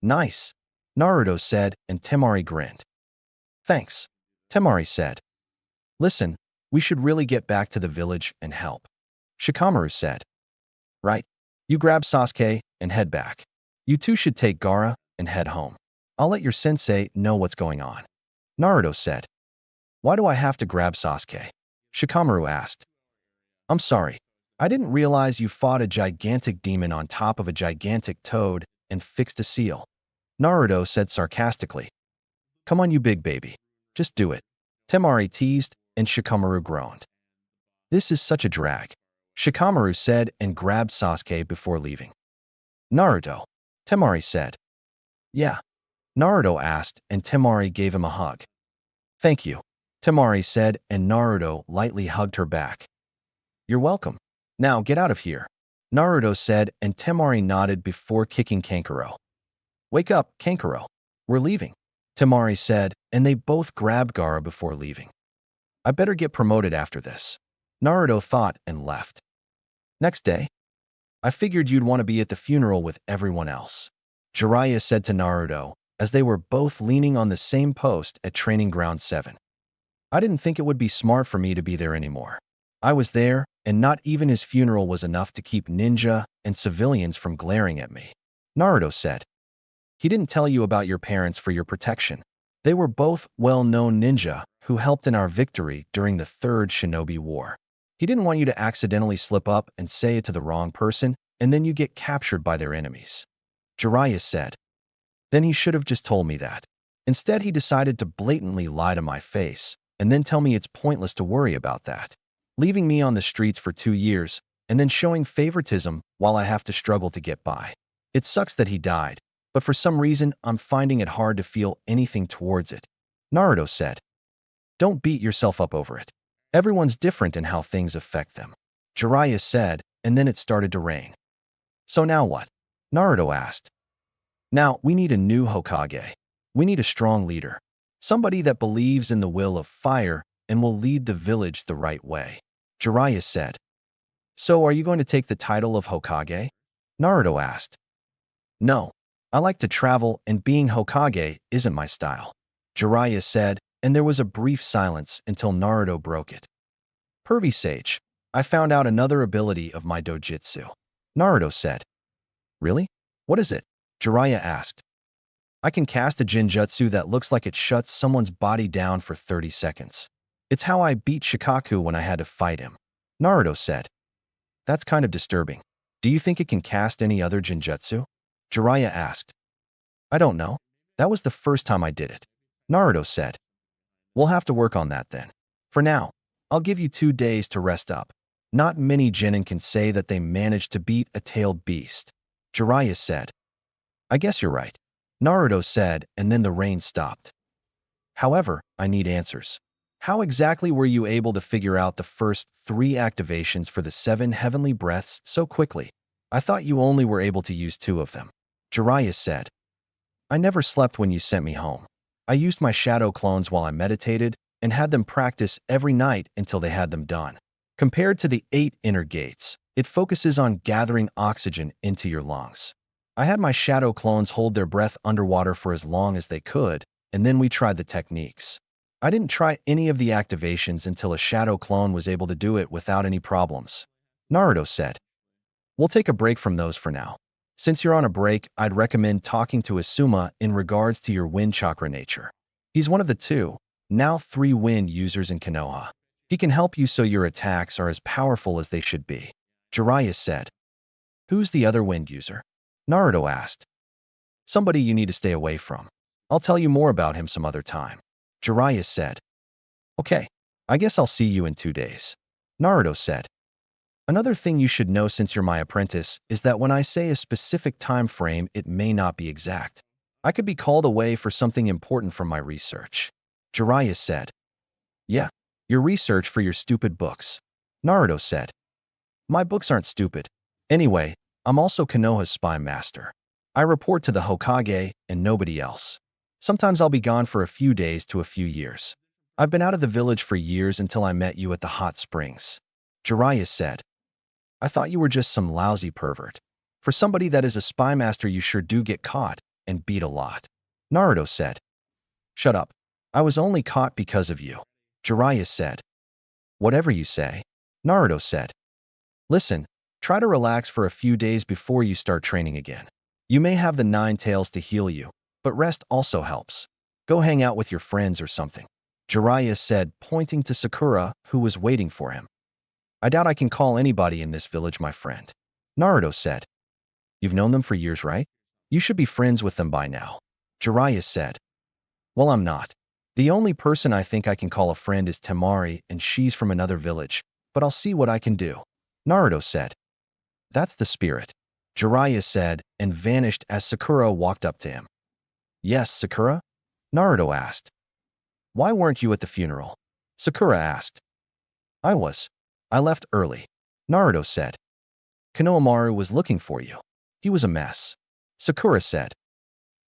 Nice, Naruto said, and Tamari grinned. Thanks, Tamari said. Listen, we should really get back to the village and help, Shikamaru said. Right. You grab Sasuke and head back. You two should take Gaara and head home. I'll let your sensei know what's going on, Naruto said. Why do I have to grab Sasuke? Shikamaru asked. I'm sorry. I didn't realize you fought a gigantic demon on top of a gigantic toad and fixed a seal, Naruto said sarcastically. Come on, you big baby. Just do it, Tamari teased, and Shikamaru groaned. This is such a drag, Shikamaru said and grabbed Sasuke before leaving. Naruto, Tamari said. Yeah, Naruto asked, and Tamari gave him a hug. Thank you, Tamari said, and Naruto lightly hugged her back. You're welcome. Now get out of here, Naruto said, and Tamari nodded before kicking Kankuro. Wake up, Kankuro. We're leaving, Tamari said, and they both grabbed Gaara before leaving. I better get promoted after this, Naruto thought and left. Next day, I figured you'd want to be at the funeral with everyone else, Jiraiya said to Naruto as they were both leaning on the same post at Training Ground 7. I didn't think it would be smart for me to be there anymore. I was there, and not even his funeral was enough to keep ninja and civilians from glaring at me, Naruto said. He didn't tell you about your parents for your protection. They were both well-known ninja who helped in our victory during the Third Shinobi War. He didn't want you to accidentally slip up and say it to the wrong person, and then you get captured by their enemies, Jiraiya said. Then he should have just told me that. Instead, he decided to blatantly lie to my face and then tell me it's pointless to worry about that, leaving me on the streets for 2 years and then showing favoritism while I have to struggle to get by. It sucks that he died, but for some reason, I'm finding it hard to feel anything towards it, Naruto said. Don't beat yourself up over it. Everyone's different in how things affect them, Jiraiya said, and then it started to rain. So now what? Naruto asked. Now, we need a new Hokage. We need a strong leader, Somebody that believes in the will of fire and will lead the village the right way. Jiraiya said. So are you going to take the title of Hokage? Naruto asked. No, I like to travel and being Hokage isn't my style. Jiraiya said, and there was a brief silence until Naruto broke it. Pervy Sage, I found out another ability of my dojutsu. Naruto said. Really? What is it? Jiraiya asked. I can cast a jinjutsu that looks like it shuts someone's body down for 30 seconds. It's how I beat Shikaku when I had to fight him. Naruto said. That's kind of disturbing. Do you think it can cast any other jinjutsu? Jiraiya asked. I don't know. That was the first time I did it. Naruto said. We'll have to work on that then. For now, I'll give you 2 days to rest up. Not many genin can say that they managed to beat a tailed beast. Jiraiya said. I guess you're right. Naruto said, and then the rain stopped. However, I need answers. How exactly were you able to figure out the first 3 activations for the 7 heavenly breaths so quickly? I thought you only were able to use 2 of them. Jiraiya said. I never slept when you sent me home. I used my shadow clones while I meditated and had them practice every night until they had them done. Compared to the 8 inner gates, it focuses on gathering oxygen into your lungs. I had my shadow clones hold their breath underwater for as long as they could, and then we tried the techniques. I didn't try any of the activations until a shadow clone was able to do it without any problems. Naruto said. We'll take a break from those for now. Since you're on a break, I'd recommend talking to Asuma in regards to your wind chakra nature. He's one of the 2, now 3 wind users in Konoha. He can help you so your attacks are as powerful as they should be. Jiraiya said. Who's the other wind user? Naruto asked. Somebody you need to stay away from. I'll tell you more about him some other time. Jiraiya said. Okay, I guess I'll see you in 2 days. Naruto said. Another thing you should know since you're my apprentice is that when I say a specific time frame, it may not be exact. I could be called away for something important from my research. Jiraiya said. Yeah, your research for your stupid books. Naruto said. My books aren't stupid. Anyway, I'm also Konoha's spy master. I report to the Hokage and nobody else. Sometimes I'll be gone for a few days to a few years. I've been out of the village for years until I met you at the hot springs. Jiraiya said. I thought you were just some lousy pervert. For somebody that is a spy master, you sure do get caught and beat a lot. Naruto said. Shut up. I was only caught because of you. Jiraiya said. Whatever you say. Naruto said. Listen, try to relax for a few days before you start training again. You may have the 9 tails to heal you, but rest also helps. Go hang out with your friends or something. Jiraiya said, pointing to Sakura, who was waiting for him. I doubt I can call anybody in this village my friend. Naruto said. You've known them for years, right? You should be friends with them by now. Jiraiya said. Well, I'm not. The only person I think I can call a friend is Tamari, and she's from another village, but I'll see what I can do. Naruto said. That's the spirit. Jiraiya said, and vanished as Sakura walked up to him. Yes, Sakura? Naruto asked. Why weren't you at the funeral? Sakura asked. I was. I left early. Naruto said. Konohamaru was looking for you. He was a mess. Sakura said.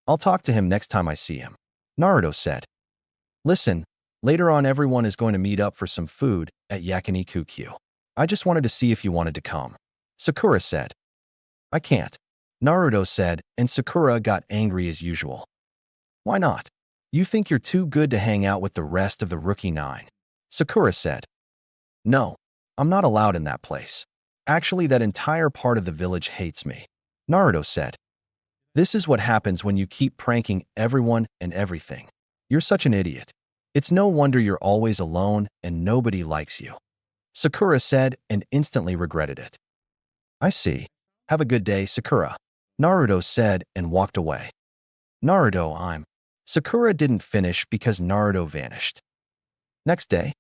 I'll talk to him next time I see him. Naruto said. Listen, later on everyone is going to meet up for some food at Yakiniku-kyu. I just wanted to see if you wanted to come. Sakura said. I can't. Naruto said, and Sakura got angry as usual. Why not? You think you're too good to hang out with the rest of the Rookie 9. Sakura said. No, I'm not allowed in that place. Actually, that entire part of the village hates me. Naruto said. This is what happens when you keep pranking everyone and everything. You're such an idiot. It's no wonder you're always alone and nobody likes you. Sakura said and instantly regretted it. I see. Have a good day, Sakura. Naruto said and walked away. Naruto, Sakura didn't finish because Naruto vanished. Next day.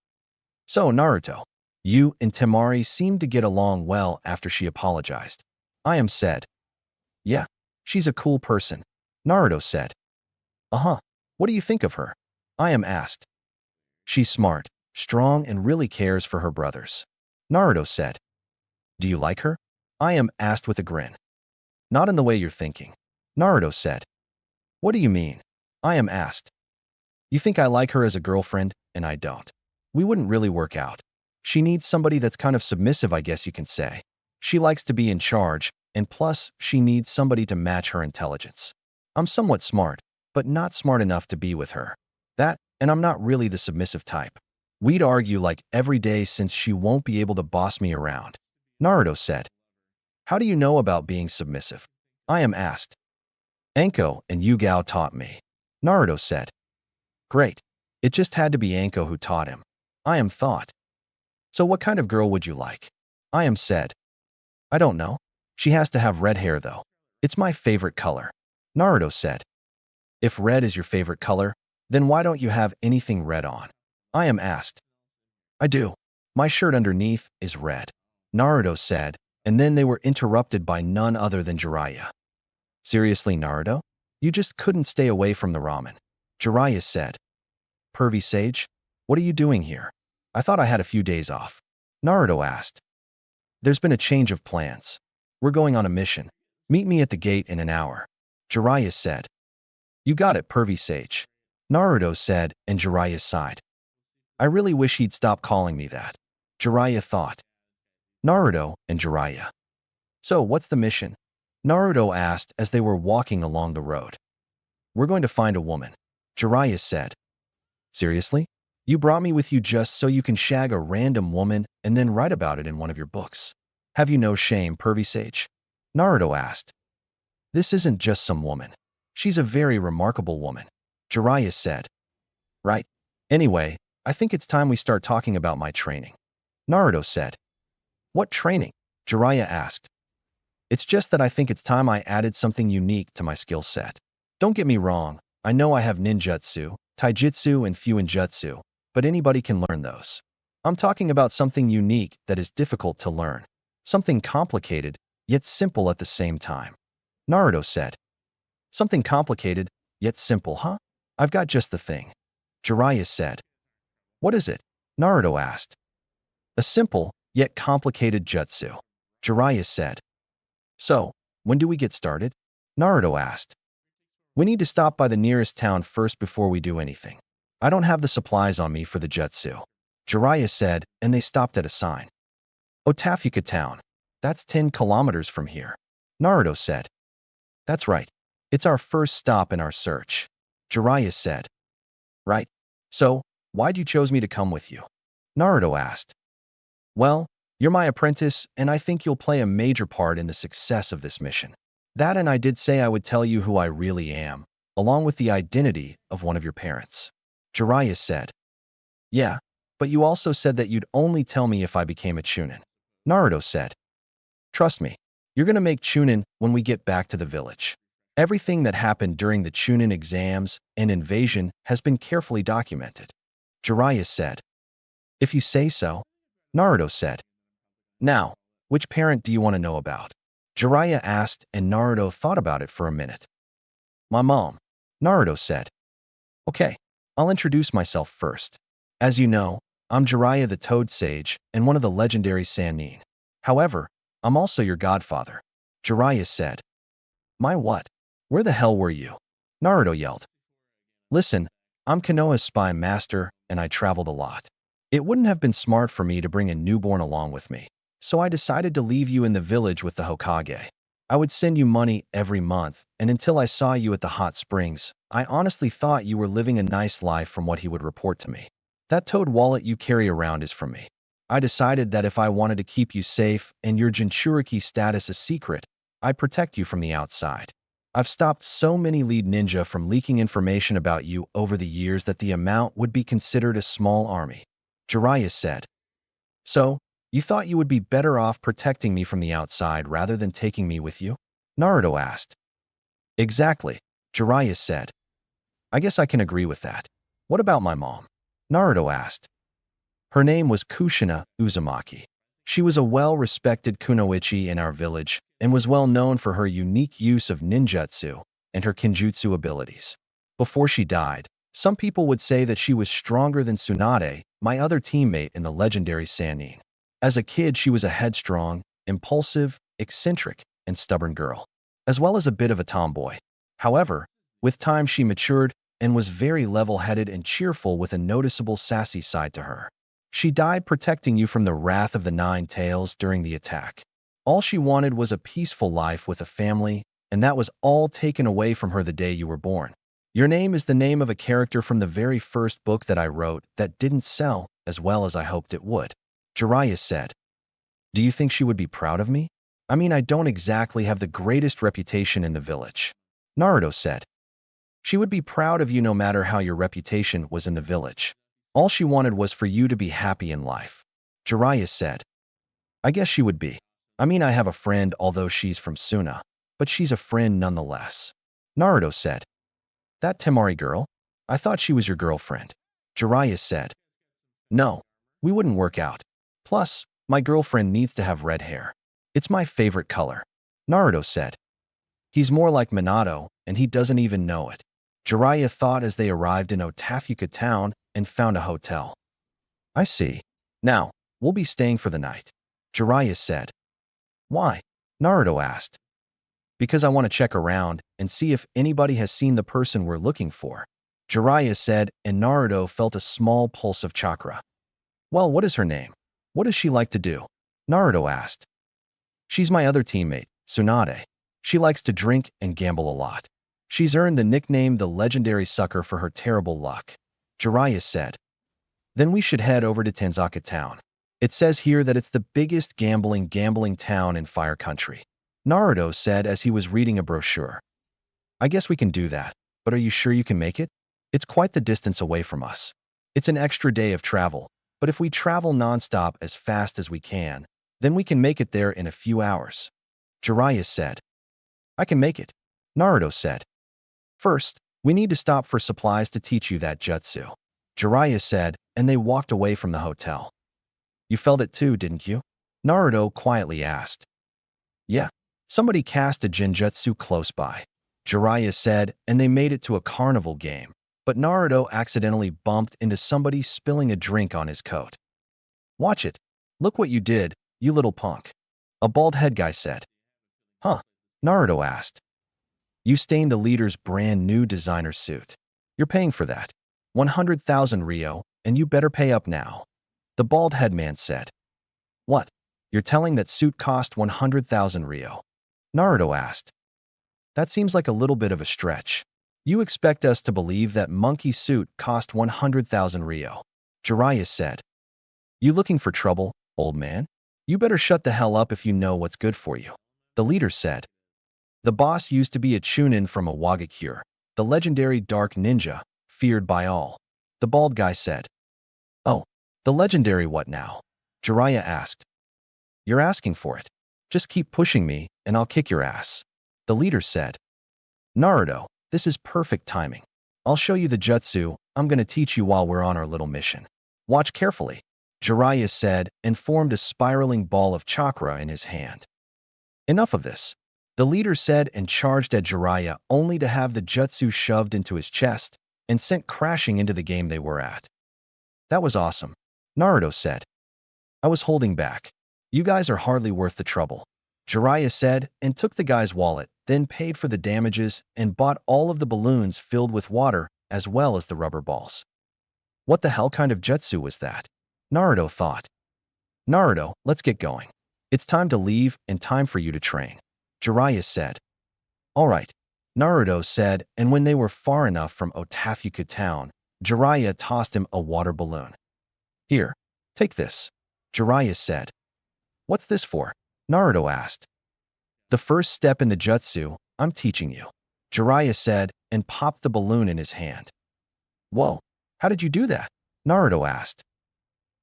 So, Naruto, you and Tamari seemed to get along well after she apologized. Said. Yeah, she's a cool person. Naruto said. Uh-huh. What do you think of her? Asked. She's smart, strong, and really cares for her brothers. Naruto said. Do you like her? Asked with a grin. Not in the way you're thinking. Naruto said. What do you mean? Asked. You think I like her as a girlfriend, and I don't. We wouldn't really work out. She needs somebody that's kind of submissive, I guess you can say. She likes to be in charge, and plus, she needs somebody to match her intelligence. I'm somewhat smart, but not smart enough to be with her. That, and I'm not really the submissive type. We'd argue like every day since she won't be able to boss me around. Naruto said. How do you know about being submissive? I am asked. Anko and Yuga taught me. Naruto said. Great. It just had to be Anko who taught him. I am thought. So what kind of girl would you like? I am said. I don't know. She has to have red hair though. It's my favorite color. Naruto said. If red is your favorite color, then why don't you have anything red on? I am asked. I do. My shirt underneath is red. Naruto said, and then they were interrupted by none other than Jiraiya. Seriously, Naruto? You just couldn't stay away from the ramen. Jiraiya said. Pervy Sage? What are you doing here? I thought I had a few days off. Naruto asked. There's been a change of plans. We're going on a mission. Meet me at the gate in an hour. Jiraiya said. You got it, Pervy Sage. Naruto said, and Jiraiya sighed. I really wish he'd stop calling me that. Jiraiya thought. Naruto and Jiraiya. So, what's the mission? Naruto asked as they were walking along the road. We're going to find a woman. Jiraiya said. Seriously? You brought me with you just so you can shag a random woman and then write about it in one of your books. Have you no shame, Pervy Sage? Naruto asked. This isn't just some woman. She's a very remarkable woman. Jiraiya said. Right. Anyway, I think it's time we start talking about my training. Naruto said. What training? Jiraiya asked. It's just that I think it's time I added something unique to my skill set. Don't get me wrong, I know I have ninjutsu, taijutsu, and fuinjutsu, but anybody can learn those. I'm talking about something unique that is difficult to learn. Something complicated, yet simple at the same time. Naruto said. Something complicated, yet simple, huh? I've got just the thing. Jiraiya said. What is it? Naruto asked. A simple, yet complicated jutsu. Jiraiya said. So, when do we get started? Naruto asked. We need to stop by the nearest town first before we do anything. I don't have the supplies on me for the jutsu. Jiraiya said, and they stopped at a sign. Otafuka town. That's 10 kilometers from here. Naruto said. That's right. It's our first stop in our search. Jiraiya said. Right. So, why'd you chose me to come with you? Naruto asked. Well, you're my apprentice, and I think you'll play a major part in the success of this mission. That, and I did say I would tell you who I really am, along with the identity of one of your parents. Jiraiya said. Yeah, but you also said that you'd only tell me if I became a Chunin. Naruto said. Trust me, you're gonna make Chunin when we get back to the village. Everything that happened during the Chunin exams and invasion has been carefully documented. Jiraiya said. If you say so. Naruto said. Now, which parent do you want to know about? Jiraiya asked, and Naruto thought about it for a minute. My mom. Naruto said. Okay, I'll introduce myself first. As you know, I'm Jiraiya the Toad Sage and one of the legendary Sannin. However, I'm also your godfather. Jiraiya said. My what? Where the hell were you? Naruto yelled. Listen, I'm Konoha's spy master, and I traveled a lot. It wouldn't have been smart for me to bring a newborn along with me, so I decided to leave you in the village with the Hokage. I would send you money every month, and until I saw you at the hot springs, I honestly thought you were living a nice life from what he would report to me. That toad wallet you carry around is from me. I decided that if I wanted to keep you safe and your Jinchuriki status a secret, I'd protect you from the outside. I've stopped so many lead ninja from leaking information about you over the years that the amount would be considered a small army. Jiraiya said. So, you thought you would be better off protecting me from the outside rather than taking me with you? Naruto asked. Exactly, Jiraiya said. I guess I can agree with that. What about my mom? Naruto asked. Her name was Kushina Uzumaki. She was a well-respected kunoichi in our village and was well known for her unique use of ninjutsu and her kenjutsu abilities. Before she died, some people would say that she was stronger than Tsunade, my other teammate in the legendary Sannin. As a kid, she was a headstrong, impulsive, eccentric, and stubborn girl, as well as a bit of a tomboy. However, with time she matured and was very level-headed and cheerful with a noticeable sassy side to her. She died protecting you from the wrath of the Nine Tails during the attack. All she wanted was a peaceful life with a family, and that was all taken away from her the day you were born. Your name is the name of a character from the very first book that I wrote that didn't sell as well as I hoped it would. Jiraiya said. Do you think she would be proud of me? I mean, I don't exactly have the greatest reputation in the village. Naruto said. She would be proud of you no matter how your reputation was in the village. All she wanted was for you to be happy in life. Jiraiya said. I guess she would be. I mean, I have a friend, although she's from Suna, but she's a friend nonetheless. Naruto said. That Tamari girl? I thought she was your girlfriend. Jiraiya said. No, we wouldn't work out. Plus, my girlfriend needs to have red hair. It's my favorite color. Naruto said. He's more like Minato, and he doesn't even know it. Jiraiya thought as they arrived in Otafuka town and found a hotel. I see. Now, we'll be staying for the night. Jiraiya said. Why? Naruto asked. Because I want to check around and see if anybody has seen the person we're looking for. Jiraiya said, and Naruto felt a small pulse of chakra. Well, what is her name? What does she like to do? Naruto asked. She's my other teammate, Tsunade. She likes to drink and gamble a lot. She's earned the nickname the legendary sucker for her terrible luck. Jiraiya said. Then we should head over to Tanzaka town. It says here that it's the biggest gambling town in Fire Country. Naruto said as he was reading a brochure. I guess we can do that, but are you sure you can make it? It's quite the distance away from us. It's an extra day of travel, but if we travel non-stop as fast as we can, then we can make it there in a few hours. Jiraiya said. I can make it, Naruto said. First, we need to stop for supplies to teach you that jutsu. Jiraiya said, and they walked away from the hotel. You felt it too, didn't you? Naruto quietly asked. Yeah, somebody cast a genjutsu close by. Jiraiya said, and they made it to a carnival game, but Naruto accidentally bumped into somebody spilling a drink on his coat. Watch it. Look what you did, you little punk. A bald head guy said. Huh? Naruto asked. You stained the leader's brand new designer suit. You're paying for that. 100,000 Ryo, and you better pay up now. The bald head man said. What? You're telling that suit cost 100,000 Ryo? Naruto asked. That seems like a little bit of a stretch. You expect us to believe that monkey suit cost 100,000 Ryo? Jiraiya said. You looking for trouble, old man? You better shut the hell up if you know what's good for you. The leader said. The boss used to be a Chunin from a Wagakure, the legendary dark ninja, feared by all. The bald guy said. Oh, the legendary what now? Jiraiya asked. You're asking for it. Just keep pushing me, and I'll kick your ass. The leader said. Naruto, this is perfect timing. I'll show you the jutsu I'm going to teach you while we're on our little mission. Watch carefully, Jiraiya said, and formed a spiraling ball of chakra in his hand. Enough of this, the leader said, and charged at Jiraiya only to have the jutsu shoved into his chest and sent crashing into the game they were at. That was awesome, Naruto said. I was holding back. You guys are hardly worth the trouble, Jiraiya said, and took the guy's wallet, then paid for the damages and bought all of the balloons filled with water as well as the rubber balls. What the hell kind of jutsu was that? Naruto thought. Naruto, let's get going. It's time to leave and time for you to train, Jiraiya said. All right, Naruto said, and when they were far enough from Otafuka town, Jiraiya tossed him a water balloon. Here, take this, Jiraiya said. What's this for? Naruto asked. The first step in the jutsu I'm teaching you, Jiraiya said, and popped the balloon in his hand. Whoa, how did you do that? Naruto asked.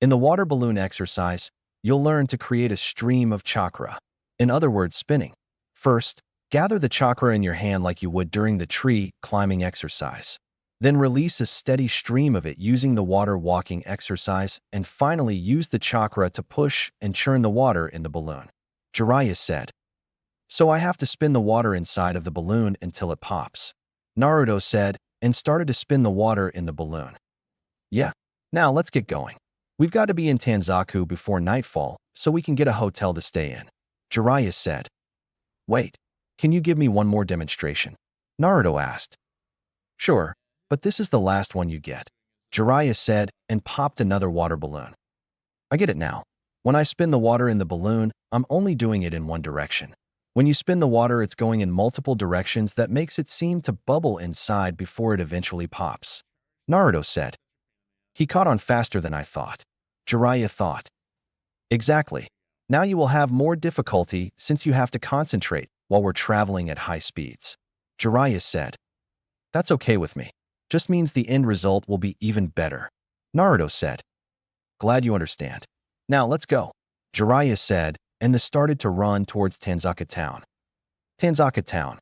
In the water balloon exercise, you'll learn to create a stream of chakra. In other words, spinning. First, gather the chakra in your hand like you would during the tree climbing exercise. Then release a steady stream of it using the water walking exercise, and finally use the chakra to push and churn the water in the balloon, Jiraiya said. So I have to spin the water inside of the balloon until it pops, Naruto said, and started to spin the water in the balloon. Yeah, now let's get going. We've got to be in Tanzaku before nightfall so we can get a hotel to stay in, Jiraiya said. Wait, can you give me one more demonstration? Naruto asked. Sure, But this is the last one you get, Jiraiya said and popped another water balloon. I get it now. When I spin the water in the balloon, I'm only doing it in one direction. When you spin the water, it's going in multiple directions that makes it seem to bubble inside before it eventually pops. Naruto said. He caught on faster than I thought. Jiraiya thought. Exactly. Now you will have more difficulty since you have to concentrate while we're traveling at high speeds. Jiraiya said. That's okay with me. Just means the end result will be even better. Naruto said. Glad you understand. Now let's go. Jiraiya said, and they started to run towards Tanzaka Town. Tanzaka Town.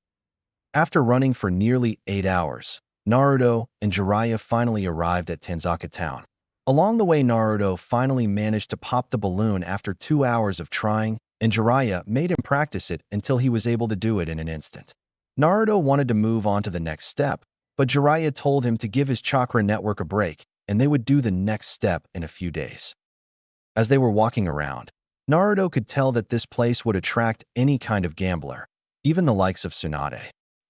After running for nearly 8 hours, Naruto and Jiraiya finally arrived at Tanzaka Town. Along the way, Naruto finally managed to pop the balloon after 2 hours of trying, and Jiraiya made him practice it until he was able to do it in an instant. Naruto wanted to move on to the next step, but Jiraiya told him to give his chakra network a break, and they would do the next step in a few days. As they were walking around, Naruto could tell that this place would attract any kind of gambler, even the likes of Tsunade.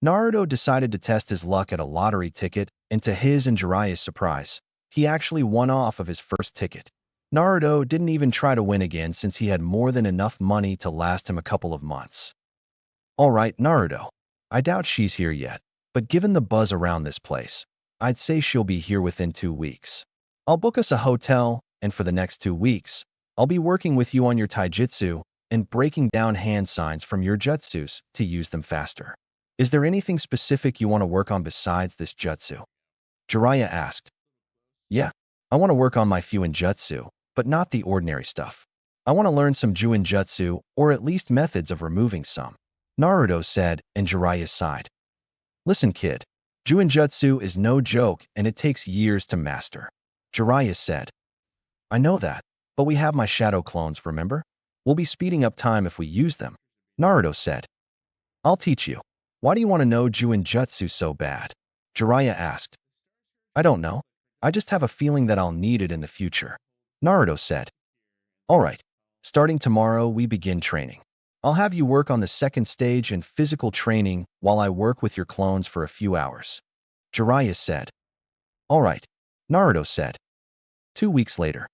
Naruto decided to test his luck at a lottery ticket, and to his and Jiraiya's surprise, he actually won off of his first ticket. Naruto didn't even try to win again since he had more than enough money to last him a couple of months. Alright, Naruto. I doubt she's here yet, but given the buzz around this place, I'd say she'll be here within 2 weeks. I'll book us a hotel, and for the next 2 weeks, I'll be working with you on your taijutsu and breaking down hand signs from your jutsus to use them faster. Is there anything specific you want to work on besides this jutsu? Jiraiya asked. Yeah, I want to work on my Fuin jutsu, but not the ordinary stuff. I want to learn some Juin jutsu, or at least methods of removing some. Naruto said, and Jiraiya sighed. Listen, kid. Juin jutsu is no joke, and it takes years to master. Jiraiya said. I know that, but we have my shadow clones, remember? We'll be speeding up time if we use them. Naruto said. I'll teach you. Why do you want to know Juin jutsu so bad? Jiraiya asked. I don't know. I just have a feeling that I'll need it in the future. Naruto said. Alright. Starting tomorrow, we begin training. I'll have you work on the second stage in physical training while I work with your clones for a few hours. Jiraiya said. Alright. Naruto said. 2 weeks later.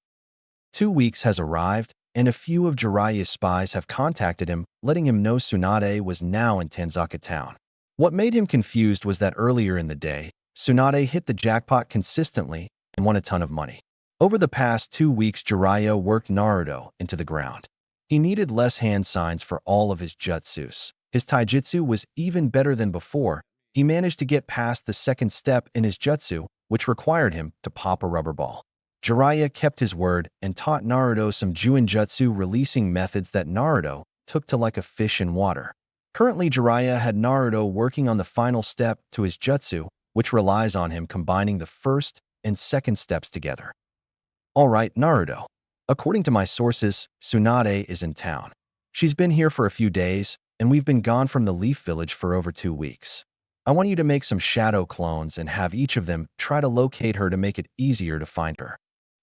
2 weeks has arrived, and a few of Jiraiya's spies have contacted him, letting him know Tsunade was now in Tanzaka Town. What made him confused was that earlier in the day, Tsunade hit the jackpot consistently and won a ton of money. Over the past 2 weeks, Jiraiya worked Naruto into the ground. He needed less hand signs for all of his jutsus. His taijutsu was even better than before. He managed to get past the second step in his jutsu, which required him to pop a rubber ball. Jiraiya kept his word and taught Naruto some Juin jutsu releasing methods that Naruto took to like a fish in water. Currently, Jiraiya had Naruto working on the final step to his jutsu, which relies on him combining the first and second steps together. Alright, Naruto. According to my sources, Tsunade is in town. She's been here for a few days, and we've been gone from the Leaf Village for over 2 weeks. I want you to make some shadow clones and have each of them try to locate her to make it easier to find her.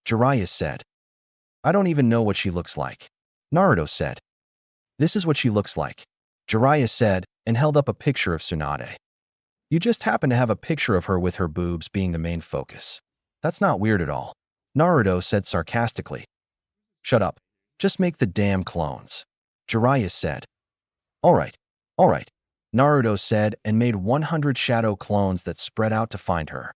Jiraiya said. I don't even know what she looks like. Naruto said. This is what she looks like. Jiraiya said, and held up a picture of Tsunade. You just happen to have a picture of her with her boobs being the main focus. That's not weird at all. Naruto said sarcastically. Shut up. Just make the damn clones. Jiraiya said. Alright. Naruto said and made 100 shadow clones that spread out to find her.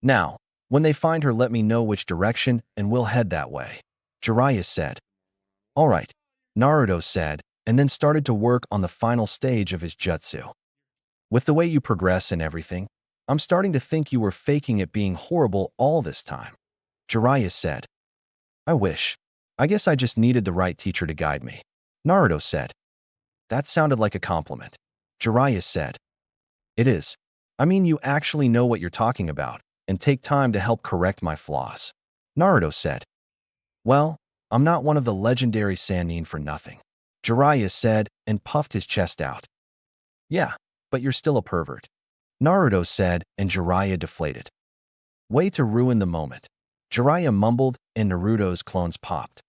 Now, when they find her, let me know which direction and we'll head that way. Jiraiya said. Alright. Naruto said, and then started to work on the final stage of his jutsu. With the way you progress and everything, I'm starting to think you were faking it being horrible all this time. Jiraiya said. I wish. I guess I just needed the right teacher to guide me. Naruto said. That sounded like a compliment. Jiraiya said. It is. I mean, you actually know what you're talking about, and take time to help correct my flaws. Naruto said. Well, I'm not one of the legendary Sannin for nothing. Jiraiya said and puffed his chest out. Yeah, but you're still a pervert. Naruto said and Jiraiya deflated. Way to ruin the moment. Jiraiya mumbled and Naruto's clones popped.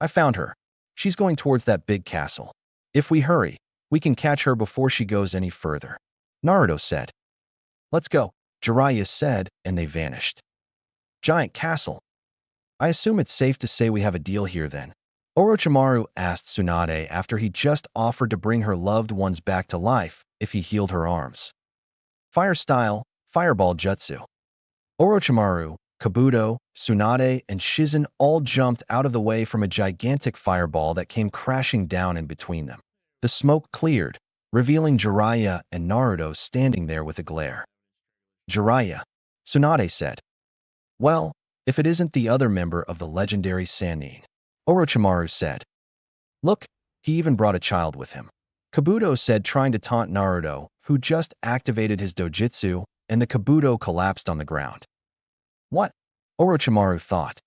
I found her. She's going towards that big castle. If we hurry, we can catch her before she goes any further. Naruto said. Let's go. Jiraiya said, and they vanished. Giant castle. I assume it's safe to say we have a deal here then. Orochimaru asked Tsunade after he just offered to bring her loved ones back to life if he healed her arms. Fire style, fireball jutsu. Orochimaru, Kabuto, Tsunade, and Shizen all jumped out of the way from a gigantic fireball that came crashing down in between them. The smoke cleared, revealing Jiraiya and Naruto standing there with a glare. Jiraiya, Tsunade said. Well, if it isn't the other member of the legendary Sannin. Orochimaru said. Look, he even brought a child with him. Kabuto said, trying to taunt Naruto, who just activated his dojutsu, and the Kabuto collapsed on the ground. What? Orochimaru thought.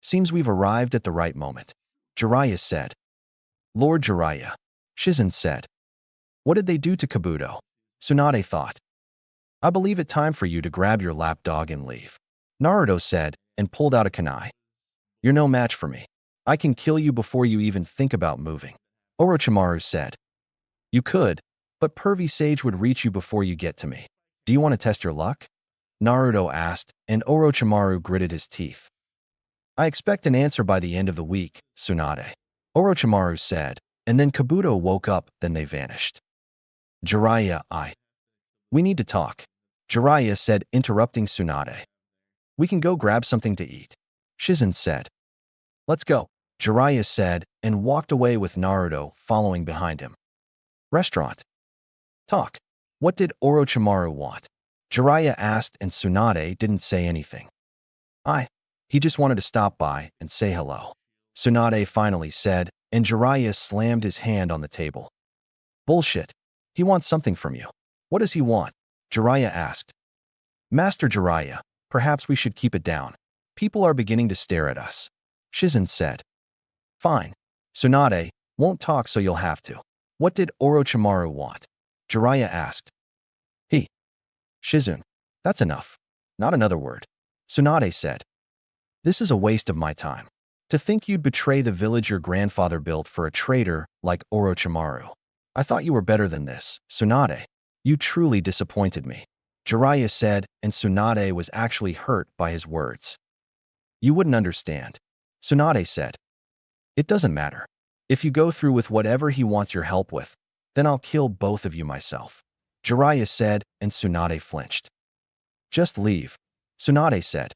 Seems we've arrived at the right moment. Jiraiya said. Lord Jiraiya. Shizen said. What did they do to Kabuto? Tsunade thought. I believe it time for you to grab your lapdog and leave. Naruto said, and pulled out a kunai. You're no match for me. I can kill you before you even think about moving. Orochimaru said. You could, but Pervy Sage would reach you before you get to me. Do you want to test your luck? Naruto asked, and Orochimaru gritted his teeth. I expect an answer by the end of the week, Tsunade. Orochimaru said, and then Kabuto woke up, then they vanished. Jiraiya, We need to talk. Jiraiya said, interrupting Tsunade. We can go grab something to eat. Shizen said. Let's go, Jiraiya said, and walked away with Naruto following behind him. Restaurant. Talk. What did Orochimaru want? Jiraiya asked, and Tsunade didn't say anything. He just wanted to stop by and say hello. Tsunade finally said, and Jiraiya slammed his hand on the table. Bullshit. He wants something from you. What does he want? Jiraiya asked. Master Jiraiya, perhaps we should keep it down. People are beginning to stare at us. Shizen said. Fine. Tsunade won't talk, so you'll have to. What did Orochimaru want? Jiraiya asked. Shizen. That's enough. Not another word. Tsunade said. This is a waste of my time. To think you'd betray the village your grandfather built for a traitor like Orochimaru. I thought you were better than this, Tsunade. You truly disappointed me. Jiraiya said, and Tsunade was actually hurt by his words. You wouldn't understand. Tsunade said. It doesn't matter. If you go through with whatever he wants your help with, then I'll kill both of you myself. Jiraiya said, and Tsunade flinched. Just leave. Tsunade said.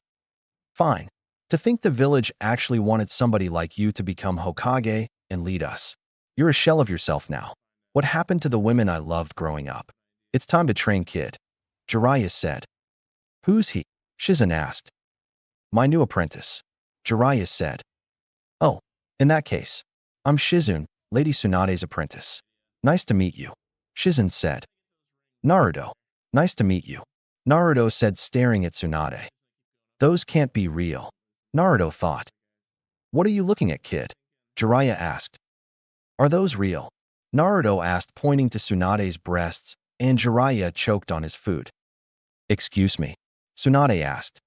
Fine. To think the village actually wanted somebody like you to become Hokage and lead us. You're a shell of yourself now. What happened to the women I loved growing up? It's time to train kid. Jiraiya said. Who's he? Shizen asked. My new apprentice. Jiraiya said. Oh, in that case, I'm Shizen, Lady Tsunade's apprentice. Nice to meet you. Shizen said. Naruto. Nice to meet you. Naruto said, staring at Tsunade. Those can't be real. Naruto thought. What are you looking at, kid? Jiraiya asked. Are those real? Naruto asked, pointing to Tsunade's breasts, and Jiraiya choked on his food. Excuse me? Tsunade asked.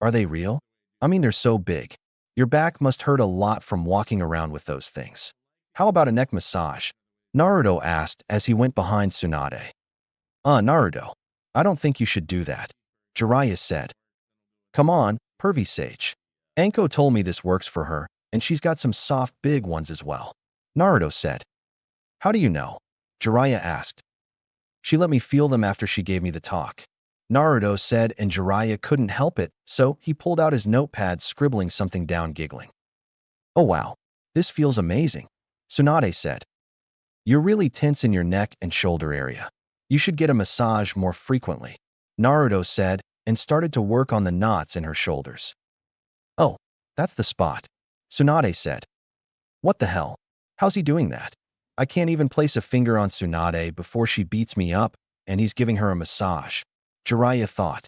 Are they real? I mean, they're so big. Your back must hurt a lot from walking around with those things. How about a neck massage? Naruto asked as he went behind Tsunade. Naruto. I don't think you should do that. Jiraiya said. Come on, Pervy Sage. Anko told me this works for her, and she's got some soft big ones as well. Naruto said. How do you know? Jiraiya asked. She let me feel them after she gave me the talk. Naruto said, and Jiraiya couldn't help it, so he pulled out his notepad, scribbling something down, giggling. Oh wow, this feels amazing, Tsunade said. You're really tense in your neck and shoulder area. You should get a massage more frequently, Naruto said, and started to work on the knots in her shoulders. Oh, that's the spot, Tsunade said. What the hell? How's he doing that? I can't even place a finger on Tsunade before she beats me up, and he's giving her a massage, Jiraiya thought.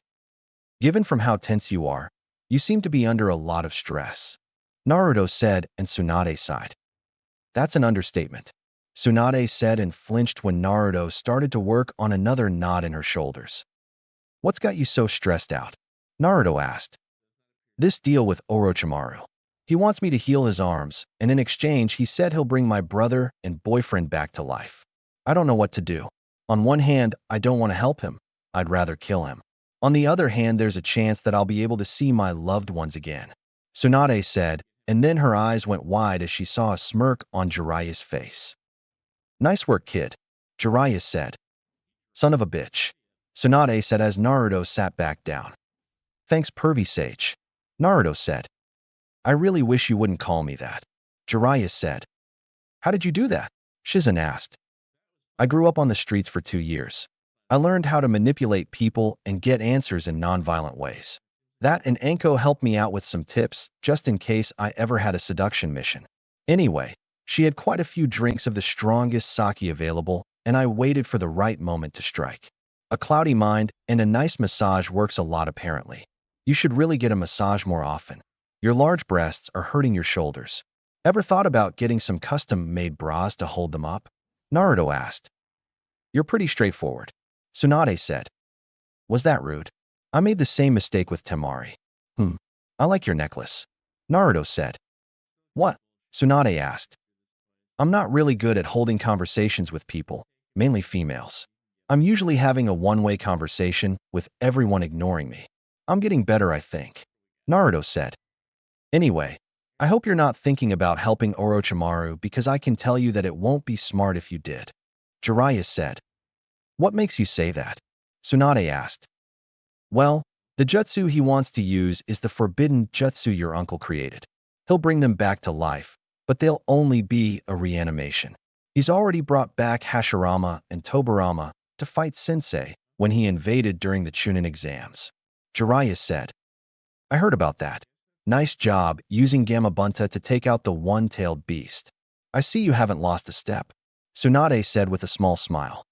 Given from how tense you are, you seem to be under a lot of stress, Naruto said, and Tsunade sighed. That's an understatement, Tsunade said, and flinched when Naruto started to work on another knot in her shoulders. What's got you so stressed out? Naruto asked. This deal with Orochimaru. He wants me to heal his arms, and in exchange he said he'll bring my brother and boyfriend back to life. I don't know what to do. On one hand, I don't want to help him. I'd rather kill him. On the other hand, there's a chance that I'll be able to see my loved ones again, Tsunade said, and then her eyes went wide as she saw a smirk on Jiraiya's face. Nice work, kid, Jiraiya said. Son of a bitch, Tsunade said as Naruto sat back down. Thanks, pervy sage, Naruto said. I really wish you wouldn't call me that, Jiraiya said. How did you do that? Shizen asked. I grew up on the streets for 2 years. I learned how to manipulate people and get answers in nonviolent ways. That and Anko helped me out with some tips, just in case I ever had a seduction mission. Anyway, she had quite a few drinks of the strongest sake available, and I waited for the right moment to strike. A cloudy mind and a nice massage works a lot apparently. You should really get a massage more often. Your large breasts are hurting your shoulders. Ever thought about getting some custom-made bras to hold them up? Naruto asked. You're pretty straightforward, Tsunade said. Was that rude? I made the same mistake with Tamari. I like your necklace, Naruto said. What? Tsunade asked. I'm not really good at holding conversations with people, mainly females. I'm usually having a one-way conversation with everyone ignoring me. I'm getting better, I think, Naruto said. Anyway, I hope you're not thinking about helping Orochimaru because I can tell you that it won't be smart if you did, Jiraiya said. What makes you say that? Tsunade asked. Well, the jutsu he wants to use is the forbidden jutsu your uncle created. He'll bring them back to life, but they'll only be a reanimation. He's already brought back Hashirama and Tobirama to fight Sensei when he invaded during the Chunin exams, Jiraiya said. I heard about that. Nice job using Gamabunta to take out the one-tailed beast. I see you haven't lost a step, Tsunade said with a small smile.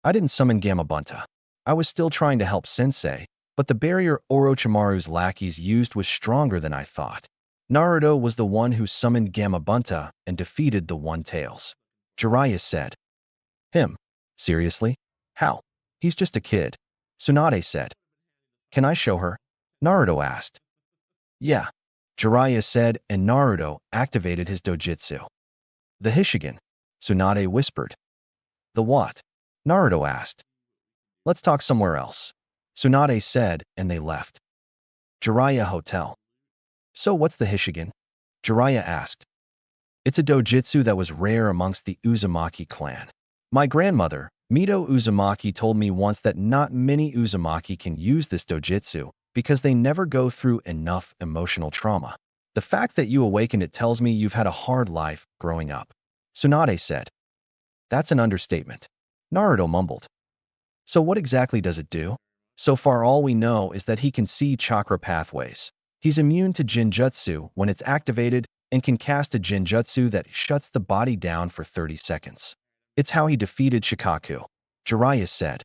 I didn't summon Gamabunta. I was still trying to help Sensei, but the barrier Orochimaru's lackeys used was stronger than I thought. Naruto was the one who summoned Gamabunta and defeated the One-Tails, Jiraiya said. Him? Seriously? How? He's just a kid, Tsunade said. Can I show her? Naruto asked. Yeah, Jiraiya said, and Naruto activated his dojutsu. The Hishigan, Tsunade whispered. The what? Naruto asked. Let's talk somewhere else, Tsunade said, and they left. Jiraiya Hotel. So what's the Hishigan? Jiraiya asked. It's a dojutsu that was rare amongst the Uzumaki clan. My grandmother, Mito Uzumaki, told me once that not many Uzumaki can use this dojutsu because they never go through enough emotional trauma. The fact that you awaken it tells me you've had a hard life growing up, Tsunade said. That's an understatement, Naruto mumbled. So what exactly does it do? So far all we know is that he can see chakra pathways. He's immune to Jinjutsu when it's activated and can cast a Jinjutsu that shuts the body down for 30 seconds. It's how he defeated Shikaku, Jiraiya said.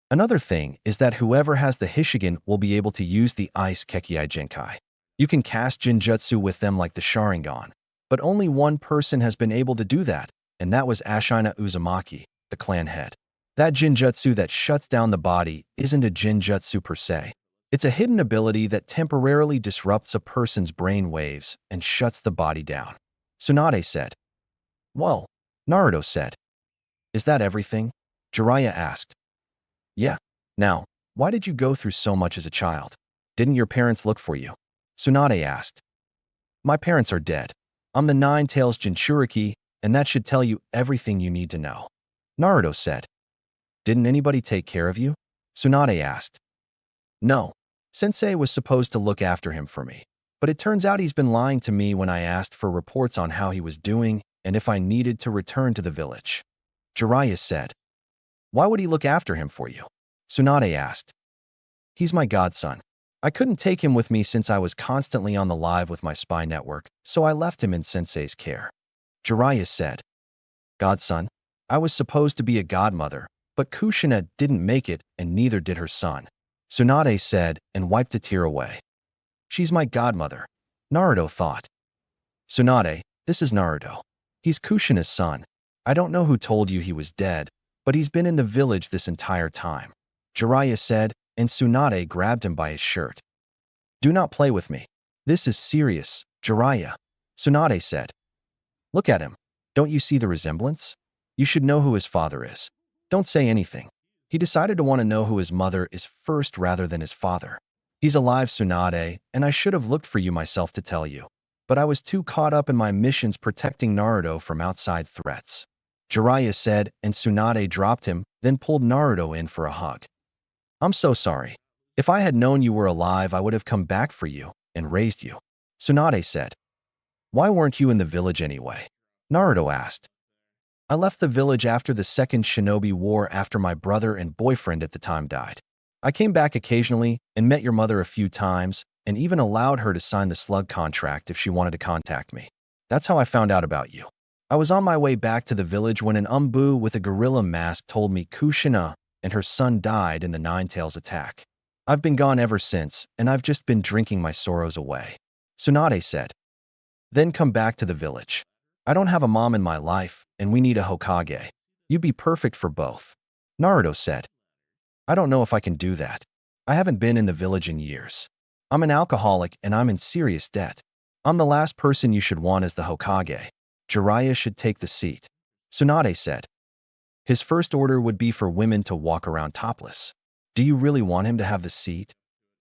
Another thing is that whoever has the Hishigan will be able to use the Ice Kekkei Genkai. You can cast Jinjutsu with them like the Sharingan, but only one person has been able to do that, and that was Ashina Uzumaki, the clan head. That Jinjutsu that shuts down the body isn't a Jinjutsu per se. It's a hidden ability that temporarily disrupts a person's brain waves and shuts the body down, Tsunade said. Whoa, Naruto said. Is that everything? Jiraiya asked. Yeah. Now, why did you go through so much as a child? Didn't your parents look for you? Tsunade asked. My parents are dead. I'm the Nine-Tails Jinchuriki, and that should tell you everything you need to know, Naruto said. Didn't anybody take care of you? Tsunade asked. No. Sensei was supposed to look after him for me, but it turns out he's been lying to me when I asked for reports on how he was doing and if I needed to return to the village, Jiraiya said. Why would he look after him for you? Tsunade asked. He's my godson. I couldn't take him with me since I was constantly on the live with my spy network, so I left him in Sensei's care, Jiraiya said. Godson? I was supposed to be a godmother, but Kushina didn't make it and neither did her son, Tsunade said and wiped a tear away. She's my godmother, Naruto thought. Tsunade, this is Naruto. He's Kushina's son. I don't know who told you he was dead, but he's been in the village this entire time, Jiraiya said, and Tsunade grabbed him by his shirt. Do not play with me. This is serious, Jiraiya, Tsunade said. Look at him. Don't you see the resemblance? You should know who his father is. Don't say anything. He decided to want to know who his mother is first rather than his father. He's alive, Tsunade, and I should have looked for you myself to tell you. But I was too caught up in my missions protecting Naruto from outside threats. Jiraiya said, and Tsunade dropped him, then pulled Naruto in for a hug. I'm so sorry. If I had known you were alive, I would have come back for you and raised you. Tsunade said. Why weren't you in the village anyway? Naruto asked. I left the village after the Second Shinobi War after my brother and boyfriend at the time died. I came back occasionally and met your mother a few times and even allowed her to sign the slug contract if she wanted to contact me. That's how I found out about you. I was on my way back to the village when an Umbu with a gorilla mask told me Kushina and her son died in the Nine-Tails attack. I've been gone ever since, and I've just been drinking my sorrows away. Tsunade said. Then come back to the village. I don't have a mom in my life, and we need a Hokage. You'd be perfect for both. Naruto said. I don't know if I can do that. I haven't been in the village in years. I'm an alcoholic and I'm in serious debt. I'm the last person you should want as the Hokage. Jiraiya should take the seat. Tsunade said. His first order would be for women to walk around topless. Do you really want him to have the seat?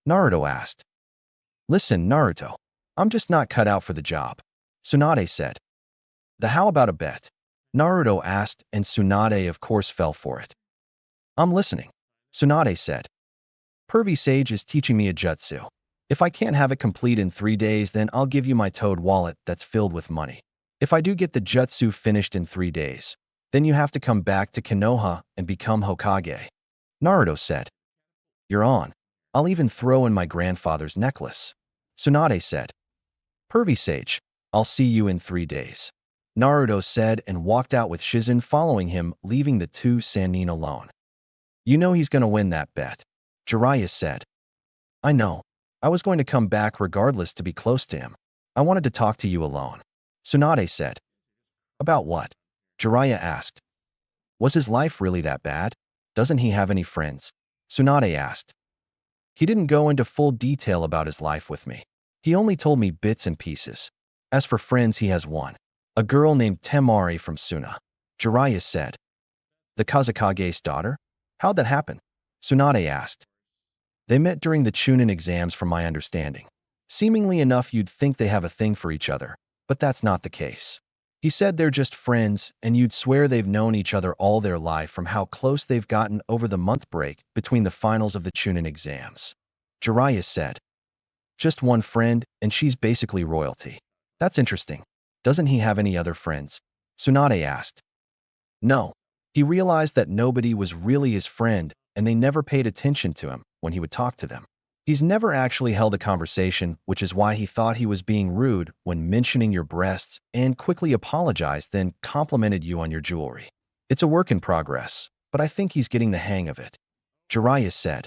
Naruto asked. Listen, Naruto. I'm just not cut out for the job. Tsunade said. How about a bet? Naruto asked, and Tsunade of course fell for it. I'm listening. Tsunade said. Pervy Sage is teaching me a jutsu. If I can't have it complete in 3 days, then I'll give you my toad wallet that's filled with money. If I do get the jutsu finished in 3 days, then you have to come back to Konoha and become Hokage. Naruto said. You're on. I'll even throw in my grandfather's necklace. Tsunade said. Pervy Sage, I'll see you in 3 days. Naruto said and walked out with Shizen following him, leaving the two Sannin alone. You know he's going to win that bet. Jiraiya said. I know. I was going to come back regardless to be close to him. I wanted to talk to you alone. Tsunade said. About what? Jiraiya asked. Was his life really that bad? Doesn't he have any friends? Tsunade asked. He didn't go into full detail about his life with me. He only told me bits and pieces. As for friends, he has one. A girl named Tamari from Suna. Jiraiya said. The Kazakage's daughter? How'd that happen? Tsunade asked. They met during the Chunin exams from my understanding. Seemingly enough, you'd think they have a thing for each other, but that's not the case. He said they're just friends, and you'd swear they've known each other all their life from how close they've gotten over the month break between the finals of the Chunin exams. Jiraiya said. Just one friend, and she's basically royalty. That's interesting. Doesn't he have any other friends? Tsunade asked. No. He realized that nobody was really his friend, and they never paid attention to him when he would talk to them. He's never actually held a conversation, which is why he thought he was being rude when mentioning your breasts and quickly apologized, then complimented you on your jewelry. It's a work in progress, but I think he's getting the hang of it. Jiraiya said.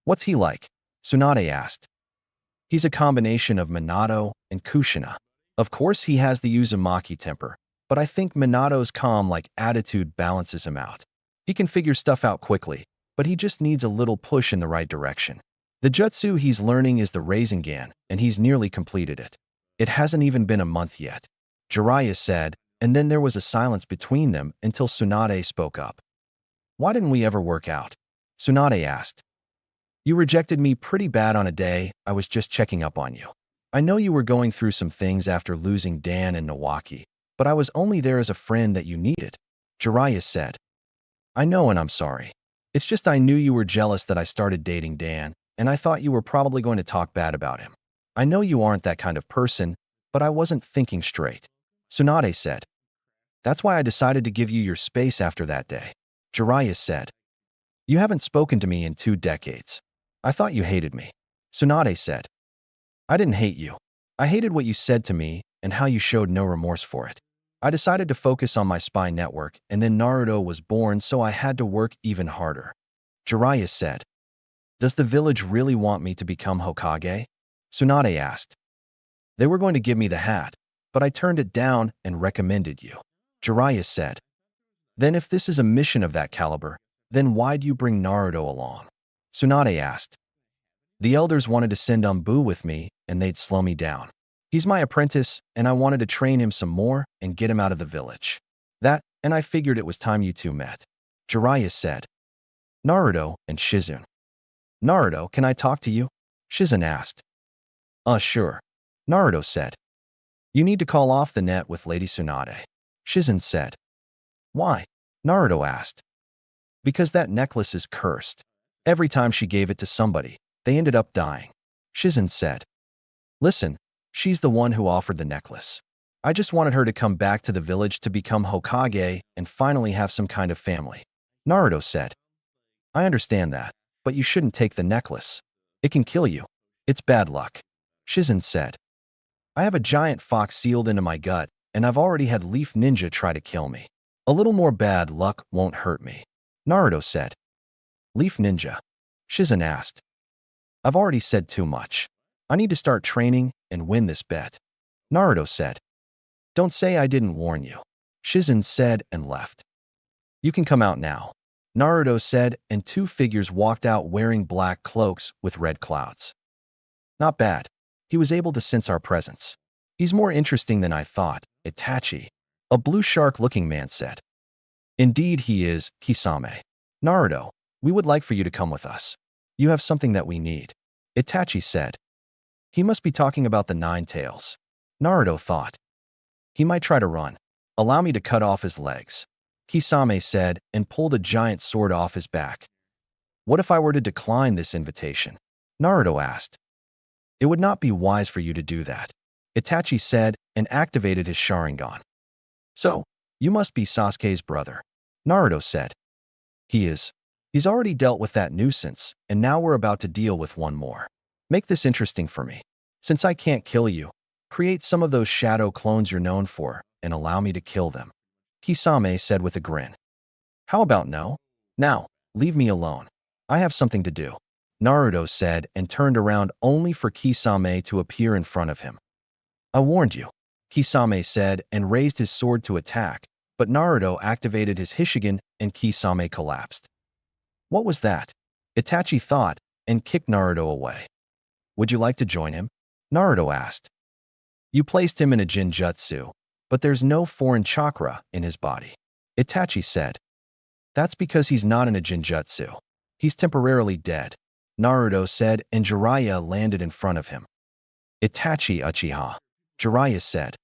What's he like? Tsunade asked. He's a combination of Minato and Kushina. Of course, he has the Uzumaki temper, but I think Minato's calm-like attitude balances him out. He can figure stuff out quickly, but he just needs a little push in the right direction. The jutsu he's learning is the Rasengan, and he's nearly completed it. It hasn't even been a month yet. Jiraiya said, and then there was a silence between them until Tsunade spoke up. Why didn't we ever work out? Tsunade asked. You rejected me pretty bad on a day. I was just checking up on you. I know you were going through some things after losing Dan and Nawaki, but I was only there as a friend that you needed. Jiraiya said. I know, and I'm sorry. It's just I knew you were jealous that I started dating Dan, and I thought you were probably going to talk bad about him. I know you aren't that kind of person, but I wasn't thinking straight. Tsunade said. That's why I decided to give you your space after that day. Jiraiya said. You haven't spoken to me in 2 decades. I thought you hated me. Tsunade said. I didn't hate you. I hated what you said to me and how you showed no remorse for it. I decided to focus on my spy network, and then Naruto was born, so I had to work even harder. Jiraiya said. Does the village really want me to become Hokage? Tsunade asked. They were going to give me the hat, but I turned it down and recommended you. Jiraiya said. Then if this is a mission of that caliber, then why'd you bring Naruto along? Tsunade asked. The elders wanted to send Umbu with me, and they'd slow me down. He's my apprentice, and I wanted to train him some more and get him out of the village. That, and I figured it was time you two met. Jiraiya said. Naruto and Shizune. Naruto, can I talk to you? Shizune asked. Sure. Naruto said. You need to call off the net with Lady Tsunade. Shizune said. Why? Naruto asked. Because that necklace is cursed. Every time she gave it to somebody, they ended up dying. Shizune said. Listen, she's the one who offered the necklace. I just wanted her to come back to the village to become Hokage and finally have some kind of family. Naruto said. I understand that, but you shouldn't take the necklace. It can kill you. It's bad luck. Shizune said. I have a giant fox sealed into my gut, and I've already had Leaf Ninja try to kill me. A little more bad luck won't hurt me. Naruto said. Leaf Ninja? Shizune asked. I've already said too much. I need to start training and win this bet. Naruto said. Don't say I didn't warn you. Shizune said and left. You can come out now. Naruto said, and two figures walked out wearing black cloaks with red clouds. Not bad. He was able to sense our presence. He's more interesting than I thought, Itachi. A blue shark-looking man said. Indeed he is, Kisame. Naruto, we would like for you to come with us. You have something that we need. Itachi said. He must be talking about the Nine Tails. Naruto thought. He might try to run. Allow me to cut off his legs. Kisame said and pulled a giant sword off his back. What if I were to decline this invitation? Naruto asked. It would not be wise for you to do that. Itachi said and activated his Sharingan. So, you must be Sasuke's brother. Naruto said. He is. He's already dealt with that nuisance, and now we're about to deal with one more. Make this interesting for me. Since I can't kill you, create some of those shadow clones you're known for, and allow me to kill them. Kisame said with a grin. How about no? Now, leave me alone. I have something to do. Naruto said and turned around only for Kisame to appear in front of him. I warned you. Kisame said and raised his sword to attack, but Naruto activated his Hishigan and Kisame collapsed. What was that? Itachi thought and kicked Naruto away. Would you like to join him? Naruto asked. You placed him in a Jinjutsu, but there's no foreign chakra in his body. Itachi said. That's because he's not in a Jinjutsu. He's temporarily dead. Naruto said and Jiraiya landed in front of him. Itachi Uchiha. Jiraiya said.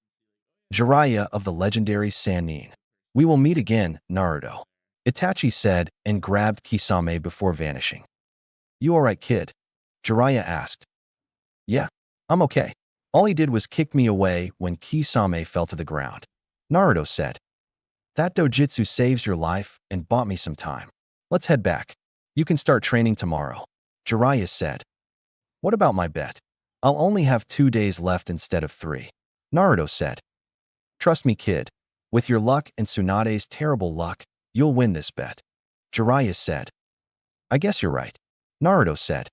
Jiraiya of the legendary Sannin. We will meet again, Naruto. Itachi said and grabbed Kisame before vanishing. You alright, kid? Jiraiya asked. Yeah, I'm okay. All he did was kick me away when Kisame fell to the ground. Naruto said. That dojutsu saves your life and bought me some time. Let's head back. You can start training tomorrow. Jiraiya said. What about my bet? I'll only have 2 days left instead of 3. Naruto said. Trust me, kid. With your luck and Tsunade's terrible luck, you'll win this bet. Jiraiya said. I guess you're right. Naruto said.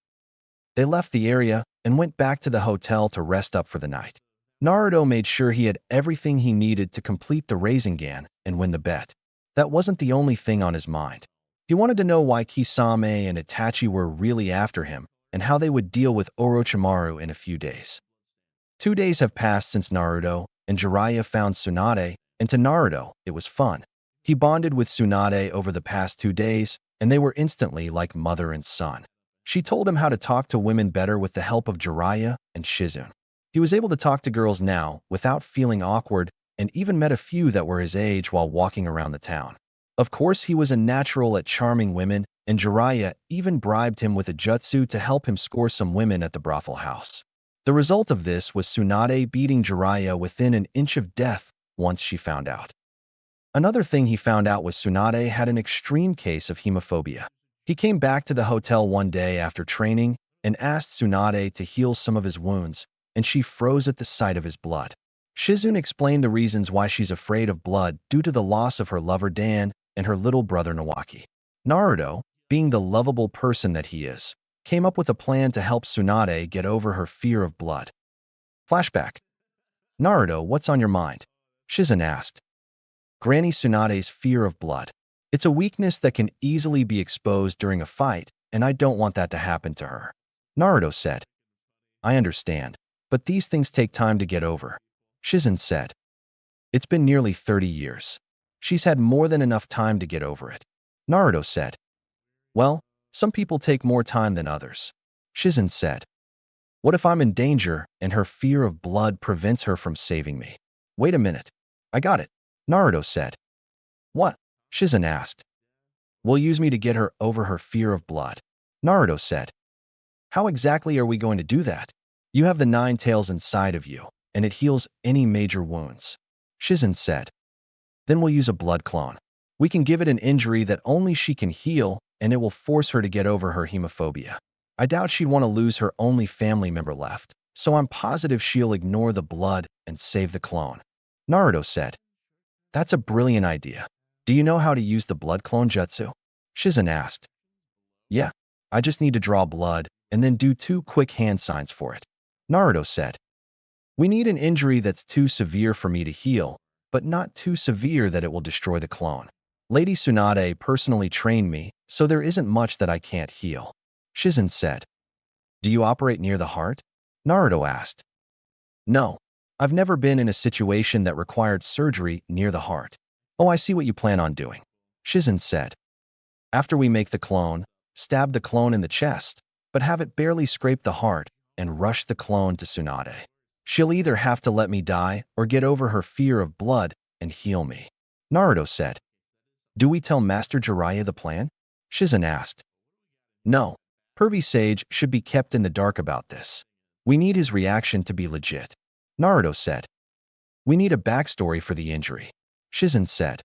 They left the area and went back to the hotel to rest up for the night. Naruto made sure he had everything he needed to complete the Rasengan and win the bet. That wasn't the only thing on his mind. He wanted to know why Kisame and Itachi were really after him and how they would deal with Orochimaru in a few days. 2 days have passed since Naruto and Jiraiya found Tsunade, and to Naruto, it was fun. He bonded with Tsunade over the past 2 days, and they were instantly like mother and son. She told him how to talk to women better with the help of Jiraiya and Shizune. He was able to talk to girls now without feeling awkward and even met a few that were his age while walking around the town. Of course, he was a natural at charming women, and Jiraiya even bribed him with a jutsu to help him score some women at the brothel house. The result of this was Tsunade beating Jiraiya within an inch of death once she found out. Another thing he found out was Tsunade had an extreme case of hemophobia. He came back to the hotel one day after training and asked Tsunade to heal some of his wounds, and she froze at the sight of his blood. Shizune explained the reasons why she's afraid of blood due to the loss of her lover Dan and her little brother Nawaki. Naruto, being the lovable person that he is, came up with a plan to help Tsunade get over her fear of blood. Flashback. Naruto, what's on your mind? Shizune asked. Granny Tsunade's fear of blood. It's a weakness that can easily be exposed during a fight, and I don't want that to happen to her. Naruto said. I understand, but these things take time to get over. Shizune said. It's been nearly 30 years. She's had more than enough time to get over it. Naruto said. Well, some people take more time than others. Shizen said. What if I'm in danger and her fear of blood prevents her from saving me? Wait a minute. I got it, Naruto said. What? Shizen asked. Will use me to get her over her fear of blood, Naruto said. How exactly are we going to do that? You have the 9 tails inside of you, and it heals any major wounds, Shizen said. Then we'll use a blood clone. We can give it an injury that only she can heal, and it will force her to get over her hemophobia. I doubt she'd want to lose her only family member left, so I'm positive she'll ignore the blood and save the clone, Naruto said. That's a brilliant idea. Do you know how to use the blood clone jutsu? Shizen asked. Yeah, I just need to draw blood and then do 2 quick hand signs for it, Naruto said. We need an injury that's too severe for me to heal, but not too severe that it will destroy the clone. Lady Tsunade personally trained me, so there isn't much that I can't heal, Shizen said. Do you operate near the heart? Naruto asked. No, I've never been in a situation that required surgery near the heart. Oh, I see what you plan on doing, Shizen said. After we make the clone, stab the clone in the chest, but have it barely scrape the heart and rush the clone to Tsunade. She'll either have to let me die or get over her fear of blood and heal me, Naruto said. Do we tell Master Jiraiya the plan? Shizen asked. No, Pervy Sage should be kept in the dark about this. We need his reaction to be legit, Naruto said. We need a backstory for the injury, Shizen said.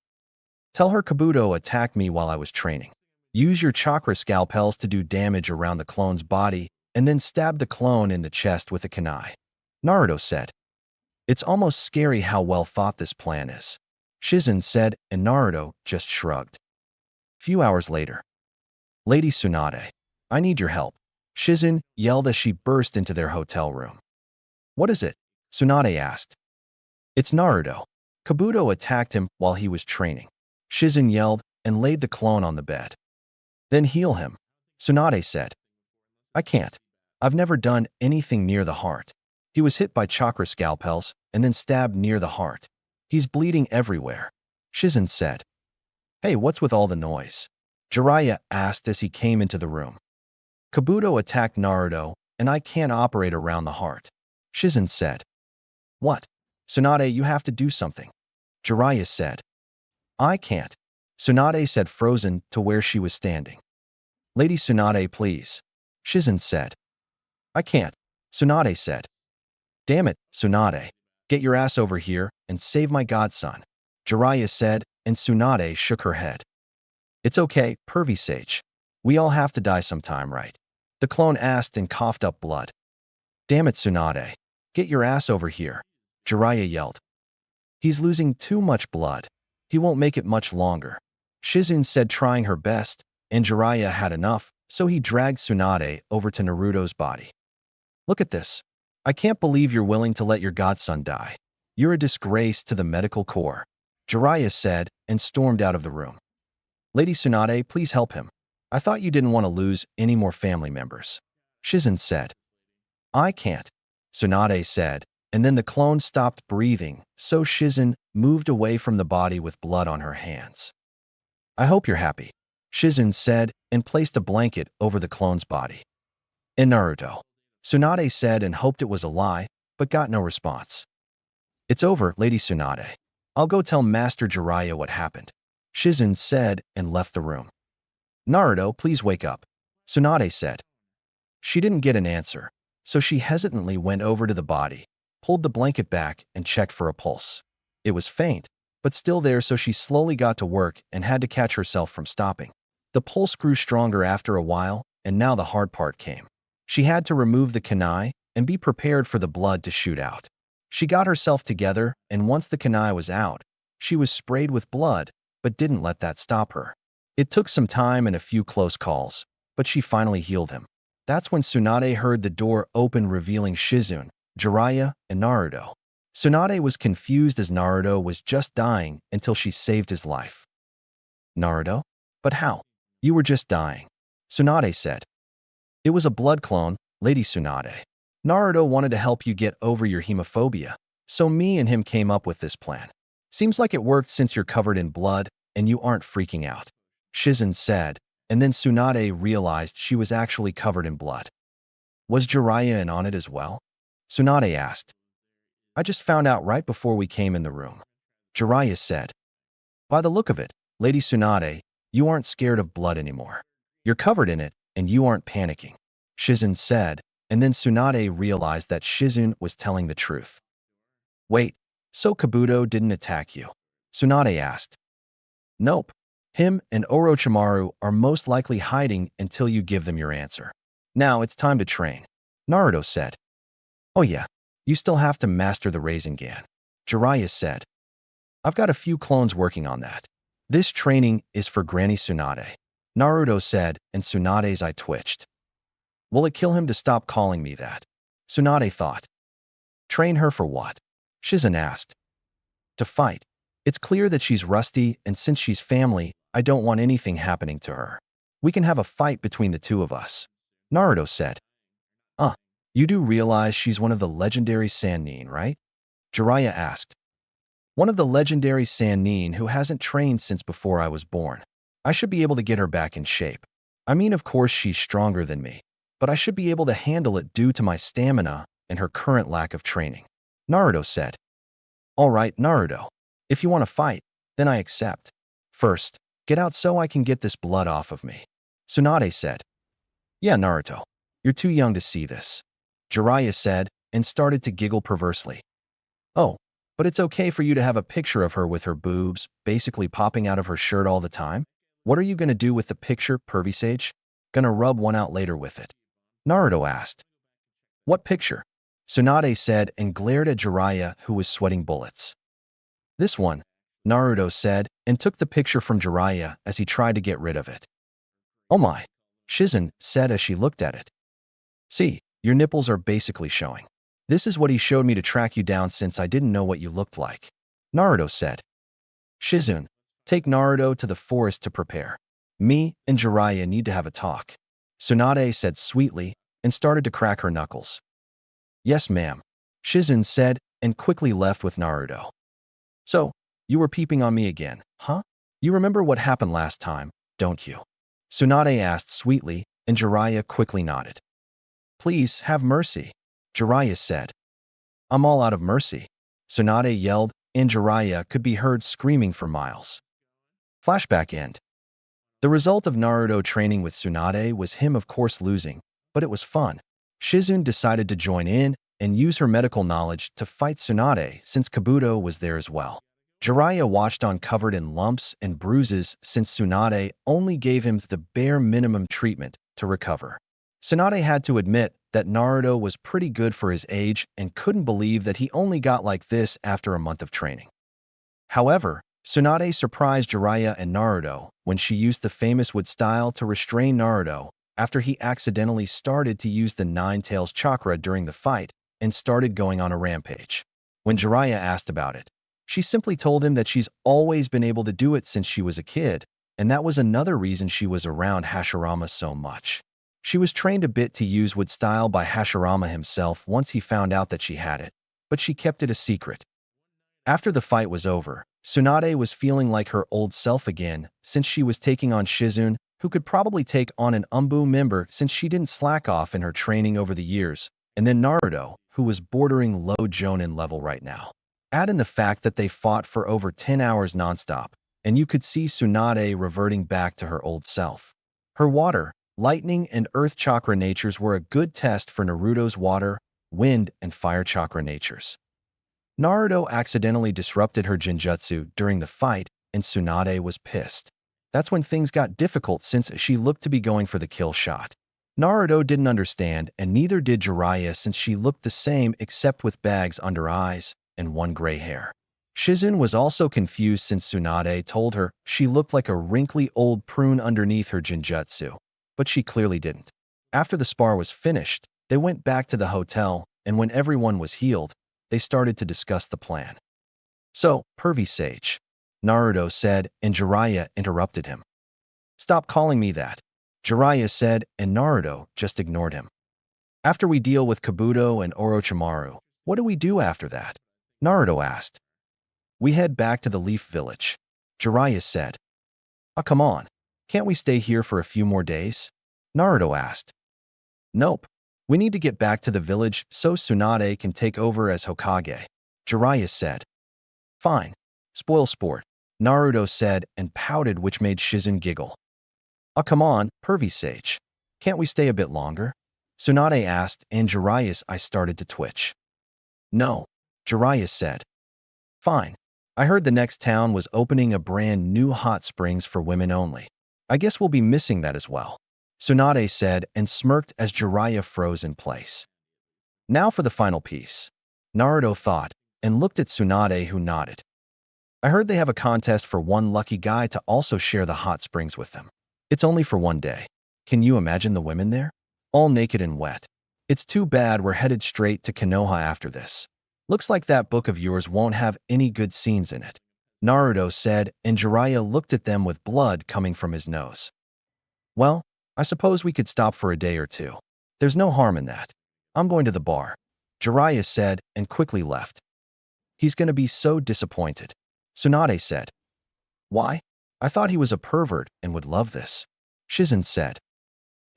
Tell her Kabuto attacked me while I was training. Use your chakra scalpels to do damage around the clone's body and then stab the clone in the chest with a kunai, Naruto said. It's almost scary how well thought this plan is, Shizen said, and Naruto just shrugged. Few hours later. Lady Tsunade, I need your help, Shizen yelled as she burst into their hotel room. What is it? Tsunade asked. It's Naruto. Kabuto attacked him while he was training, Shizen yelled and laid the clone on the bed. Then heal him, Tsunade said. I can't. I've never done anything near the heart. He was hit by chakra scalpels and then stabbed near the heart. He's bleeding everywhere, Shizen said. Hey, what's with all the noise? Jiraiya asked as he came into the room. Kabuto attacked Naruto, and I can't operate around the heart, Shizen said. What? Tsunade, you have to do something, Jiraiya said. I can't, Tsunade said, frozen to where she was standing. Lady Tsunade, please, Shizen said. I can't, Tsunade said. Damn it, Tsunade. Get your ass over here and save my godson, Jiraiya said, and Tsunade shook her head. It's okay, Pervy Sage. We all have to die sometime, right? The clone asked and coughed up blood. Damn it, Tsunade. Get your ass over here, Jiraiya yelled. He's losing too much blood. He won't make it much longer, Shizen said, trying her best, and Jiraiya had enough, so he dragged Tsunade over to Naruto's body. Look at this. I can't believe you're willing to let your godson die. You're a disgrace to the medical corps, Jiraiya said, and stormed out of the room. Lady Tsunade, please help him. I thought you didn't want to lose any more family members, Shizen said. I can't, Tsunade said, and then the clone stopped breathing, so Shizen moved away from the body with blood on her hands. I hope you're happy, Shizen said, and placed a blanket over the clone's body. In Naruto, Tsunade said and hoped it was a lie, but got no response. It's over, Lady Tsunade. I'll go tell Master Jiraiya what happened, Shizen said and left the room. Naruto, please wake up, Tsunade said. She didn't get an answer, so she hesitantly went over to the body, pulled the blanket back, and checked for a pulse. It was faint, but still there, so she slowly got to work and had to catch herself from stopping. The pulse grew stronger after a while, and now the hard part came. She had to remove the kunai and be prepared for the blood to shoot out. She got herself together, and once the kunai was out, she was sprayed with blood, but didn't let that stop her. It took some time and a few close calls, but she finally healed him. That's when Tsunade heard the door open, revealing Shizen, Jiraiya, and Naruto. Tsunade was confused as Naruto was just dying until she saved his life. Naruto? But how? You were just dying, Tsunade said. It was a blood clone, Lady Tsunade. Naruto wanted to help you get over your hemophobia, so me and him came up with this plan. Seems like it worked since you're covered in blood and you aren't freaking out, Shizen said, and then Tsunade realized she was actually covered in blood. Was Jiraiya in on it as well? Tsunade asked. I just found out right before we came in the room. Jiraiya said. By the look of it, Lady Tsunade, you aren't scared of blood anymore. You're covered in it, and you aren't panicking. Shizun said, and then Tsunade realized that Shizun was telling the truth. Wait, so Kabuto didn't attack you? Tsunade asked. Nope. Him and Orochimaru are most likely hiding until you give them your answer. Now it's time to train. Naruto said. Oh yeah, you still have to master the Rasengan. Jiraiya said. I've got a few clones working on that. This training is for Granny Tsunade. Naruto said, and Tsunade's eye twitched. Will it kill him to stop calling me that? Tsunade thought. Train her for what? Shizun asked. To fight. It's clear that she's rusty, and since she's family, I don't want anything happening to her. We can have a fight between the two of us. Naruto said. You do realize she's one of the legendary Sannin, right? Jiraiya asked. One of the legendary Sannin who hasn't trained since before I was born. I should be able to get her back in shape. I mean, of course she's stronger than me, but I should be able to handle it due to my stamina and her current lack of training. Naruto said. All right, Naruto. If you want to fight, then I accept. First, get out so I can get this blood off of me. Tsunade said. Yeah, Naruto. You're too young to see this. Jiraiya said, and started to giggle perversely. Oh, but it's okay for you to have a picture of her with her boobs basically popping out of her shirt all the time? What are you going to do with the picture, pervy sage? Gonna rub one out later with it? Naruto asked. What picture? Tsunade said and glared at Jiraiya, who was sweating bullets. This one, Naruto said, and took the picture from Jiraiya as he tried to get rid of it. Oh my, Shizun said as she looked at it. See, your nipples are basically showing. This is what he showed me to track you down since I didn't know what you looked like. Naruto said. Shizun, take Naruto to the forest to prepare. Me and Jiraiya need to have a talk. Tsunade said sweetly and started to crack her knuckles. Yes, ma'am, Shizun said and quickly left with Naruto. So, you were peeping on me again, huh? You remember what happened last time, don't you? Tsunade asked sweetly, and Jiraiya quickly nodded. Please have mercy, Jiraiya said. I'm all out of mercy, Tsunade yelled, and Jiraiya could be heard screaming for miles. Flashback end. The result of Naruto training with Tsunade was him of course losing, but it was fun. Shizun decided to join in and use her medical knowledge to fight Tsunade since Kabuto was there as well. Jiraiya watched on covered in lumps and bruises since Tsunade only gave him the bare minimum treatment to recover. Tsunade had to admit that Naruto was pretty good for his age and couldn't believe that he only got like this after a month of training. However, Tsunade surprised Jiraiya and Naruto when she used the famous wood style to restrain Naruto after he accidentally started to use the Nine Tails Chakra during the fight and started going on a rampage. When Jiraiya asked about it, she simply told him that she's always been able to do it since she was a kid, and that was another reason she was around Hashirama so much. She was trained a bit to use wood style by Hashirama himself once he found out that she had it, but she kept it a secret. After the fight was over, Tsunade was feeling like her old self again since she was taking on Shizun, who could probably take on an Umbu member since she didn't slack off in her training over the years, and then Naruto, who was bordering low Jonin level right now. Add in the fact that they fought for over 10 hours nonstop, and you could see Tsunade reverting back to her old self. Her water, lightning, and earth chakra natures were a good test for Naruto's water, wind, and fire chakra natures. Naruto accidentally disrupted her genjutsu during the fight, and Tsunade was pissed. That's when things got difficult since she looked to be going for the kill shot. Naruto didn't understand, and neither did Jiraiya since she looked the same except with bags under eyes and one gray hair. Shizun was also confused since Tsunade told her she looked like a wrinkly old prune underneath her genjutsu, but she clearly didn't. After the spar was finished, they went back to the hotel, and when everyone was healed, they started to discuss the plan. So, pervy sage, Naruto said, and Jiraiya interrupted him. Stop calling me that, Jiraiya said, and Naruto just ignored him. After we deal with Kabuto and Orochimaru, what do we do after that? Naruto asked. We head back to the Leaf Village, Jiraiya said. Oh, come on. Can't we stay here for a few more days? Naruto asked. Nope. We need to get back to the village so Tsunade can take over as Hokage, Jiraiya said. Fine. Spoil sport, Naruto said and pouted, which made Shizen giggle. Oh, come on, pervy sage. Can't we stay a bit longer? Tsunade asked, and Jiraiya's eye started to twitch. No, Jiraiya said. Fine. I heard the next town was opening a brand new hot springs for women only. I guess we'll be missing that as well, Tsunade said and smirked as Jiraiya froze in place. Now for the final piece, Naruto thought, and looked at Tsunade, who nodded. I heard they have a contest for one lucky guy to also share the hot springs with them. It's only for one day. Can you imagine the women there? All naked and wet. It's too bad we're headed straight to Konoha after this. Looks like that book of yours won't have any good scenes in it, Naruto said, and Jiraiya looked at them with blood coming from his nose. Well, I suppose we could stop for a day or two. There's no harm in that. I'm going to the bar, Jiraiya said and quickly left. He's going to be so disappointed, Tsunade said. Why? I thought he was a pervert and would love this, Shizen said.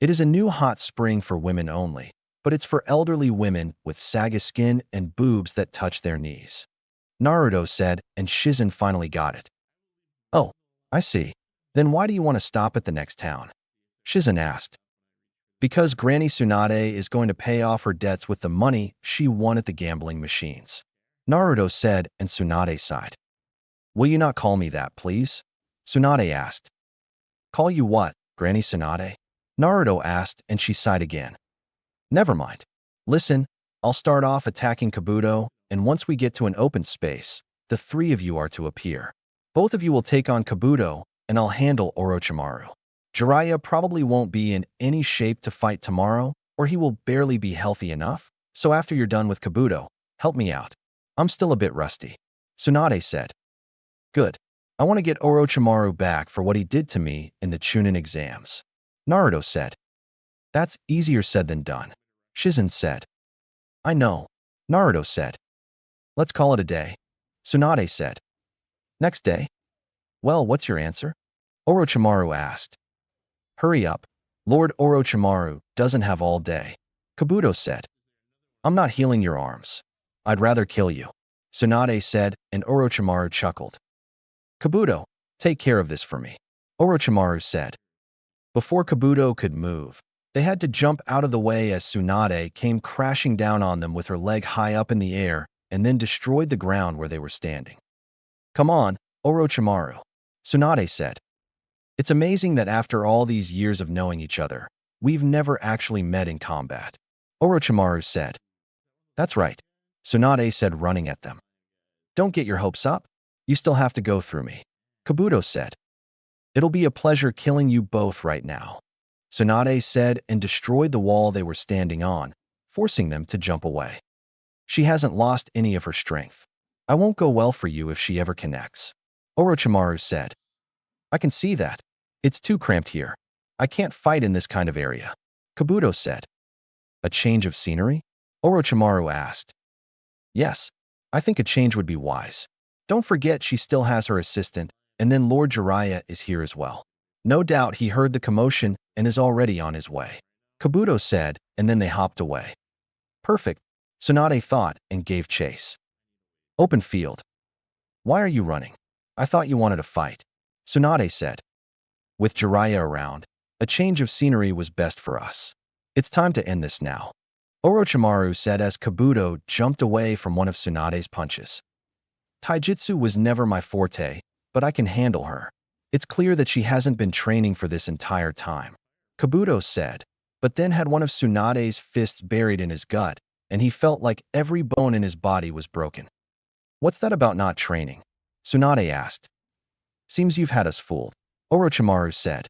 It is a new hot spring for women only, but it's for elderly women with saggy skin and boobs that touch their knees, Naruto said, and Shizen finally got it. Oh, I see. Then why do you want to stop at the next town? Shizen asked. Because Granny Tsunade is going to pay off her debts with the money she won at the gambling machines, Naruto said, and Tsunade sighed. Will you not call me that, please? Tsunade asked. Call you what, Granny Tsunade? Naruto asked, and she sighed again. Never mind. Listen, I'll start off attacking Kabuto, and once we get to an open space, the three of you are to appear. Both of you will take on Kabuto, and I'll handle Orochimaru. Jiraiya probably won't be in any shape to fight tomorrow, or he will barely be healthy enough, so after you're done with Kabuto, help me out. I'm still a bit rusty, Tsunade said. Good. I want to get Orochimaru back for what he did to me in the Chunin exams, Naruto said. That's easier said than done, Shizen said. I know, Naruto said. Let's call it a day, Tsunade said. Next day? Well, what's your answer? Orochimaru asked. Hurry up. Lord Orochimaru doesn't have all day, Kabuto said. I'm not healing your arms. I'd rather kill you, Tsunade said, and Orochimaru chuckled. Kabuto, take care of this for me, Orochimaru said. Before Kabuto could move, they had to jump out of the way as Tsunade came crashing down on them with her leg high up in the air and then destroyed the ground where they were standing. Come on, Orochimaru, Tsunade said. It's amazing that after all these years of knowing each other, we've never actually met in combat, Orochimaru said. That's right, Tsunade said, running at them. Don't get your hopes up. You still have to go through me, Kabuto said. It'll be a pleasure killing you both right now, Tsunade said, and destroyed the wall they were standing on, forcing them to jump away. She hasn't lost any of her strength. I won't go well for you if she ever connects, Orochimaru said. I can see that. It's too cramped here. I can't fight in this kind of area, Kabuto said. A change of scenery? Orochimaru asked. Yes, I think a change would be wise. Don't forget she still has her assistant, and then Lord Jiraiya is here as well. No doubt he heard the commotion and is already on his way, Kabuto said, and then they hopped away. Perfect, Tsunade thought and gave chase. Open field. Why are you running? I thought you wanted to fight, Tsunade said. With Jiraiya around, a change of scenery was best for us. It's time to end this now, Orochimaru said as Kabuto jumped away from one of Tsunade's punches. Taijutsu was never my forte, but I can handle her. It's clear that she hasn't been training for this entire time, Kabuto said, but then had one of Tsunade's fists buried in his gut, and he felt like every bone in his body was broken. What's that about not training? Tsunade asked. Seems you've had us fooled, Orochimaru said.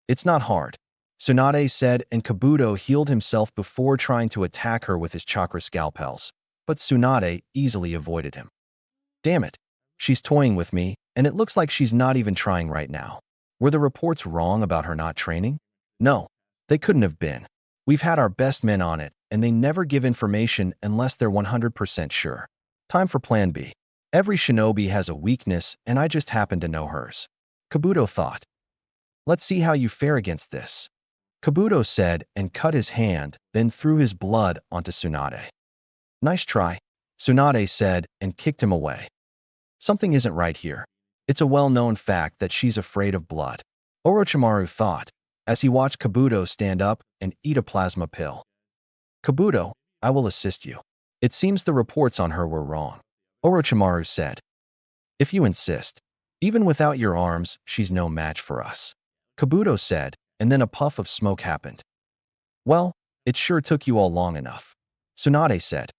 It's not hard, Tsunade said, and Kabuto healed himself before trying to attack her with his chakra scalpels, but Tsunade easily avoided him. Damn it, she's toying with me, and it looks like she's not even trying right now. Were the reports wrong about her not training? No, they couldn't have been. We've had our best men on it, and they never give information unless they're 100% sure. Time for Plan B. Every shinobi has a weakness, and I just happen to know hers, Kabuto thought. Let's see how you fare against this. Kabuto said and cut his hand, then threw his blood onto Tsunade. Nice try, Tsunade said and kicked him away. Something isn't right here. It's a well-known fact that she's afraid of blood, Orochimaru thought, as he watched Kabuto stand up and eat a plasma pill. Kabuto, I will assist you. It seems the reports on her were wrong, Orochimaru said. If you insist. Even without your arms, she's no match for us, Kabuto said, and then a puff of smoke happened. Well, it sure took you all long enough, Tsunade said.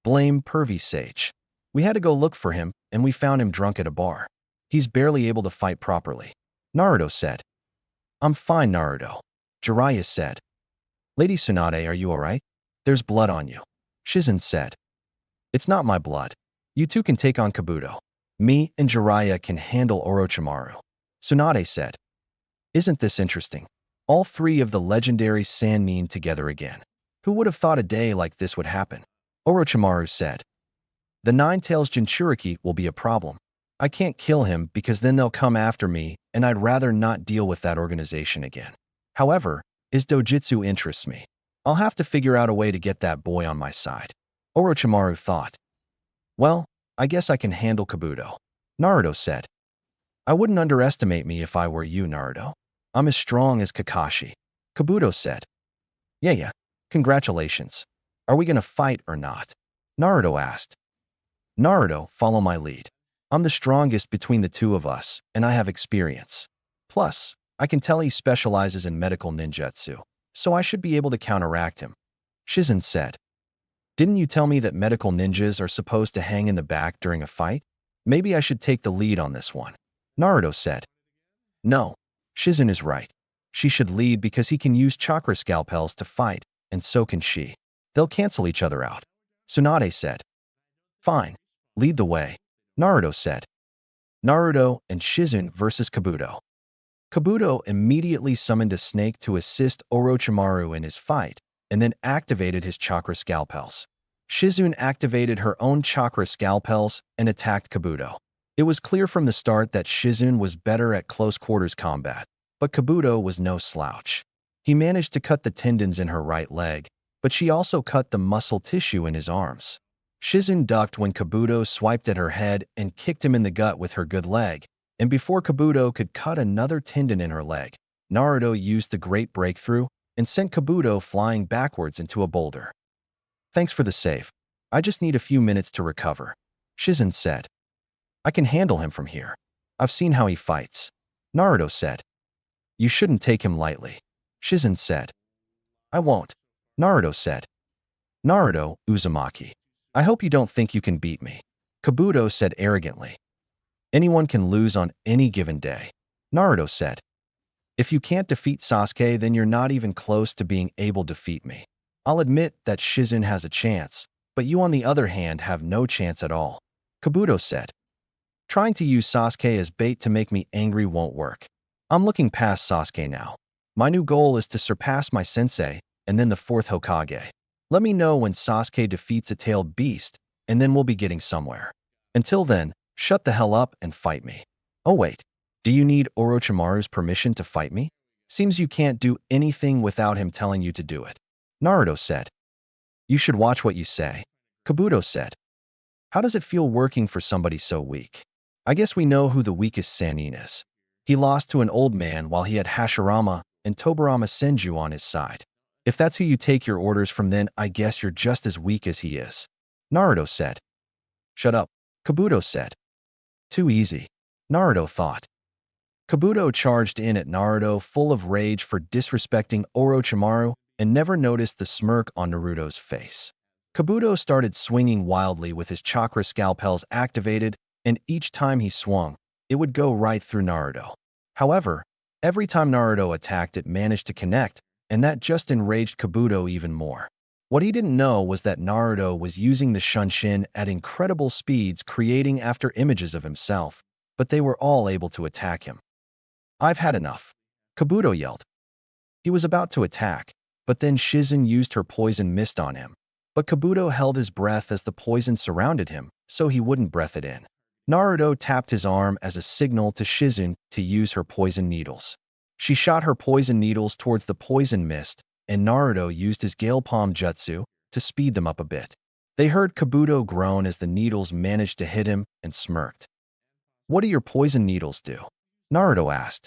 Blame pervy sage. We had to go look for him, and we found him drunk at a bar. He's barely able to fight properly, Naruto said. I'm fine, Naruto, Jiraiya said. Lady Tsunade, are you alright? There's blood on you, Shizen said. It's not my blood. You two can take on Kabuto. Me and Jiraiya can handle Orochimaru, Tsunade said. Isn't this interesting? All three of the legendary Sannin together again. Who would have thought a day like this would happen? Orochimaru said. The Nine-Tails Jinchuriki will be a problem. I can't kill him because then they'll come after me, and I'd rather not deal with that organization again. However, his dojutsu interests me. I'll have to figure out a way to get that boy on my side, Orochimaru thought. Well, I guess I can handle Kabuto, Naruto said. I wouldn't underestimate me if I were you, Naruto. I'm as strong as Kakashi, Kabuto said. Yeah, congratulations. Are we gonna fight or not? Naruto asked. Naruto, follow my lead. I'm the strongest between the two of us, and I have experience. Plus, I can tell he specializes in medical ninjutsu, so I should be able to counteract him, Shizen said. Didn't you tell me that medical ninjas are supposed to hang in the back during a fight? Maybe I should take the lead on this one, Naruto said. No, Shizen is right. She should lead because he can use chakra scalpels to fight, and so can she. They'll cancel each other out, Tsunade said. Fine, lead the way, Naruto said. Naruto and Shizen versus Kabuto. Kabuto immediately summoned a snake to assist Orochimaru in his fight, and then activated his chakra scalpels. Shizen activated her own chakra scalpels and attacked Kabuto. It was clear from the start that Shizen was better at close-quarters combat, but Kabuto was no slouch. He managed to cut the tendons in her right leg, but she also cut the muscle tissue in his arms. Shizen ducked when Kabuto swiped at her head and kicked him in the gut with her good leg, and before Kabuto could cut another tendon in her leg, Naruto used the great breakthrough and sent Kabuto flying backwards into a boulder. Thanks for the save. I just need a few minutes to recover, Shizen said. I can handle him from here. I've seen how he fights, Naruto said. You shouldn't take him lightly, Shizen said. I won't, Naruto said. Naruto, Uzumaki. I hope you don't think you can beat me, Kabuto said arrogantly. Anyone can lose on any given day, Naruto said. If you can't defeat Sasuke, then you're not even close to being able to defeat me. I'll admit that Shizen has a chance, but you on the other hand have no chance at all, Kabuto said. Trying to use Sasuke as bait to make me angry won't work. I'm looking past Sasuke now. My new goal is to surpass my sensei, and then the fourth Hokage. Let me know when Sasuke defeats a tailed beast, and then we'll be getting somewhere. Until then, shut the hell up and fight me. Oh wait, do you need Orochimaru's permission to fight me? Seems you can't do anything without him telling you to do it, Naruto said. You should watch what you say, Kabuto said. How does it feel working for somebody so weak? I guess we know who the weakest Sannin is. He lost to an old man while he had Hashirama and Tobirama Senju on his side. If that's who you take your orders from, then I guess you're just as weak as he is, Naruto said. Shut up, Kabuto said. Too easy, Naruto thought. Kabuto charged in at Naruto full of rage for disrespecting Orochimaru and never noticed the smirk on Naruto's face. Kabuto started swinging wildly with his chakra scalpels activated, and each time he swung, it would go right through Naruto. However, every time Naruto attacked, it managed to connect, and that just enraged Kabuto even more. What he didn't know was that Naruto was using the Shunshin at incredible speeds, creating after images of himself, but they were all able to attack him. I've had enough, Kabuto yelled. He was about to attack, but then Shizen used her poison mist on him. But Kabuto held his breath as the poison surrounded him, so he wouldn't breath it in. Naruto tapped his arm as a signal to Shizen to use her poison needles. She shot her poison needles towards the poison mist, and Naruto used his Gale Palm Jutsu to speed them up a bit. They heard Kabuto groan as the needles managed to hit him and smirked. "What do your poison needles do?" Naruto asked.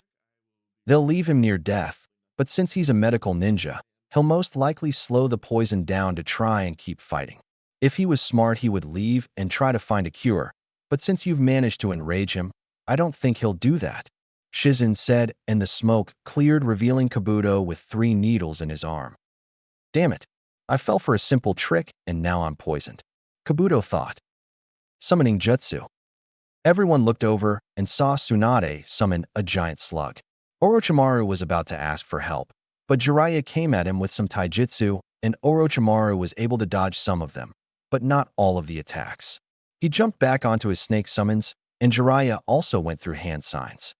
"They'll leave him near death, but since he's a medical ninja, he'll most likely slow the poison down to try and keep fighting. If he was smart, he would leave and try to find a cure, but since you've managed to enrage him, I don't think he'll do that," Shizen said, and the smoke cleared, revealing Kabuto with 3 needles in his arm. "Damn it, I fell for a simple trick and now I'm poisoned," Kabuto thought. Summoning Jutsu. Everyone looked over and saw Tsunade summon a giant slug. Orochimaru was about to ask for help, but Jiraiya came at him with some taijutsu, and Orochimaru was able to dodge some of them, but not all of the attacks. He jumped back onto his snake summons, and Jiraiya also went through hand signs.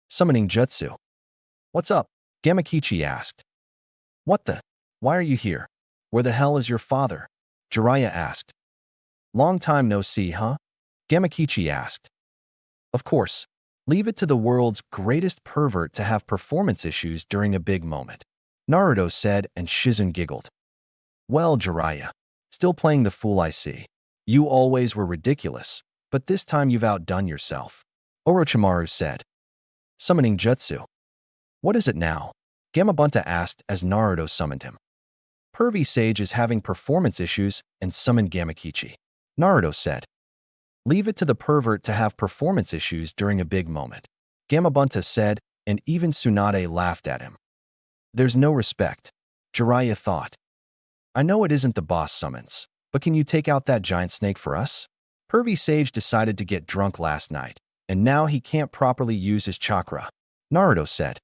Summoning Jutsu. "What's up?" Gamakichi asked. "What the? Why are you here? Where the hell is your father?" Jiraiya asked. "Long time no see, huh?" Gamakichi asked. "Of course. Leave it to the world's greatest pervert to have performance issues during a big moment," Naruto said, and Shizen giggled. "Well, Jiraiya, still playing the fool, I see. You always were ridiculous, but this time you've outdone yourself," Orochimaru said. Summoning Jutsu. "What is it now?" Gamabunta asked as Naruto summoned him. "Pervy Sage is having performance issues and summoned Gamakichi," Naruto said. "Leave it to the pervert to have performance issues during a big moment," Gamabunta said, and even Tsunade laughed at him. "There's no respect," Jiraiya thought. "I know it isn't the boss summons, but can you take out that giant snake for us?" Pervy Sage decided to get drunk last night, and now he can't properly use his chakra, Naruto said.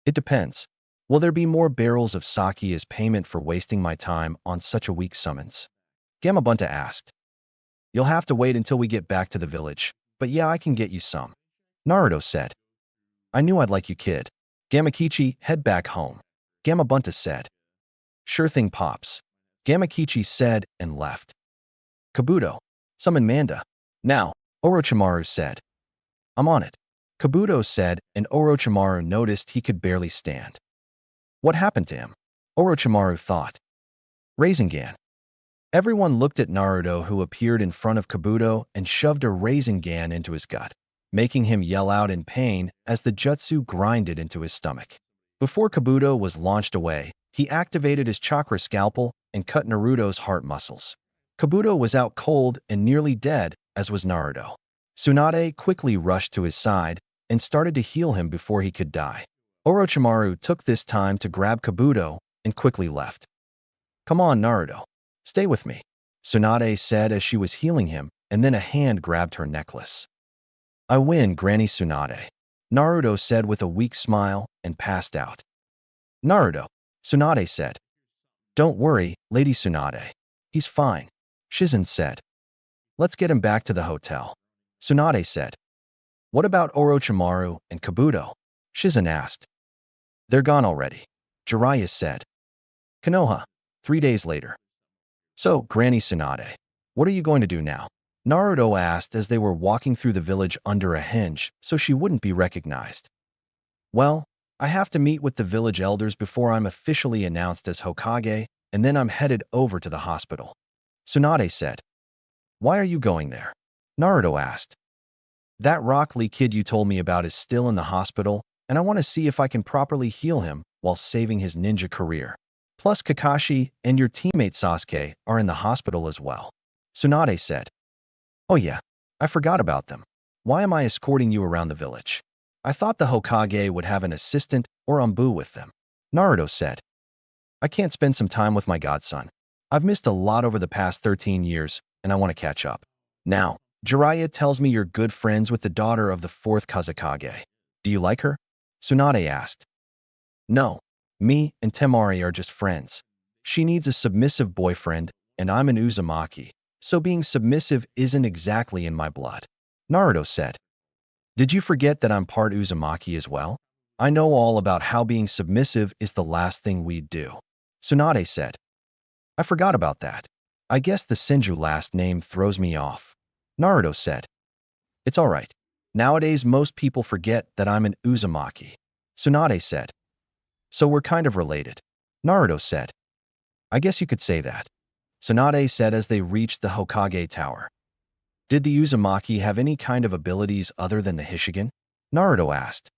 "It depends. Will there be more barrels of sake as payment for wasting my time on such a weak summons?" Gamabunta asked. "You'll have to wait until we get back to the village, but yeah, I can get you some," Naruto said. "I knew I'd like you, kid. Gamakichi, head back home," Gamabunta said. "Sure thing, Pops," Gamakichi said and left. Kabuto, summon Manda. "Now," Orochimaru said. "I'm on it," Kabuto said, and Orochimaru noticed he could barely stand. What happened to him? Orochimaru thought. Rasengan. Everyone looked at Naruto, who appeared in front of Kabuto and shoved a Rasengan into his gut, making him yell out in pain as the jutsu grinded into his stomach. Before Kabuto was launched away, he activated his chakra scalpel and cut Naruto's heart muscles. Kabuto was out cold and nearly dead, as was Naruto. Tsunade quickly rushed to his side and started to heal him before he could die. Orochimaru took this time to grab Kabuto and quickly left. "Come on, Naruto. Stay with me," Tsunade said as she was healing him, and then a hand grabbed her necklace. "I win, Granny Tsunade," Naruto said with a weak smile and passed out. "Naruto," Tsunade said. "Don't worry, Lady Tsunade. He's fine," Shizen said. "Let's get him back to the hotel," Tsunade said. "What about Orochimaru and Kabuto?" Shizen asked. "They're gone already," Jiraiya said. "Konoha, 3 days later." "So, Granny Tsunade, what are you going to do now?" Naruto asked as they were walking through the village under a hinge so she wouldn't be recognized. "Well, I have to meet with the village elders before I'm officially announced as Hokage, and then I'm headed over to the hospital," Tsunade said. "Why are you going there?" Naruto asked. "That Rock Lee kid you told me about is still in the hospital, and I want to see if I can properly heal him while saving his ninja career. Plus Kakashi and your teammate Sasuke are in the hospital as well," Tsunade said. "Oh yeah, I forgot about them. Why am I escorting you around the village? I thought the Hokage would have an assistant or Anbu with them," Naruto said. "I can't spend some time with my godson. I've missed a lot over the past 13 years, and I want to catch up. Now, Jiraiya tells me you're good friends with the daughter of the 4th Kazekage. Do you like her?" Tsunade asked. "No, me and Tamari are just friends. She needs a submissive boyfriend, and I'm an Uzumaki, so being submissive isn't exactly in my blood," Naruto said. "Did you forget that I'm part Uzumaki as well? I know all about how being submissive is the last thing we'd do," Tsunade said. "I forgot about that. I guess the Senju last name throws me off," Naruto said. "It's alright. Nowadays most people forget that I'm an Uzumaki." Tsunade said. So we're kind of related. Naruto said. I guess you could say that. Tsunade said as they reached the Hokage Tower. Did the Uzumaki have any kind of abilities other than the Hishigan? Naruto asked.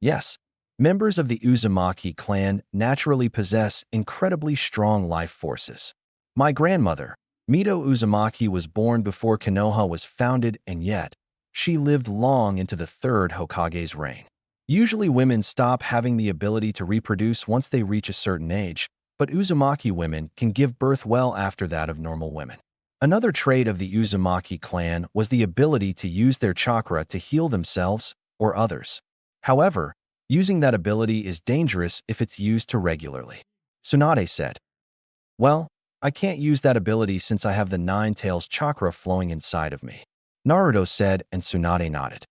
Yes. Members of the Uzumaki clan naturally possess incredibly strong life forces. My grandmother, Mito Uzumaki, was born before Konoha was founded, and yet she lived long into the third Hokage's reign. Usually women stop having the ability to reproduce once they reach a certain age, but Uzumaki women can give birth well after that of normal women. Another trait of the Uzumaki clan was the ability to use their chakra to heal themselves or others. However, using that ability is dangerous if it's used too regularly. Tsunade said. Well, I can't use that ability since I have the Nine Tails chakra flowing inside of me. Naruto said, and Tsunade nodded.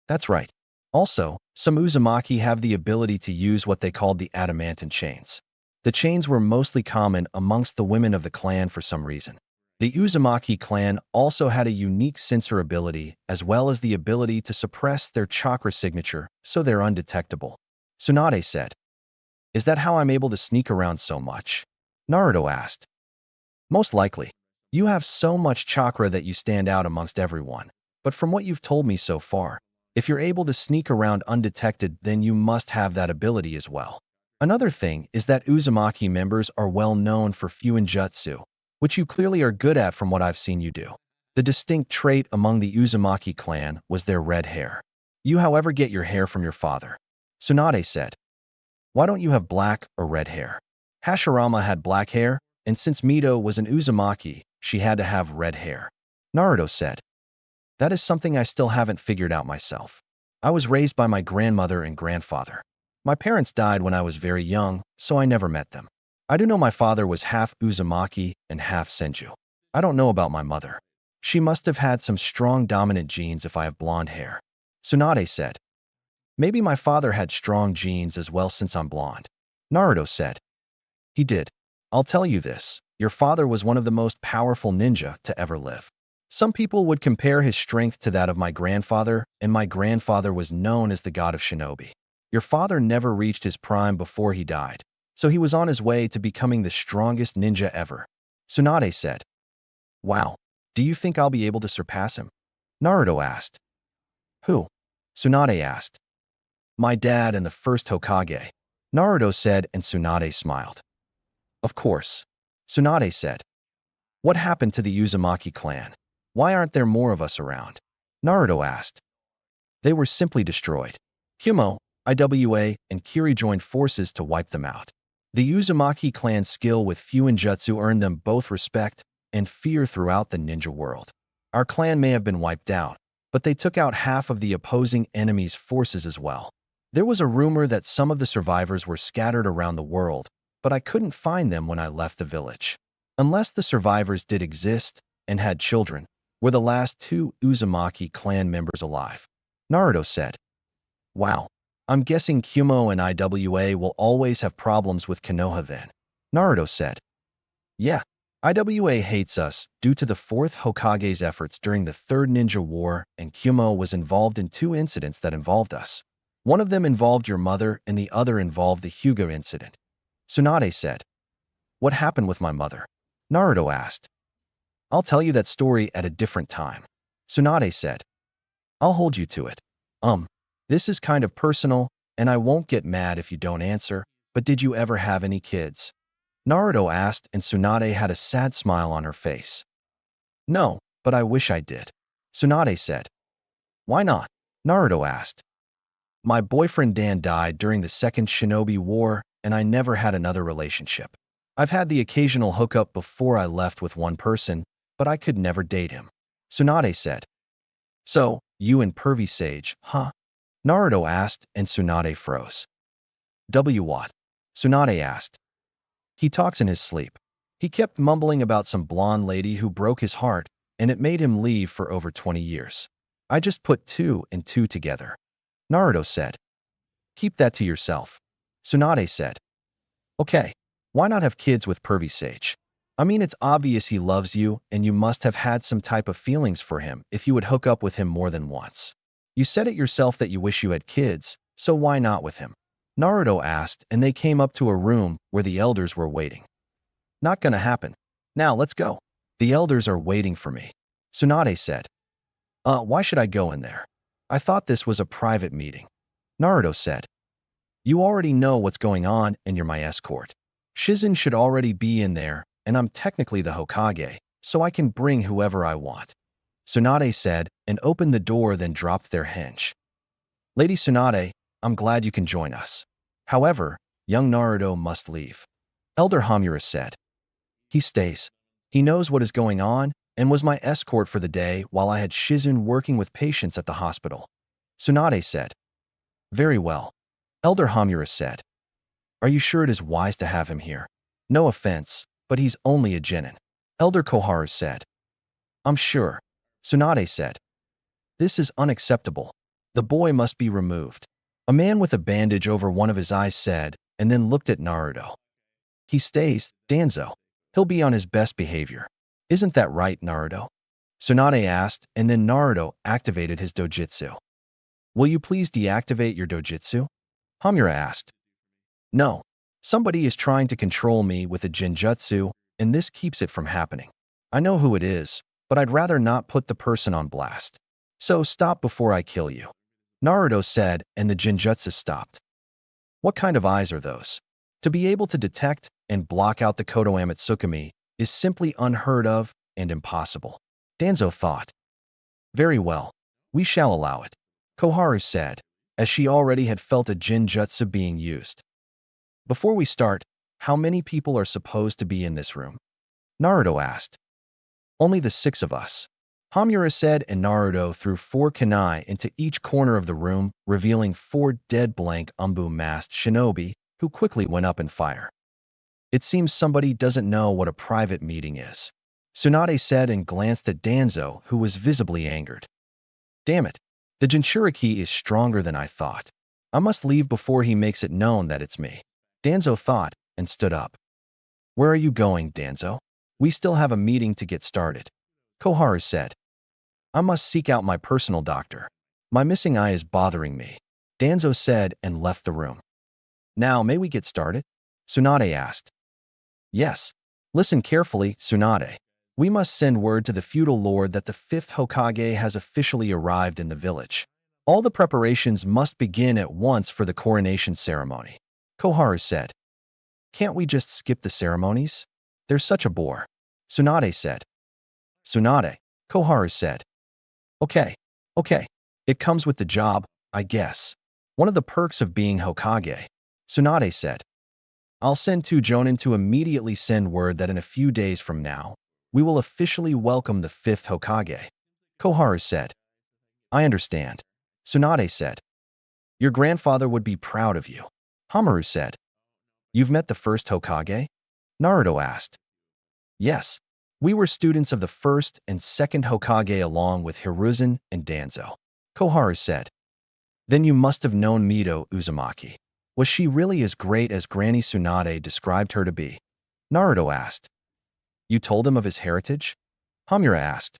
That's right. Also, some Uzumaki have the ability to use what they called the adamantine chains. The chains were mostly common amongst the women of the clan for some reason. The Uzumaki clan also had a unique sensor ability as well as the ability to suppress their chakra signature so they're undetectable. Tsunade said. Is that how I'm able to sneak around so much? Naruto asked. Most likely. You have so much chakra that you stand out amongst everyone. But from what you've told me so far, if you're able to sneak around undetected, then you must have that ability as well. Another thing is that Uzumaki members are well known for Fuinjutsu, which you clearly are good at from what I've seen you do. The distinct trait among the Uzumaki clan was their red hair. You, however, get your hair from your father. Tsunade said. Why don't you have black or red hair? Hashirama had black hair, and since Mito was an Uzumaki, she had to have red hair. Naruto said. That is something I still haven't figured out myself. I was raised by my grandmother and grandfather. My parents died when I was very young, so I never met them. I do know my father was half Uzumaki and half Senju. I don't know about my mother. She must have had some strong dominant genes if I have blonde hair. Tsunade said. Maybe my father had strong genes as well since I'm blonde. Naruto said. He did. I'll tell you this. Your father was one of the most powerful ninja to ever live. Some people would compare his strength to that of my grandfather, and my grandfather was known as the god of shinobi. Your father never reached his prime before he died, so he was on his way to becoming the strongest ninja ever. Tsunade said. Wow. Do you think I'll be able to surpass him? Naruto asked. Who? Tsunade asked. My dad and the first Hokage. Naruto said, and Tsunade smiled. Of course. Tsunade said. What happened to the Uzumaki clan? Why aren't there more of us around? Naruto asked. They were simply destroyed. Kumo, Iwa, and Kiri joined forces to wipe them out. The Uzumaki clan's skill with Fuinjutsu earned them both respect and fear throughout the ninja world. Our clan may have been wiped out, but they took out half of the opposing enemy's forces as well. There was a rumor that some of the survivors were scattered around the world, but I couldn't find them when I left the village. Unless the survivors did exist and had children, were the last two Uzumaki clan members alive. Naruto said. Wow. I'm guessing Kumo and Iwa will always have problems with Konoha then. Naruto said. Yeah. Iwa hates us due to the fourth Hokage's efforts during the Third Ninja War, and Kumo was involved in two incidents that involved us. One of them involved your mother and the other involved the Hyuga incident. Tsunade said. What happened with my mother? Naruto asked. I'll tell you that story at a different time. Tsunade said. I'll hold you to it. This is kind of personal, and I won't get mad if you don't answer, but did you ever have any kids? Naruto asked, and Tsunade had a sad smile on her face. No, but I wish I did. Tsunade said. Why not? Naruto asked. My boyfriend Dan died during the Second Shinobi War, and I never had another relationship. I've had the occasional hookup before I left with one person, but I could never date him. Tsunade said. So, you and Pervy Sage, huh? Naruto asked, and Tsunade froze. What? Tsunade asked. He talks in his sleep. He kept mumbling about some blonde lady who broke his heart, and it made him leave for over 20 years. I just put two and two together. Naruto said. Keep that to yourself. Tsunade said. Okay, why not have kids with Pervy Sage? I mean, it's obvious he loves you, and you must have had some type of feelings for him if you would hook up with him more than once. You said it yourself that you wish you had kids, So why not with him? Naruto asked, and they came up to a room where the elders were waiting. Not gonna happen. Now let's go. The elders are waiting for me. Tsunade said. Why should I go in there? I thought this was a private meeting. Naruto said. You already know what's going on and you're my escort. Shizen should already be in there, and I'm technically the Hokage, so I can bring whoever I want. Tsunade said and opened the door, then dropped their hinge. Lady Tsunade, I'm glad you can join us. However, young Naruto must leave. Elder Hamura said. He stays. He knows what is going on and was my escort for the day while I had Shizen working with patients at the hospital. Tsunade said. Very well. Elder Hamura said. Are you sure it is wise to have him here? No offense, but he's only a genin. Elder Koharu said. I'm sure. Tsunade said. This is unacceptable. The boy must be removed. A man with a bandage over one of his eyes said, and then looked at Naruto. He stays, Danzo. He'll be on his best behavior. Isn't that right, Naruto? Tsunade asked, and then Naruto activated his dojutsu. Will you please deactivate your dojutsu? Hamura asked. No. Somebody is trying to control me with a genjutsu, and this keeps it from happening. I know who it is, but I'd rather not put the person on blast. So stop before I kill you. Naruto said, and the genjutsu stopped. What kind of eyes are those? To be able to detect and block out the Koto Amatsukami is simply unheard of and impossible. Danzo thought. Very well. We shall allow it. Koharu said, as she already had felt a genjutsu being used. Before we start, how many people are supposed to be in this room? Naruto asked. Only the 6 of us. Hamura said, and Naruto threw 4 kunai into each corner of the room, revealing 4 dead blank umbu-masked shinobi who quickly went up in fire. It seems somebody doesn't know what a private meeting is. Tsunade said and glanced at Danzo, who was visibly angered. Damn it. The Jinchuriki is stronger than I thought. I must leave before he makes it known that it's me. Danzo thought and stood up. Where are you going, Danzo? We still have a meeting to get started. Koharu said. I must seek out my personal doctor. My missing eye is bothering me. Danzo said and left the room. Now, may we get started? Tsunade asked. Yes. Listen carefully, Tsunade. We must send word to the feudal lord that the 5th Hokage has officially arrived in the village. All the preparations must begin at once for the coronation ceremony. Koharu said. Can't we just skip the ceremonies? They're such a bore. Tsunade said. Tsunade, Koharu said. Okay. It comes with the job, I guess. One of the perks of being Hokage. Tsunade said. I'll send 2 Jonin to immediately send word that in a few days from now, we will officially welcome the 5th Hokage. Koharu said. I understand. Tsunade said. Your grandfather would be proud of you. Hamura said. You've met the 1st Hokage? Naruto asked. Yes. We were students of the 1st and 2nd Hokage along with Hiruzen and Danzo. Koharu said. Then you must have known Mito Uzumaki. Was she really as great as Granny Tsunade described her to be? Naruto asked. You told him of his heritage? Hamura asked.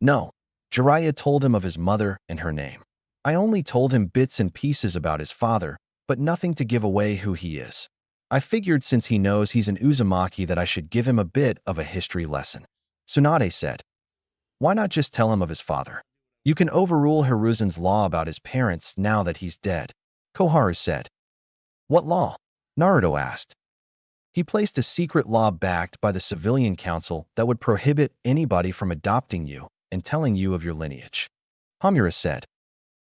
No. Jiraiya told him of his mother and her name. I only told him bits and pieces about his father, but nothing to give away who he is. I figured since he knows he's an Uzumaki that I should give him a bit of a history lesson. Tsunade said. Why not just tell him of his father? You can overrule Hiruzen's law about his parents now that he's dead. Koharu said. What law? Naruto asked. He placed a secret law backed by the civilian council that would prohibit anybody from adopting you and telling you of your lineage. Hamura said.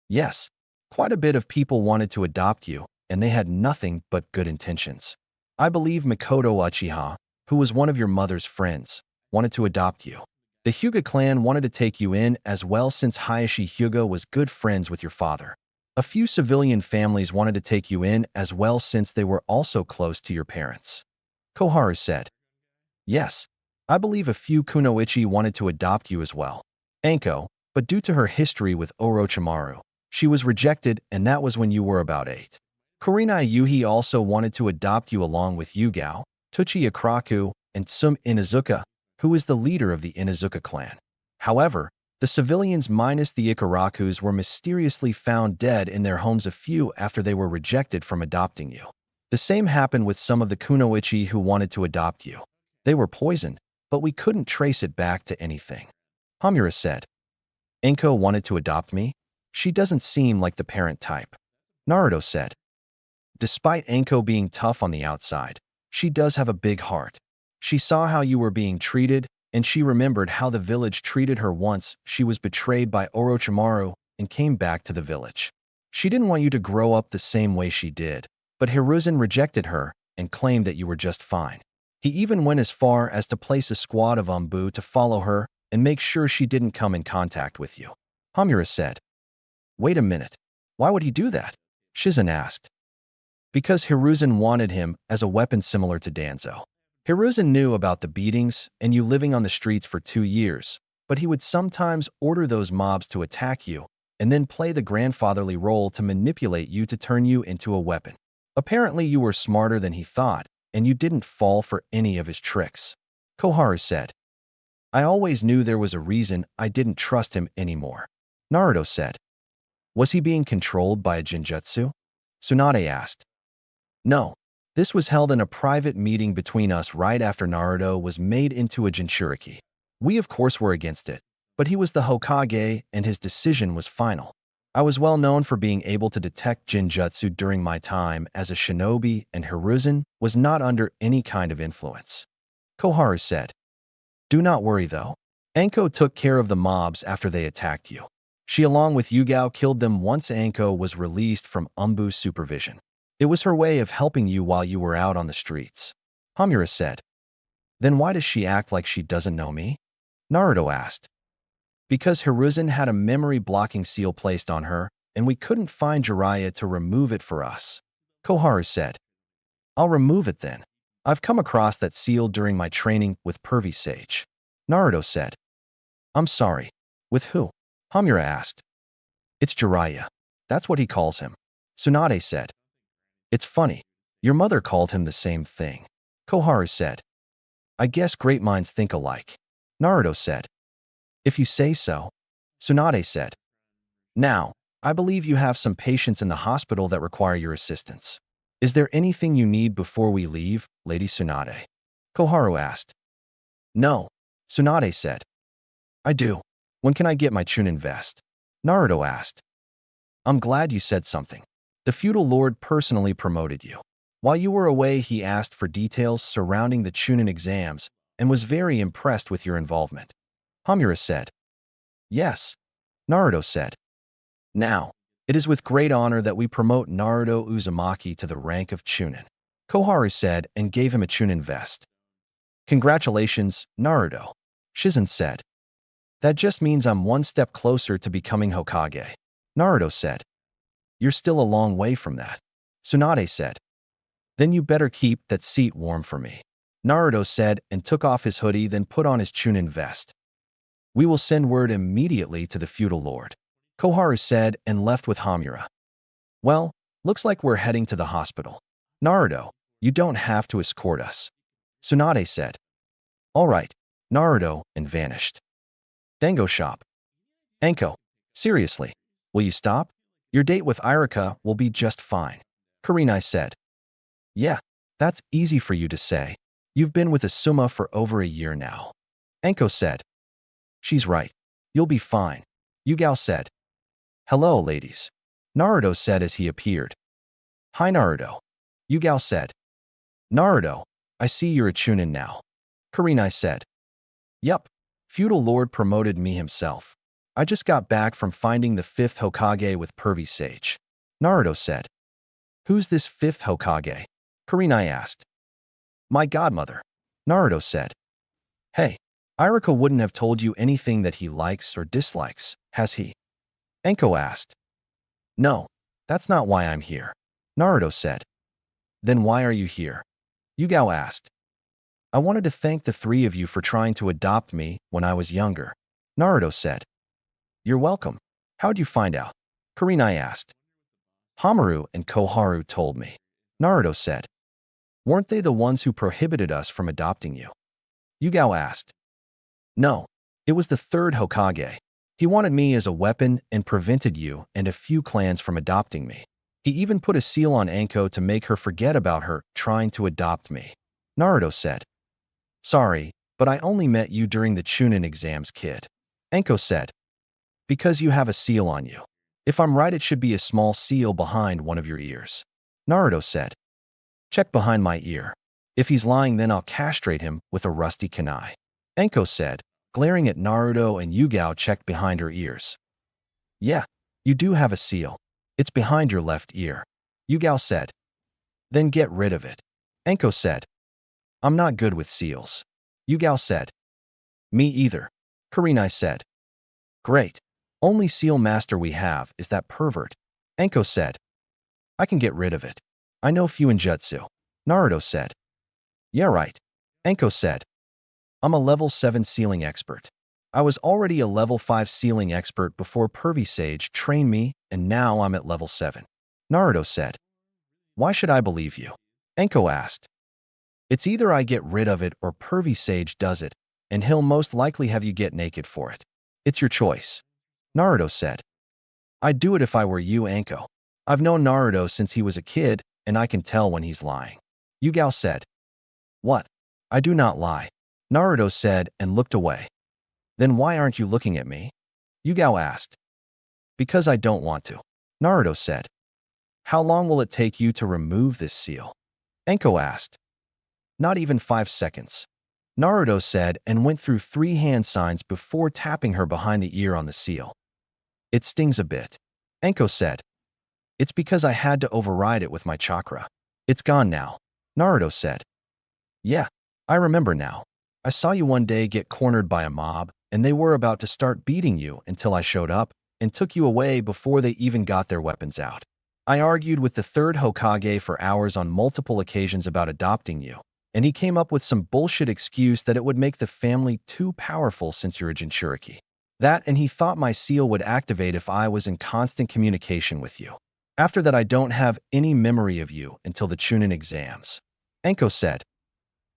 Yes, quite a bit of people wanted to adopt you, and they had nothing but good intentions. I believe Mikoto Uchiha, who was one of your mother's friends, wanted to adopt you. The Hyuga clan wanted to take you in as well since Hayashi Hyuga was good friends with your father. A few civilian families wanted to take you in as well since they were also close to your parents. Koharu said. Yes, I believe a few kunoichi wanted to adopt you as well. Anko, but due to her history with Orochimaru, she was rejected, and that was when you were about 8. Kurenai Yuhi also wanted to adopt you along with Yugao, Tuchi Akraku, and Tsum Inazuka, who is the leader of the Inazuka clan. However, The civilians minus the Ikarakus were mysteriously found dead in their homes a few after they were rejected from adopting you. The same happened with some of the Kunoichi who wanted to adopt you. They were poisoned, but we couldn't trace it back to anything. Hamura said. Anko wanted to adopt me? She doesn't seem like the parent type. Naruto said. Despite Anko being tough on the outside, she does have a big heart. She saw how you were being treated, and she remembered how the village treated her once she was betrayed by Orochimaru and came back to the village. She didn't want you to grow up the same way she did, but Hiruzen rejected her and claimed that you were just fine. He even went as far as to place a squad of Umbu to follow her and make sure she didn't come in contact with you. Hamura said. Wait a minute. Why would he do that? Shizen asked. Because Hiruzen wanted him as a weapon similar to Danzo. Hiruzen knew about the beatings and you living on the streets for 2 years, but he would sometimes order those mobs to attack you and then play the grandfatherly role to manipulate you to turn you into a weapon. Apparently you were smarter than he thought, and you didn't fall for any of his tricks. Koharu said. I always knew there was a reason I didn't trust him anymore. Naruto said. Was he being controlled by a genjutsu? Tsunade asked. No. This was held in a private meeting between us right after Naruto was made into a Jinchuriki. We of course were against it, but he was the Hokage and his decision was final. I was well known for being able to detect Jinjutsu during my time as a shinobi, and Hiruzen was not under any kind of influence. Koharu said. Do not worry though. Anko took care of the mobs after they attacked you. She along with Yugao killed them once Anko was released from Umbu's supervision. It was her way of helping you while you were out on the streets. Hamura said. Then why does she act like she doesn't know me? Naruto asked. Because Hiruzen had a memory-blocking seal placed on her, and we couldn't find Jiraiya to remove it for us. Koharu said. I'll remove it then. I've come across that seal during my training with Pervy Sage. Naruto said. I'm sorry. With who? Hamura asked. It's Jiraiya. That's what he calls him. Tsunade said. It's funny. Your mother called him the same thing. Koharu said. I guess great minds think alike. Naruto said. If you say so. Tsunade said. Now, I believe you have some patients in the hospital that require your assistance. Is there anything you need before we leave, Lady Tsunade? Koharu asked. No. Tsunade said. I do. When can I get my Chunin vest? Naruto asked. I'm glad you said something. The feudal lord personally promoted you. While you were away, he asked for details surrounding the Chunin exams and was very impressed with your involvement. Hamura said. Yes. Naruto said. Now, it is with great honor that we promote Naruto Uzumaki to the rank of Chunin. Koharu said and gave him a Chunin vest. Congratulations, Naruto. Shizen said. That just means I'm one step closer to becoming Hokage. Naruto said. You're still a long way from that. Tsunade said. Then you better keep that seat warm for me. Naruto said and took off his hoodie, then put on his Chunin vest. We will send word immediately to the feudal lord. Koharu said and left with Hamura. Well, looks like we're heading to the hospital. Naruto, you don't have to escort us. Tsunade said. All right, Naruto, and vanished. Dango shop. Anko, seriously, will you stop? Your date with Irika will be just fine. Kurenai said. Yeah, that's easy for you to say. You've been with Asuma for over a year now. Anko said. She's right. You'll be fine. Yugao said. Hello, ladies. Naruto said as he appeared. Hi, Naruto. Yugao said. Naruto, I see you're a Chunin now. Kurenai said. Yup, feudal lord promoted me himself. I just got back from finding the 5th Hokage with Pervy Sage. Naruto said. Who's this 5th Hokage? Kurenai asked. My godmother. Naruto said. Hey, Irika wouldn't have told you anything that he likes or dislikes, has he? Anko asked. No, that's not why I'm here. Naruto said. Then why are you here? Yugao asked. I wanted to thank the 3 of you for trying to adopt me when I was younger. Naruto said. You're welcome. How'd you find out? Kurenai asked. Hamaru and Koharu told me. Naruto said. Weren't they the ones who prohibited us from adopting you? Yugao asked. No, it was the 3rd Hokage. He wanted me as a weapon and prevented you and a few clans from adopting me. He even put a seal on Anko to make her forget about her trying to adopt me. Naruto said. Sorry, but I only met you during the Chunin exams, kid. Anko said. Because you have a seal on you. If I'm right, it should be a small seal behind one of your ears. Naruto said. Check behind my ear. If he's lying, then I'll castrate him with a rusty kunai. Anko said, glaring at Naruto, and Yuga checked behind her ears. Yeah, you do have a seal. It's behind your left ear. Yuga said. Then get rid of it. Anko said. I'm not good with seals. Yuga said. Me either. Kurenai said. Great. Only seal master we have is that pervert. Anko said. I can get rid of it. I know Fuinjutsu. Naruto said. Yeah, right. Anko said. I'm a level 7 sealing expert. I was already a level 5 sealing expert before Pervy Sage trained me, and now I'm at level 7. Naruto said. Why should I believe you? Anko asked. It's either I get rid of it or Pervy Sage does it, and he'll most likely have you get naked for it. It's your choice. Naruto said. I'd do it if I were you, Anko. I've known Naruto since he was a kid, and I can tell when he's lying. Yuga said. What? I do not lie. Naruto said and looked away. Then why aren't you looking at me? Yuga asked. Because I don't want to. Naruto said. How long will it take you to remove this seal? Anko asked. Not even 5 seconds. Naruto said and went through 3 hand signs before tapping her behind the ear on the seal. It stings a bit. Anko said. It's because I had to override it with my chakra. It's gone now. Naruto said. Yeah, I remember now. I saw you one day get cornered by a mob, and they were about to start beating you until I showed up and took you away before they even got their weapons out. I argued with the 3rd Hokage for hours on multiple occasions about adopting you, and he came up with some bullshit excuse that it would make the family too powerful since you're a Jinchuriki. That, and he thought my seal would activate if I was in constant communication with you. After that, I don't have any memory of you until the Chunin exams. Anko said.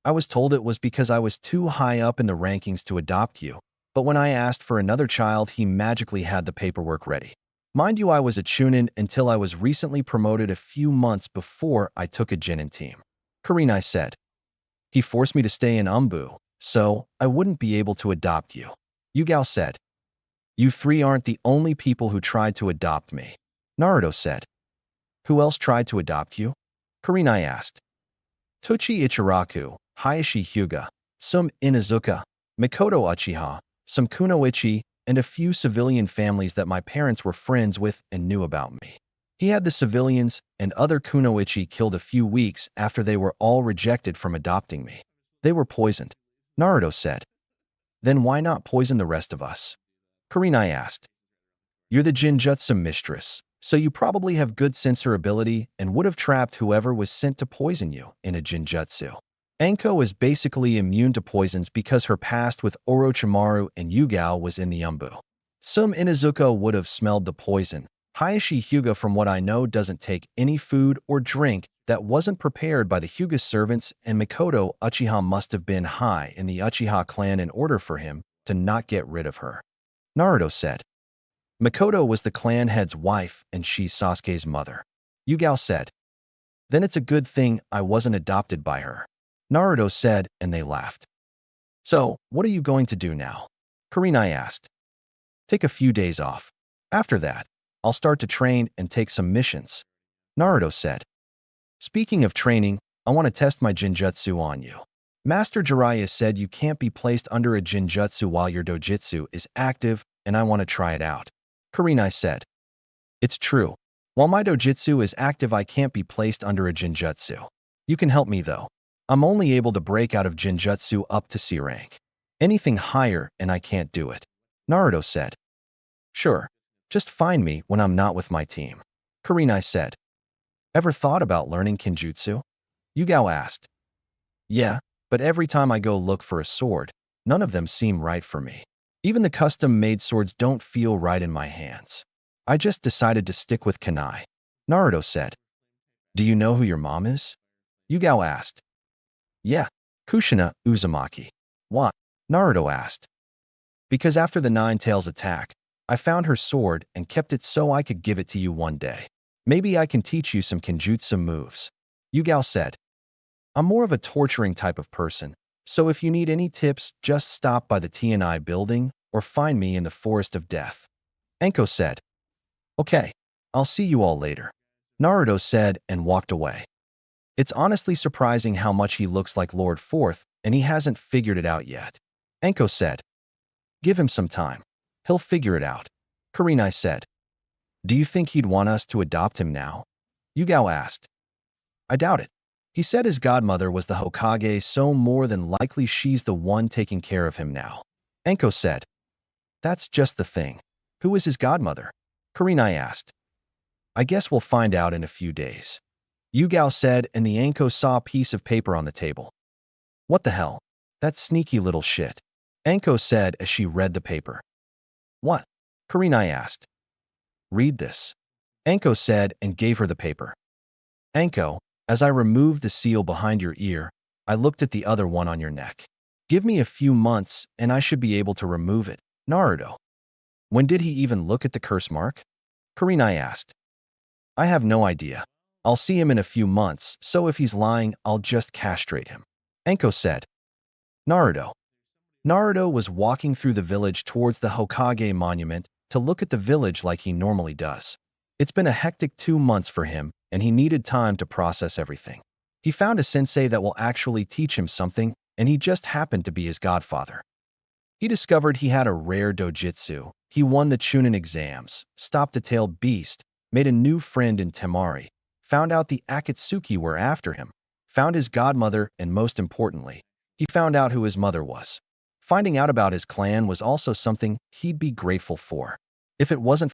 I was told it was because I was too high up in the rankings to adopt you, but when I asked for another child, he magically had the paperwork ready. Mind you, I was a Chunin until I was recently promoted a few months before I took a Genin team. Kurenai said. He forced me to stay in Umbu, so I wouldn't be able to adopt you. Yuga said. You 3 aren't the only people who tried to adopt me. Naruto said. Who else tried to adopt you? Kurenai asked. Tochi Ichiraku, Hayashi Hyuga, some Inuzuka, Mikoto Uchiha, some Kunoichi, and a few civilian families that my parents were friends with and knew about me. He had the civilians and other Kunoichi killed a few weeks after they were all rejected from adopting me. They were poisoned. Naruto said. Then why not poison the rest of us? Kurenai asked. You're the Jinjutsu mistress, so you probably have good sensor ability and would have trapped whoever was sent to poison you in a Jinjutsu. Anko is basically immune to poisons because her past with Orochimaru and Yuga was in the Umbu. Some Inuzuka would have smelled the poison. Hayashi Hyuga, from what I know, doesn't take any food or drink that wasn't prepared by the Hyuga servants, and Mikoto Uchiha must have been high in the Uchiha clan in order for him to not get rid of her. Naruto said. Mikoto was the clan head's wife and she's Sasuke's mother. Yuga said. Then it's a good thing I wasn't adopted by her. Naruto said, and they laughed. So, what are you going to do now? Kurenai asked. Take a few days off. After that, I'll start to train and take some missions. Naruto said. Speaking of training, I want to test my Jinjutsu on you. Master Jiraiya said you can't be placed under a Jinjutsu while your dojutsu is active, and I want to try it out. Kurenai said. It's true. While my dojutsu is active, I can't be placed under a Jinjutsu. You can help me though. I'm only able to break out of Jinjutsu up to C rank. Anything higher and I can't do it. Naruto said. Sure. Just find me when I'm not with my team. Kurenai said. Ever thought about learning Kenjutsu? Yuga asked. Yeah, but every time I go look for a sword, none of them seem right for me. Even the custom-made swords don't feel right in my hands. I just decided to stick with kunai. Naruto said. Do you know who your mom is? Yuga asked. Yeah, Kushina Uzumaki. Why? Naruto asked. Because after the Nine Tails attack, I found her sword and kept it so I could give it to you one day. Maybe I can teach you some kenjutsu moves. Yugao said. I'm more of a torturing type of person, so if you need any tips, just stop by the TNI building or find me in the Forest of Death. Anko said. Okay, I'll see you all later. Naruto said and walked away. It's honestly surprising how much he looks like Lord Fourth, and he hasn't figured it out yet. Anko said. Give him some time. He'll figure it out. Kurenai said. Do you think he'd want us to adopt him now? Yugao asked. I doubt it. He said his godmother was the Hokage, so more than likely she's the one taking care of him now. Anko said. That's just the thing. Who is his godmother? Kurenai asked. I guess we'll find out in a few days. Yugao said, and the Anko saw a piece of paper on the table. What the hell? That sneaky little shit. Anko said as she read the paper. What? Kurenai asked. Read this. Anko said and gave her the paper. Anko, as I removed the seal behind your ear, I looked at the other one on your neck. Give me a few months and I should be able to remove it. Naruto. When did he even look at the curse mark? Kurenai asked. I have no idea. I'll see him in a few months, so if he's lying, I'll just castrate him. Anko said. Naruto. Naruto was walking through the village towards the Hokage monument to look at the village like he normally does. It's been a hectic 2 months for him, and he needed time to process everything. He found a sensei that will actually teach him something, and he just happened to be his godfather. He discovered he had a rare dojutsu. He won the Chunin exams, stopped a tailed beast, made a new friend in Tamari, found out the Akatsuki were after him, found his godmother, and most importantly, he found out who his mother was. Finding out about his clan was also something he'd be grateful for. If it wasn't